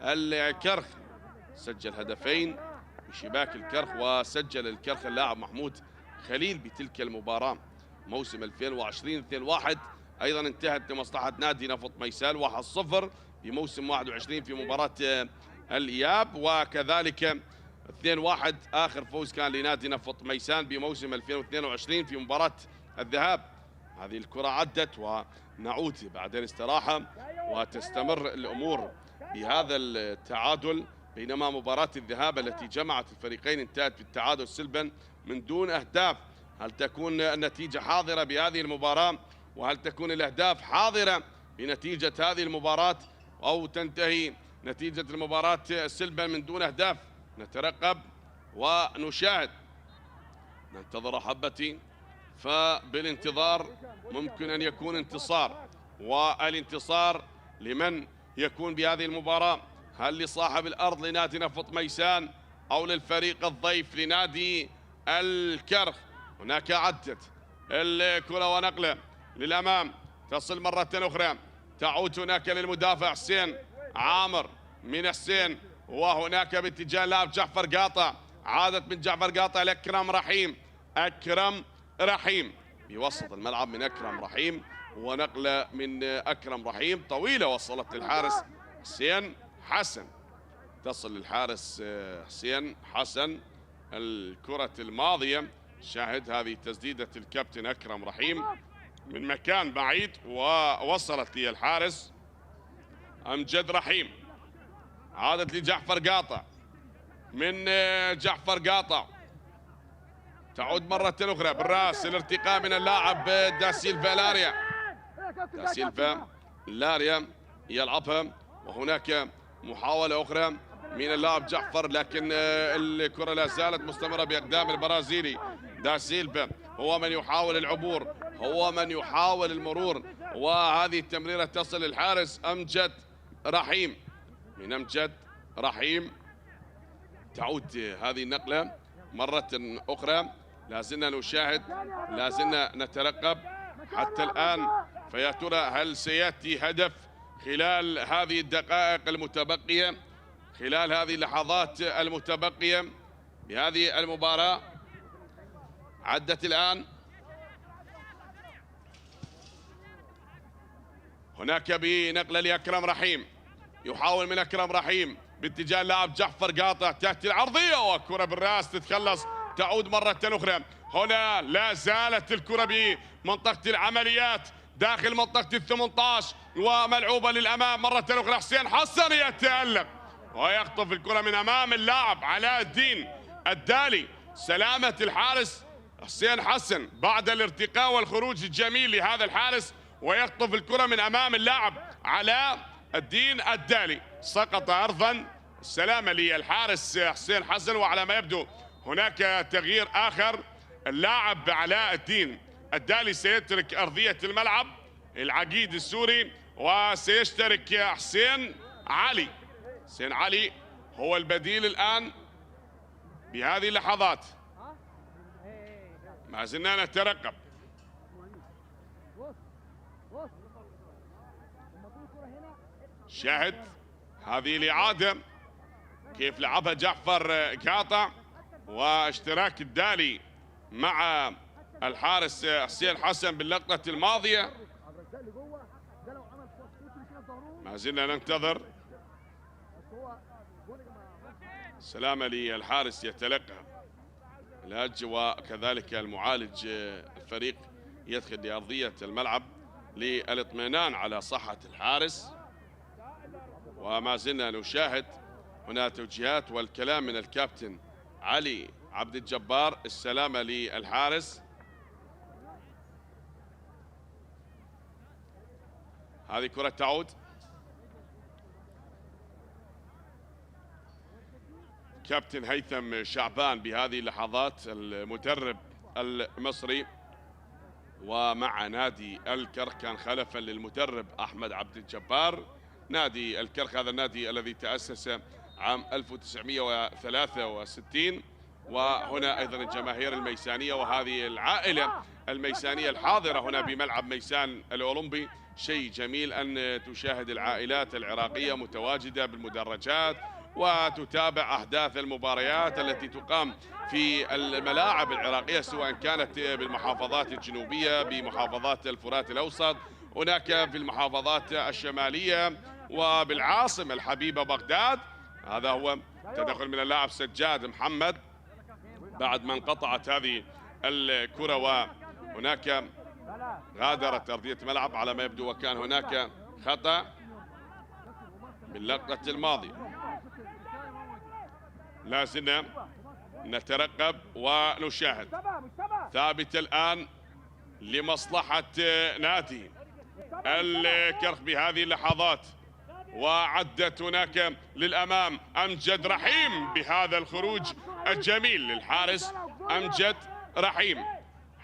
A: الكرخ، سجل هدفين في شباك الكرخ، وسجل الكرخ اللاعب محمود خليل بتلك المباراة موسم 2020 2-1 أيضا انتهت لمصلحة نادي نفط ميسان 1-0 بموسم 21 في مباراة الإياب، وكذلك 2-1 آخر فوز كان لنادي نفط ميسان بموسم 2022 في مباراة الذهاب. هذه الكرة عدت ونعود بعد الاستراحة وتستمر الأمور بهذا التعادل، بينما مباراة الذهاب التي جمعت الفريقين انتهت بالتعادل سلبا من دون أهداف. هل تكون النتيجة حاضرة بهذه المباراة؟ وهل تكون الأهداف حاضرة بنتيجة هذه المباراة أو تنتهي نتيجة المباراة سلبا من دون أهداف؟ نترقب ونشاهد، ننتظر أحبتي، فبالانتظار ممكن أن يكون انتصار، والانتصار لمن يكون بهذه المباراة؟ هل لصاحب الأرض لنادي نفط ميسان أو للفريق الضيف لنادي الكرخ؟ هناك عدت الكرة ونقلة للأمام، تصل مرة أخرى، تعود هناك للمدافع حسين عامر من حسين، وهناك باتجاه لاعب جعفر قاطع، عادت من جعفر قاطع لأكرم رحيم، أكرم رحيم بوسط الملعب من أكرم رحيم، ونقلة من أكرم رحيم طويلة وصلت للحارس حسين حسن، تصل للحارس حسين حسن الكرة الماضية. شاهد هذه تسديدة الكابتن أكرم رحيم من مكان بعيد ووصلت للحارس أمجد رحيم، عادت لجعفر قاطع، من جعفر قاطع تعود مرة أخرى بالراس، الارتقاء من اللاعب داسيلفا لاريا، داسيلفا لاريا يلعبها، وهناك محاولة أخرى من اللاعب جعفر، لكن الكرة لا زالت مستمرة بأقدام البرازيلي داسيلفا، هو من يحاول العبور، هو من يحاول المرور، وهذه التمريرة تصل للحارس أمجد رحيم، من أمجد رحيم تعود هذه النقلة مرة أخرى. لازلنا نشاهد، لازلنا نترقب حتى الآن، فيا ترى هل سيأتي هدف خلال هذه الدقائق المتبقية، خلال هذه اللحظات المتبقية بهذه المباراة؟ عدت الآن، هناك بنقلة لأكرم رحيم، يحاول من أكرم رحيم باتجاه اللاعب جعفر قاطع، تأتي العرضية وكرة بالرأس تتخلص، تعود مرة أخرى، هنا لا زالت الكرة بمنطقة العمليات داخل منطقة ال18 وملعوبة للأمام مرة أخرى، حسين حسن يتألق ويخطف الكرة من أمام اللاعب علاء الدين الدالي. سلامة الحارس حسين حسن بعد الارتقاء والخروج الجميل لهذا الحارس،
B: ويخطف الكرة من أمام اللاعب علاء الدين الدالي، سقط أرضا. السلامة للحارس حسين حسن، وعلى ما يبدو هناك تغيير آخر. اللاعب علاء الدين الدالي سيترك أرضية الملعب، العقيد السوري، وسيشترك حسين علي. حسين علي هو البديل الآن بهذه اللحظات. ما زلنا نترقب. شاهد هذه الإعادة كيف لعبها جعفر قاطع، واشتراك الدالي مع الحارس حسين حسن باللقطة الماضية. ما زلنا ننتظر. سلامة للحارس يتلقى الهج، وكذلك المعالج الفريق يدخل لأرضية الملعب للاطمئنان على صحة الحارس. وما زلنا نشاهد هنا توجيهات والكلام من الكابتن علي عبد الجبار. السلامة للحارس. هذه كرة تعود. كابتن هيثم شعبان بهذه اللحظات المدرب المصري، ومع نادي الكرخ كان خلفا للمدرب أحمد عبد الجبار. نادي الكرخ هذا النادي الذي تأسس عام 1963، وهنا أيضا الجماهير الميسانية وهذه العائلة الميسانية الحاضرة هنا بملعب ميسان الأولمبي. شيء جميل أن تشاهد العائلات العراقية متواجدة بالمدرجات وتتابع أحداث المباريات التي تقام في الملاعب العراقية، سواء كانت بالمحافظات الجنوبية، بمحافظات الفرات الأوسط، هناك في المحافظات الشمالية، وبالعاصمة الحبيبة بغداد. هذا هو تدخل من اللاعب سجاد محمد بعد ما انقطعت هذه الكرة، وهناك غادرت أرضية الملعب على ما يبدو، وكان هناك خطأ باللقطة الماضية. لا زلنا نترقب ونشاهد. ثابت الآن لمصلحة نادي الكرخ بهذه اللحظات، وعدت هناك للأمام أمجد رحيم بهذا الخروج الجميل للحارس أمجد رحيم.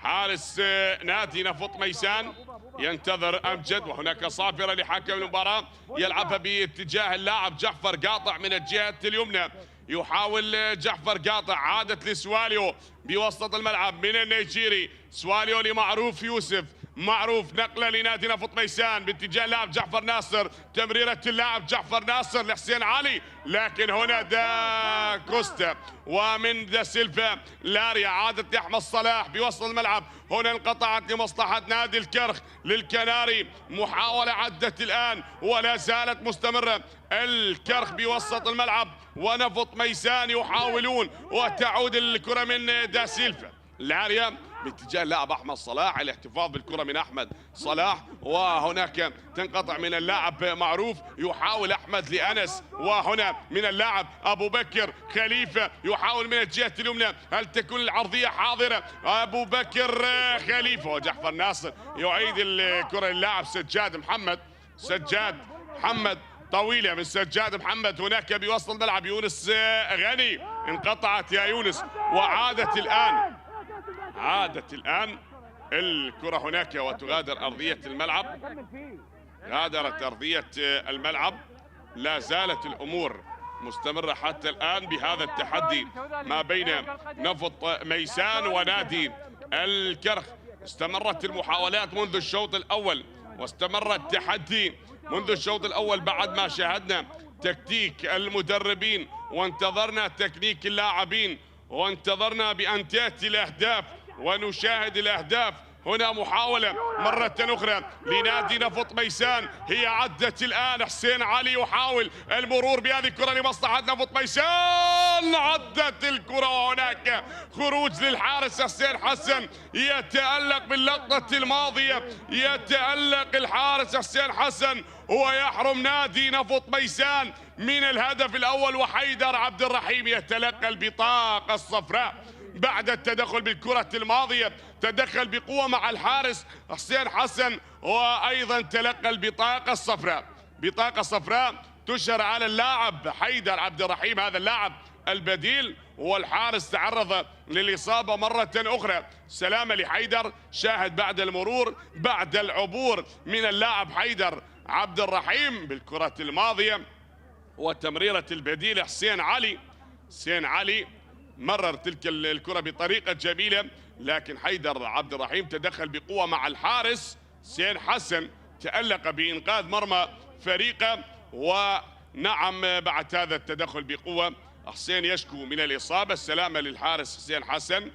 B: حارس نادي نفط ميسان ينتظر أمجد، وهناك صافرة لحكم المباراة يلعبها باتجاه اللاعب جعفر قاطع من الجهة اليمنى. يحاول جعفر قاطع، عادت لسواليو بوسط الملعب من النيجيري. سواليو لمعروف يوسف، معروف نقله لنادي نفط ميسان باتجاه اللاعب جعفر ناصر. تمريرة اللاعب جعفر ناصر لحسين علي، لكن هنا دا كوستا ومن دا سيلفا لاريا عادت لأحمد صلاح بوسط الملعب. هنا انقطعت لمصلحة نادي الكرخ للكناري. محاولة عدت الآن ولا زالت مستمرة. الكرخ بوسط الملعب ونفط ميسان يحاولون، وتعود الكرة من دا سيلفا لاريا باتجاه اللاعب احمد صلاح. الاحتفاظ بالكره من احمد صلاح، وهناك تنقطع من اللاعب معروف. يحاول احمد لانس، وهنا من اللاعب ابو بكر خليفه يحاول من الجهه اليمنى. هل تكون العرضيه حاضره؟ ابو بكر خليفه وجعفر ناصر يعيد الكره للاعب سجاد محمد. سجاد محمد طويله من سجاد محمد. هناك بوسط الملعب يونس غني، انقطعت يا يونس، وعادت الآن الكرة هناك وتغادر أرضية الملعب. غادرت أرضية الملعب. لا زالت الأمور مستمرة حتى الآن بهذا التحدي ما بين نفط ميسان ونادي الكرخ. استمرت المحاولات منذ الشوط الأول، واستمر التحدي منذ الشوط الأول بعد ما شاهدنا تكتيك المدربين وانتظرنا تكنيك اللاعبين وانتظرنا بأن تأتي الأهداف ونشاهد الأهداف. هنا محاولة مرة أخرى لنادي نفط ميسان، هي عدت الآن. حسين علي يحاول المرور بهذه الكرة لمصلحة نفط ميسان. عدت الكرة وهناك خروج للحارس حسين حسن. يتألق باللقطة الماضية، يتألق الحارس حسين حسن ويحرم نادي نفط ميسان من الهدف الأول. وحيدر عبد الرحيم يتلقى البطاقة الصفراء بعد التدخل بالكرة الماضية تدخل بقوة مع الحارس حسين حسن، وأيضا تلقى البطاقة الصفراء. بطاقة صفراء تشهر على اللاعب حيدر عبد الرحيم، هذا اللاعب البديل، والحارس تعرض للإصابة مرة أخرى. سلامة لحيدر، شاهد بعد المرور بعد العبور من اللاعب حيدر عبد الرحيم بالكرة الماضية وتمريرة البديل حسين علي. حسين علي مرر تلك الكرة بطريقة جميلة، لكن حيدر عبد الرحيم تدخل بقوة مع الحارس حسين حسن، تألق بإنقاذ مرمى فريقه. ونعم بعد هذا التدخل بقوة حسين يشكو من الإصابة. السلامة للحارس حسين حسن،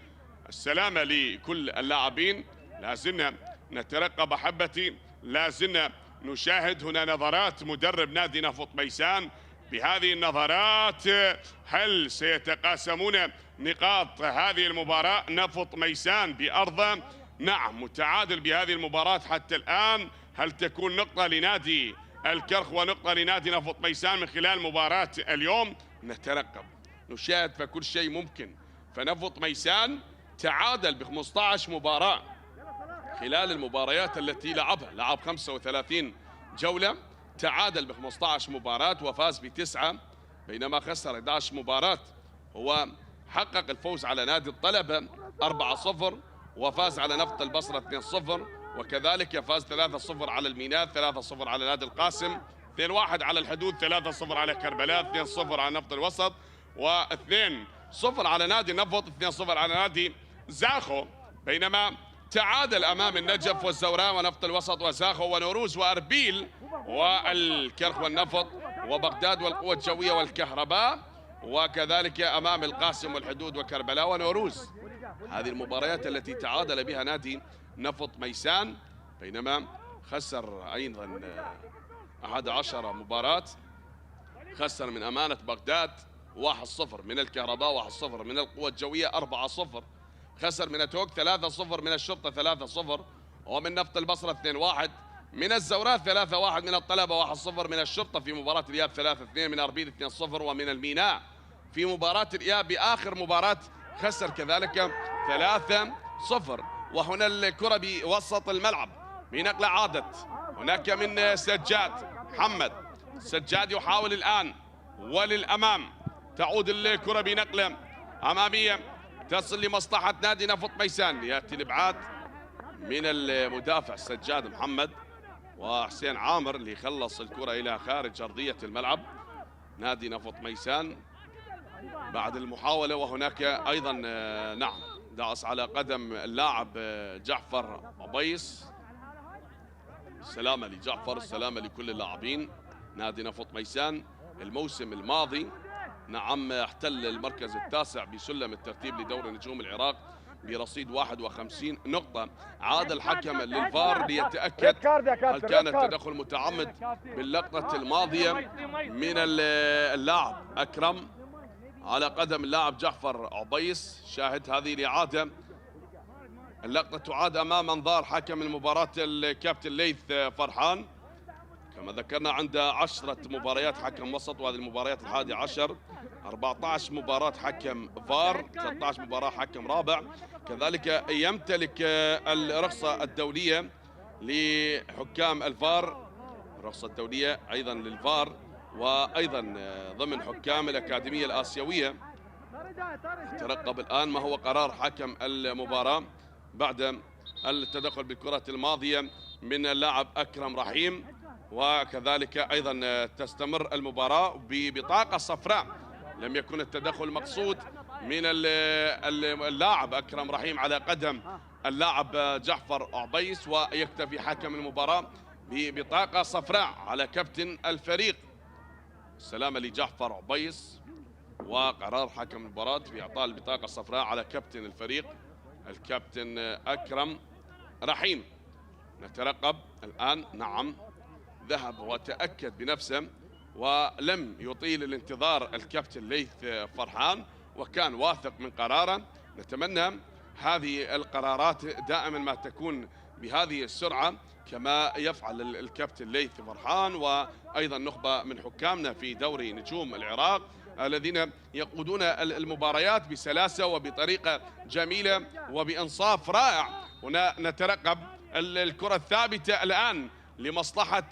B: السلامة لكل اللاعبين. لازلنا نترقب أحبتي، لازلنا نشاهد هنا نظرات مدرب نادي نفط ميسان. بهذه النظرات هل سيتقاسمون نقاط هذه المباراة؟ نفط ميسان بأرضه نعم متعادل بهذه المباراة حتى الآن. هل تكون نقطة لنادي الكرخ ونقطة لنادي نفط ميسان من خلال مباراة اليوم؟ نترقب نشاهد، فكل شيء ممكن. فنفط ميسان تعادل ب 15 مباراة خلال المباريات التي لعبها، لعب 35 جولة، تعادل ب 15 مباراة وفاز ب9، بينما خسر 11 مباراة. هو حقق الفوز على نادي الطلبة 4-0 وفاز على نفط البصرة 2-0، وكذلك فاز 3-0 على الميناء، 3-0 على نادي القاسم، 2-1 على الحدود، 3-0 على كربلاء، 2-0 على نفط الوسط، و2-0 على نادي نفط، 2-0 على نادي زاخو. بينما تعادل أمام النجف والزوراء ونفط الوسط وزاخو ونوروز وأربيل والكرخ والنفط وبغداد والقوة الجوية والكهرباء، وكذلك أمام القاسم والحدود وكربلاء ونوروز. هذه المباريات التي تعادل بها نادي نفط ميسان، بينما خسر أيضا 11 مباراة. خسر من أمانة بغداد 1-0، من الكهرباء 1-0، من القوة الجوية 4-0، خسر من توك 3-0، من الشرطة 3-0، ومن نفط البصرة 2-1، من الزوراء 3-1، من الطلبة 1-0، من الشرطة في مباراة الإياب 3-2، من أربيل 2-0، ومن الميناء في مباراة الإياب بآخر مباراة خسر كذلك 3-0. وهنا الكرة بوسط الملعب بنقلة عادت هناك من سجاد محمد. سجاد يحاول الآن وللأمام، تعود الكرة بنقلة أمامية تصل لمصلحة نادي نفط ميسان. يأتي الإبعاد من المدافع سجاد محمد وحسين عامر اللي خلص الكرة إلى خارج أرضية الملعب نادي نفط ميسان بعد المحاولة. وهناك أيضا نعم دعس على قدم اللاعب جعفر عبيس. السلامة لجعفر، السلامة لكل اللاعبين نادي نفط ميسان. الموسم الماضي نعم احتل المركز التاسع بسلم الترتيب لدوري نجوم العراق برصيد 51 نقطة. عاد الحكم للفار ليتأكد هل كان التدخل متعمد باللقطة الماضية من اللاعب أكرم على قدم اللاعب جعفر عبيس. شاهد هذه الإعادة، اللقطة تعاد أمام أنظار حكم المباراة الكابتن ليث فرحان. كما ذكرنا عنده 10 مباريات حكم وسط، وهذه المباريات 11، 14 مباراة حكم فار، 13 مباراة حكم رابع. كذلك يمتلك الرخصة الدولية لحكام الفار، الرخصة الدولية أيضا للفار، وأيضا ضمن حكام الأكاديمية الآسيوية. ترقب الآن ما هو قرار حكم المباراة بعد التدخل بالكرة الماضية من اللاعب أكرم رحيم. وكذلك أيضا تستمر المباراة ببطاقة صفراء، لم يكن التدخل مقصود من اللاعب أكرم رحيم على قدم اللاعب جعفر عبيس، ويكتفي حكم المباراة ببطاقة صفراء على كابتن الفريق. السلامة لجعفر عبيس، وقرار حكم المباراة بإعطاء البطاقة الصفراء على كابتن الفريق الكابتن أكرم رحيم. نترقب الآن، نعم ذهب وتأكد بنفسه ولم يطيل الانتظار الكابتن ليث فرحان، وكان واثق من قراره. نتمنى هذه القرارات دائما ما تكون بهذه السرعة كما يفعل الكابتن ليث فرحان، وأيضا نخبة من حكامنا في دوري نجوم العراق
A: الذين يقودون المباريات بسلاسة وبطريقة جميلة وبإنصاف رائع. هنا نترقب الكرة الثابتة الآن لمصلحة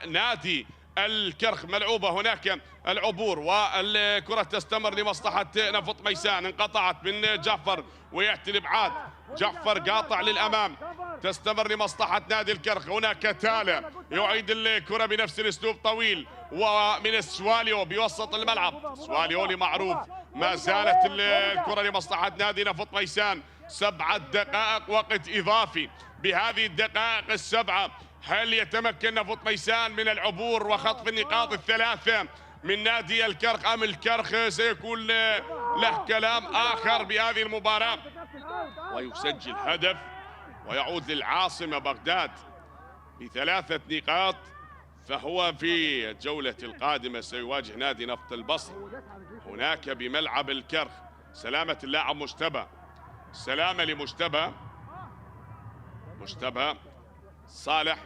A: نادي الكرخ، ملعوبة هناك العبور، والكرة تستمر لمصلحة نفط ميسان. انقطعت من جعفر ويأتي الإبعاد، جعفر قاطع للأمام، تستمر لمصلحة نادي الكرخ. هناك تالا يعيد الكرة بنفس الأسلوب طويل، ومن السواليو بوسط الملعب، سواليولي معروف. ما زالت الكرة لمصلحة نادي نفط ميسان. 7 دقائق وقت إضافي. بهذه الدقائق السبعة هل يتمكن نفط ميسان من العبور وخطف النقاط الثلاثة من نادي الكرخ، أم الكرخ سيكون له كلام آخر بهذه المباراة؟ ويسجل هدف ويعود للعاصمة بغداد ب3 نقاط، فهو في الجولة القادمة سيواجه نادي نفط البصر هناك بملعب الكرخ. سلامة اللاعب مجتبى، سلامة لمجتبى، مجتبى صالح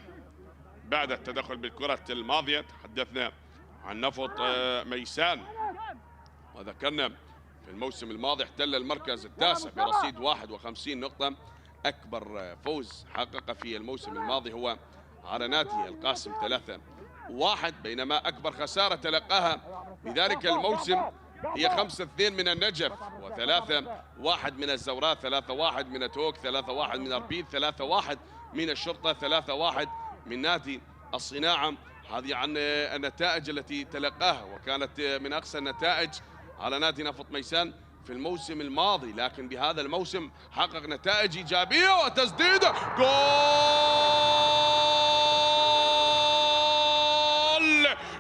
A: بعد التدخل بالكرة الماضية. تحدثنا عن نفط ميسان وذكرنا في الموسم الماضي احتل المركز التاسع برصيد 51 نقطة. أكبر فوز حقق في الموسم الماضي هو على نادي القاسم 3-1، بينما أكبر خسارة تلقاها بذلك الموسم هي 5-2 من النجف، و3-1 من الزوراء، 3-1 من توك، 3-1 من أربيل، 3-1 من الشرطة، 3-1 من نادي الصناعة. هذه عن النتائج التي تلقاها، وكانت من أقصى النتائج على نادي نفط ميسان في الموسم الماضي، لكن بهذا الموسم حقق نتائج إيجابية. وتسديدة جول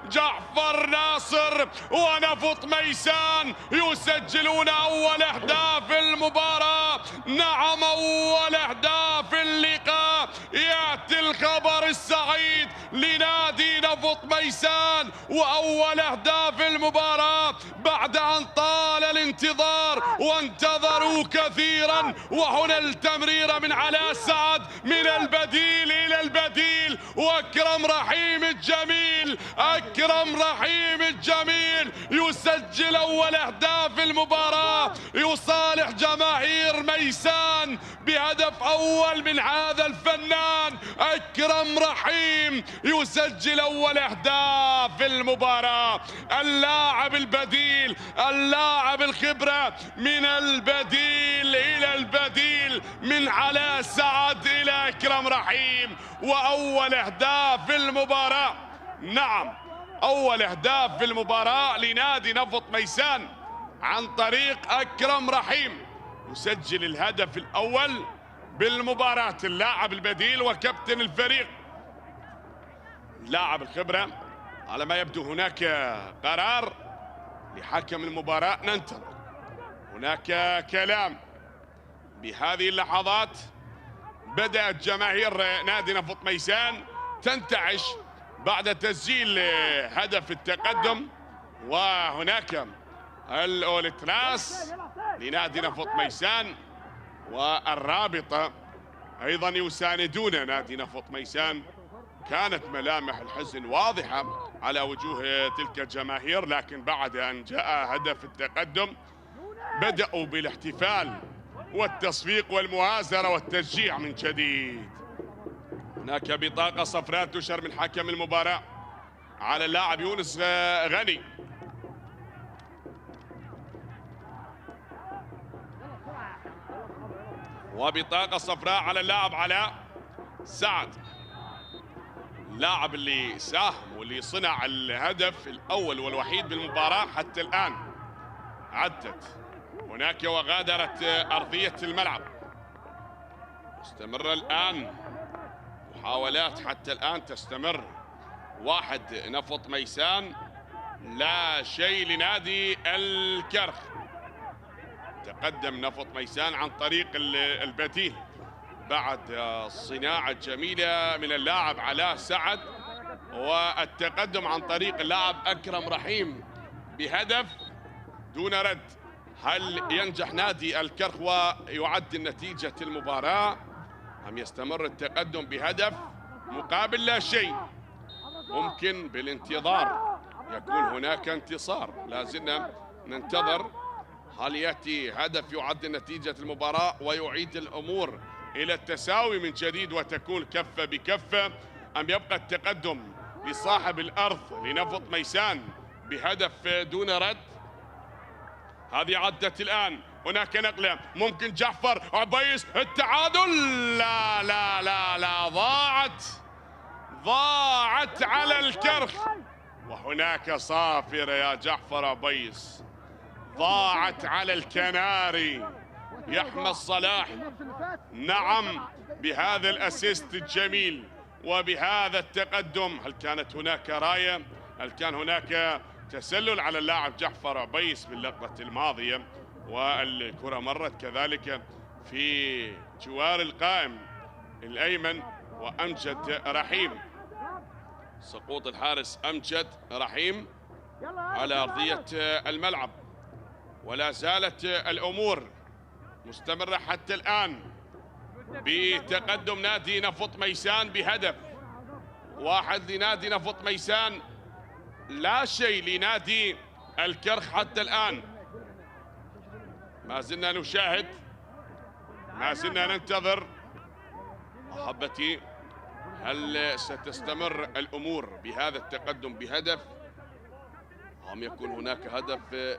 A: جعفر ناصر، ونفط ميسان يسجلون أول أهداف المباراة. نعم، أول أهداف اللقاء. يأتي الخبر السعيد لنادي نفط ميسان، وأول أهداف المباراة بعد أن طال الانتظار وانتظروا كثيرا. وهنا التمريرة من علاء سعد من البديل إلى البديل، وأكرم رحيم الجميل، أكرم رحيم الجميل يسجل أول أهداف المباراة، يصالح جماهير ميسان بهدف أول من هذا الفنان أكرم رحيم، يسجل أول أهداف المباراة. اللاعب البديل، اللاعب الخبرة، من البديل إلى البديل، من علاء سعد إلى أكرم رحيم، وأول أهداف المباراة. نعم، أول أهداف في المباراة لنادي نفط ميسان عن طريق أكرم رحيم، يسجل الهدف الأول بالمباراة. اللاعب البديل وكابتن الفريق، لاعب الخبرة. على ما يبدو هناك قرار لحكم المباراة، ننتظر. هناك كلام بهذه اللحظات. بدأت جماهير نادي نفط ميسان تنتعش بعد تسجيل هدف التقدم، وهناك الأولتراس لنادي نفط ميسان والرابطة أيضا يساندون نادي نفط ميسان. كانت ملامح الحزن واضحة على وجوه تلك الجماهير، لكن بعد أن جاء هدف التقدم بدأوا بالاحتفال والتصفيق والمؤازرة والتشجيع من جديد. هناك بطاقة صفراء تشر من حكم المباراة على اللاعب يونس غني. وبطاقة صفراء على اللاعب علاء سعد، اللاعب اللي ساهم واللي صنع الهدف الأول والوحيد بالمباراة حتى الآن. عدت هناك وغادرت أرضية الملعب. استمر الآن محاولات حتى الآن تستمر. 1 نفط ميسان، لا شيء لنادي الكرخ. تقدم نفط ميسان عن طريق البديل بعد الصناعة الجميلة من اللاعب علاء سعد، والتقدم عن طريق اللاعب أكرم رحيم بهدف دون رد. هل ينجح نادي الكرخ ويعدل نتيجة المباراة، أم يستمر التقدم بهدف مقابل لا شيء؟ ممكن بالانتظار يكون هناك انتصار. لا زلنا ننتظر هل يأتي هدف يعدل نتيجة المباراة ويعيد الأمور إلى التساوي من جديد وتكون كفة بكفة، أم يبقى التقدم لصاحب الأرض لنفط ميسان بهدف دون رد. هذه عدت الآن، هناك نقلة ممكن جعفر عبيس التعادل. لا لا لا لا، ضاعت على الكرخ، وهناك صافرة يا جعفر عبيس، ضاعت على الكناري يحمى الصلاح. نعم، بهذا الأسيست الجميل وبهذا التقدم. هل كانت هناك راية؟ هل كان هناك تسلل على اللاعب جعفر عبيس باللقطة الماضية؟ والكرة مرت كذلك في جوار القائم الأيمن وأمجد رحيم. سقوط الحارس أمجد رحيم على أرضية الملعب، ولا زالت الأمور مستمرة حتى الآن بتقدم نادي نفط ميسان بهدف واحد لنادي نفط ميسان، لا شيء لنادي الكرخ حتى الآن. ما زلنا نشاهد، ما زلنا ننتظر. أحبتي، هل ستستمر الأمور بهذا التقدم بهدف أم يكون هناك هدف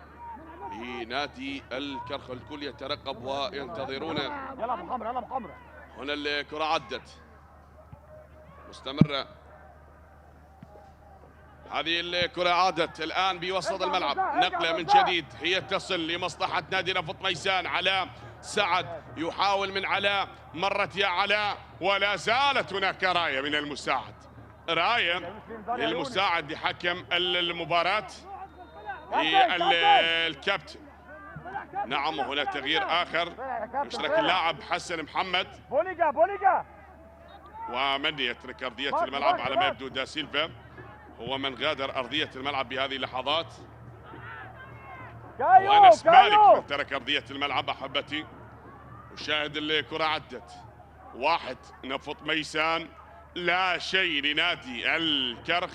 A: لنادي الكرخ؟ الكل يترقب وينتظرون.
C: يلا ابو خمره، يلا ابو خمره.
A: هنا الكرة عدت مستمرة، هذه الكرة عادت الآن بوسط الملعب. نقلة من جديد هي تصل لمصلحة نادي نفط ميسان. علاء سعد يحاول من علاء، مرت يا علاء، ولا زالت هناك راية من المساعد، راية للمساعد لحكم المباراة الكابتن. نعم، هنا تغيير آخر، يشترك اللاعب حسن محمد، ومن يترك أرضية الملعب على ما يبدو دا سيلفا هو من غادر أرضية الملعب بهذه اللحظات، وأنس مالك من ترك أرضية الملعب. أحبتي، وشاهد الكرة عدت، واحد نفط ميسان لا شيء لنادي الكرخ.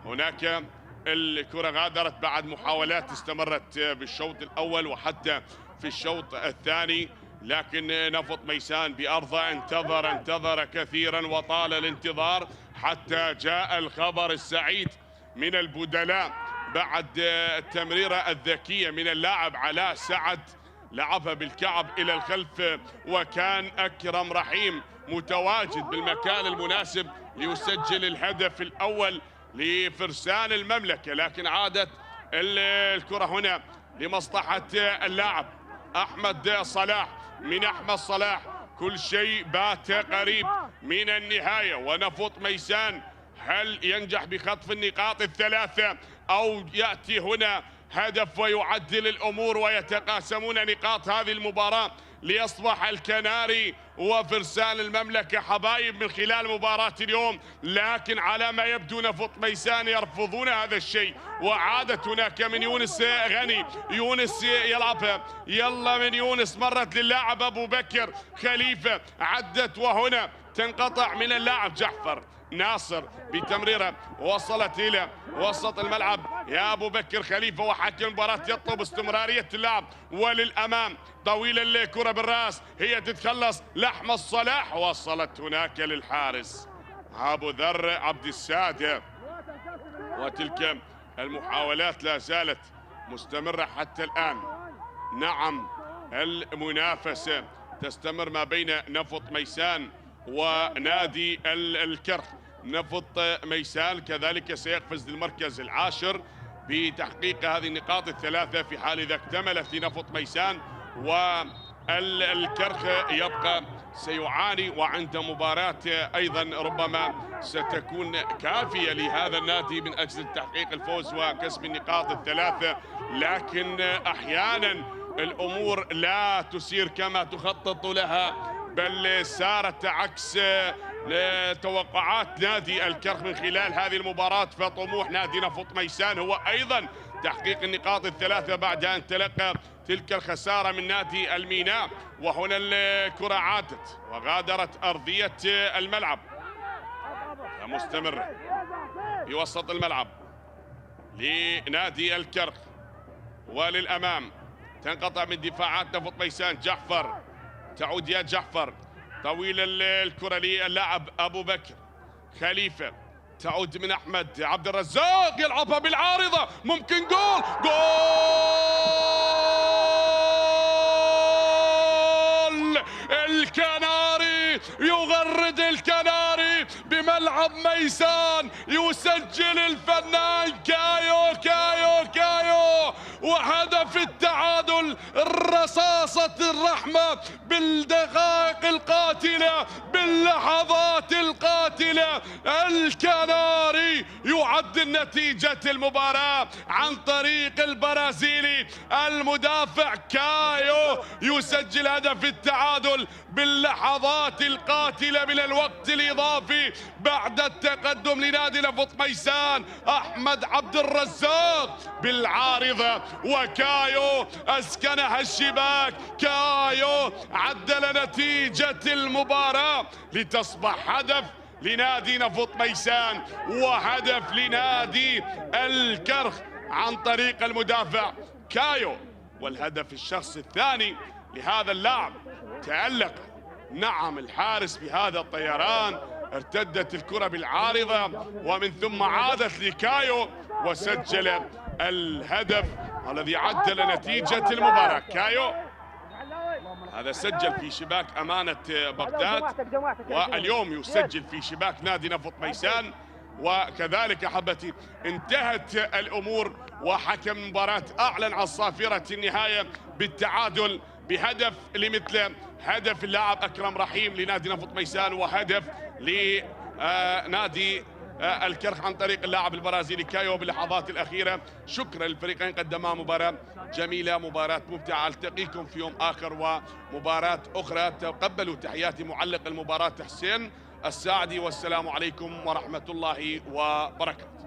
A: هناك الكرة غادرت بعد محاولات استمرت بالشوط الأول وحتى في الشوط الثاني، لكن نفط ميسان بأرضه انتظر كثيرا وطال الانتظار حتى جاء الخبر السعيد من البدلاء بعد التمريرة الذكية من اللاعب علاء سعد، لعبها بالكعب إلى الخلف، وكان أكرم رحيم متواجد بالمكان المناسب ليسجل الهدف الأول لفرسان المملكة. لكن عادت الكرة هنا لمصلحة اللاعب أحمد صلاح. من أحمد صلاح كل شيء بات قريب من النهاية، ونفط ميسان هل ينجح بخطف النقاط الثلاثة أو يأتي هنا هدف ويعدل الأمور ويتقاسمون نقاط هذه المباراة ليصبح الكناري وفرسان المملكة حبايب من خلال مباراة اليوم. لكن على ما يبدو نفط ميسان يرفضون هذا الشيء، وعادت هناك من يونس غني، يونس يلعبها، يلا من يونس، مرت للاعب أبو بكر خليفة، عدت وهنا تنقطع من اللاعب جعفر ناصر بتمريره، وصلت إلى وسط الملعب يا أبو بكر خليفة، وحكم المباراة يطلب استمرارية اللعب وللأمام. طويلة الكرة بالرأس، هي تتخلص لأحمد صلاح، وصلت هناك للحارس أبو ذر عبد السادة. وتلك المحاولات لا زالت مستمرة حتى الآن. نعم، المنافسة تستمر ما بين نفط ميسان ونادي الكرخ. نفط ميسان كذلك سيقفز للمركز العاشر بتحقيق هذه النقاط الثلاثة في حال إذا اكتملت لنفط ميسان، والكرخ يبقى سيعاني وعند مباراة أيضا ربما ستكون كافية لهذا النادي من أجل تحقيق الفوز وكسب النقاط الثلاثة. لكن أحيانا الأمور لا تسير كما تخطط لها، بل سارت عكس توقعات نادي الكرخ من خلال هذه المباراة. فطموح نادي نفط ميسان هو أيضا تحقيق النقاط الثلاثة بعد أن تلقى تلك الخسارة من نادي الميناء. وهنا الكرة عادت وغادرت أرضية الملعب، مستمرة في وسط الملعب.
B: لنادي الكرخ. وللأمام تنقطع من دفاعات نفط ميسان. جعفر، تعود يا جعفر، طويل الكرة للاعب أبو بكر خليفة، تعود من أحمد عبد الرزاق، يلعبها بالعارضة، ممكن جول. الكناري يغرد الكناري بملعب ميسان، يسجل الفنان كايو كايو كايو، وهدف التعادل، رصاصة الرحمة بالدقائق القاتلة، باللحظات القاتلة. الكناري يعدل نتيجة المباراة عن طريق البرازيلي المدافع كايو، يسجل هدف التعادل باللحظات القاتلة من الوقت الإضافي بعد التقدم لنادي نفط ميسان. أحمد عبد الرزاق بالعارضة، وكايو أسكنها الشباك. كايو عدل نتيجة المباراة لتصبح هدف لنادي نفط ميسان وهدف لنادي الكرخ عن طريق المدافع كايو. والهدف الشخصي الثاني لهذا اللاعب تألق، نعم الحارس بهذا الطيران، ارتدت الكرة بالعارضة ومن ثم عادت لكايو وسجل الهدف الذي عدل نتيجة المباراة. كايو هذا سجل في شباك أمانة بغداد، واليوم يسجل في شباك نادي نفط ميسان. وكذلك أحبتي انتهت الأمور وحكم المباراة أعلن عن صافرة النهاية بالتعادل بهدف لمثل هدف اللاعب أكرم رحيم لنادي نفط ميسان، وهدف لنادي الكرخ عن طريق اللاعب البرازيلي كايو باللحظات الأخيرة. شكرا للفريقين، قدما مباراة جميلة، مباراة ممتعة. ألتقيكم في يوم آخر ومباراة أخرى. تقبلوا تحياتي معلق المباراة حسين الساعدي، والسلام عليكم ورحمة الله وبركاته.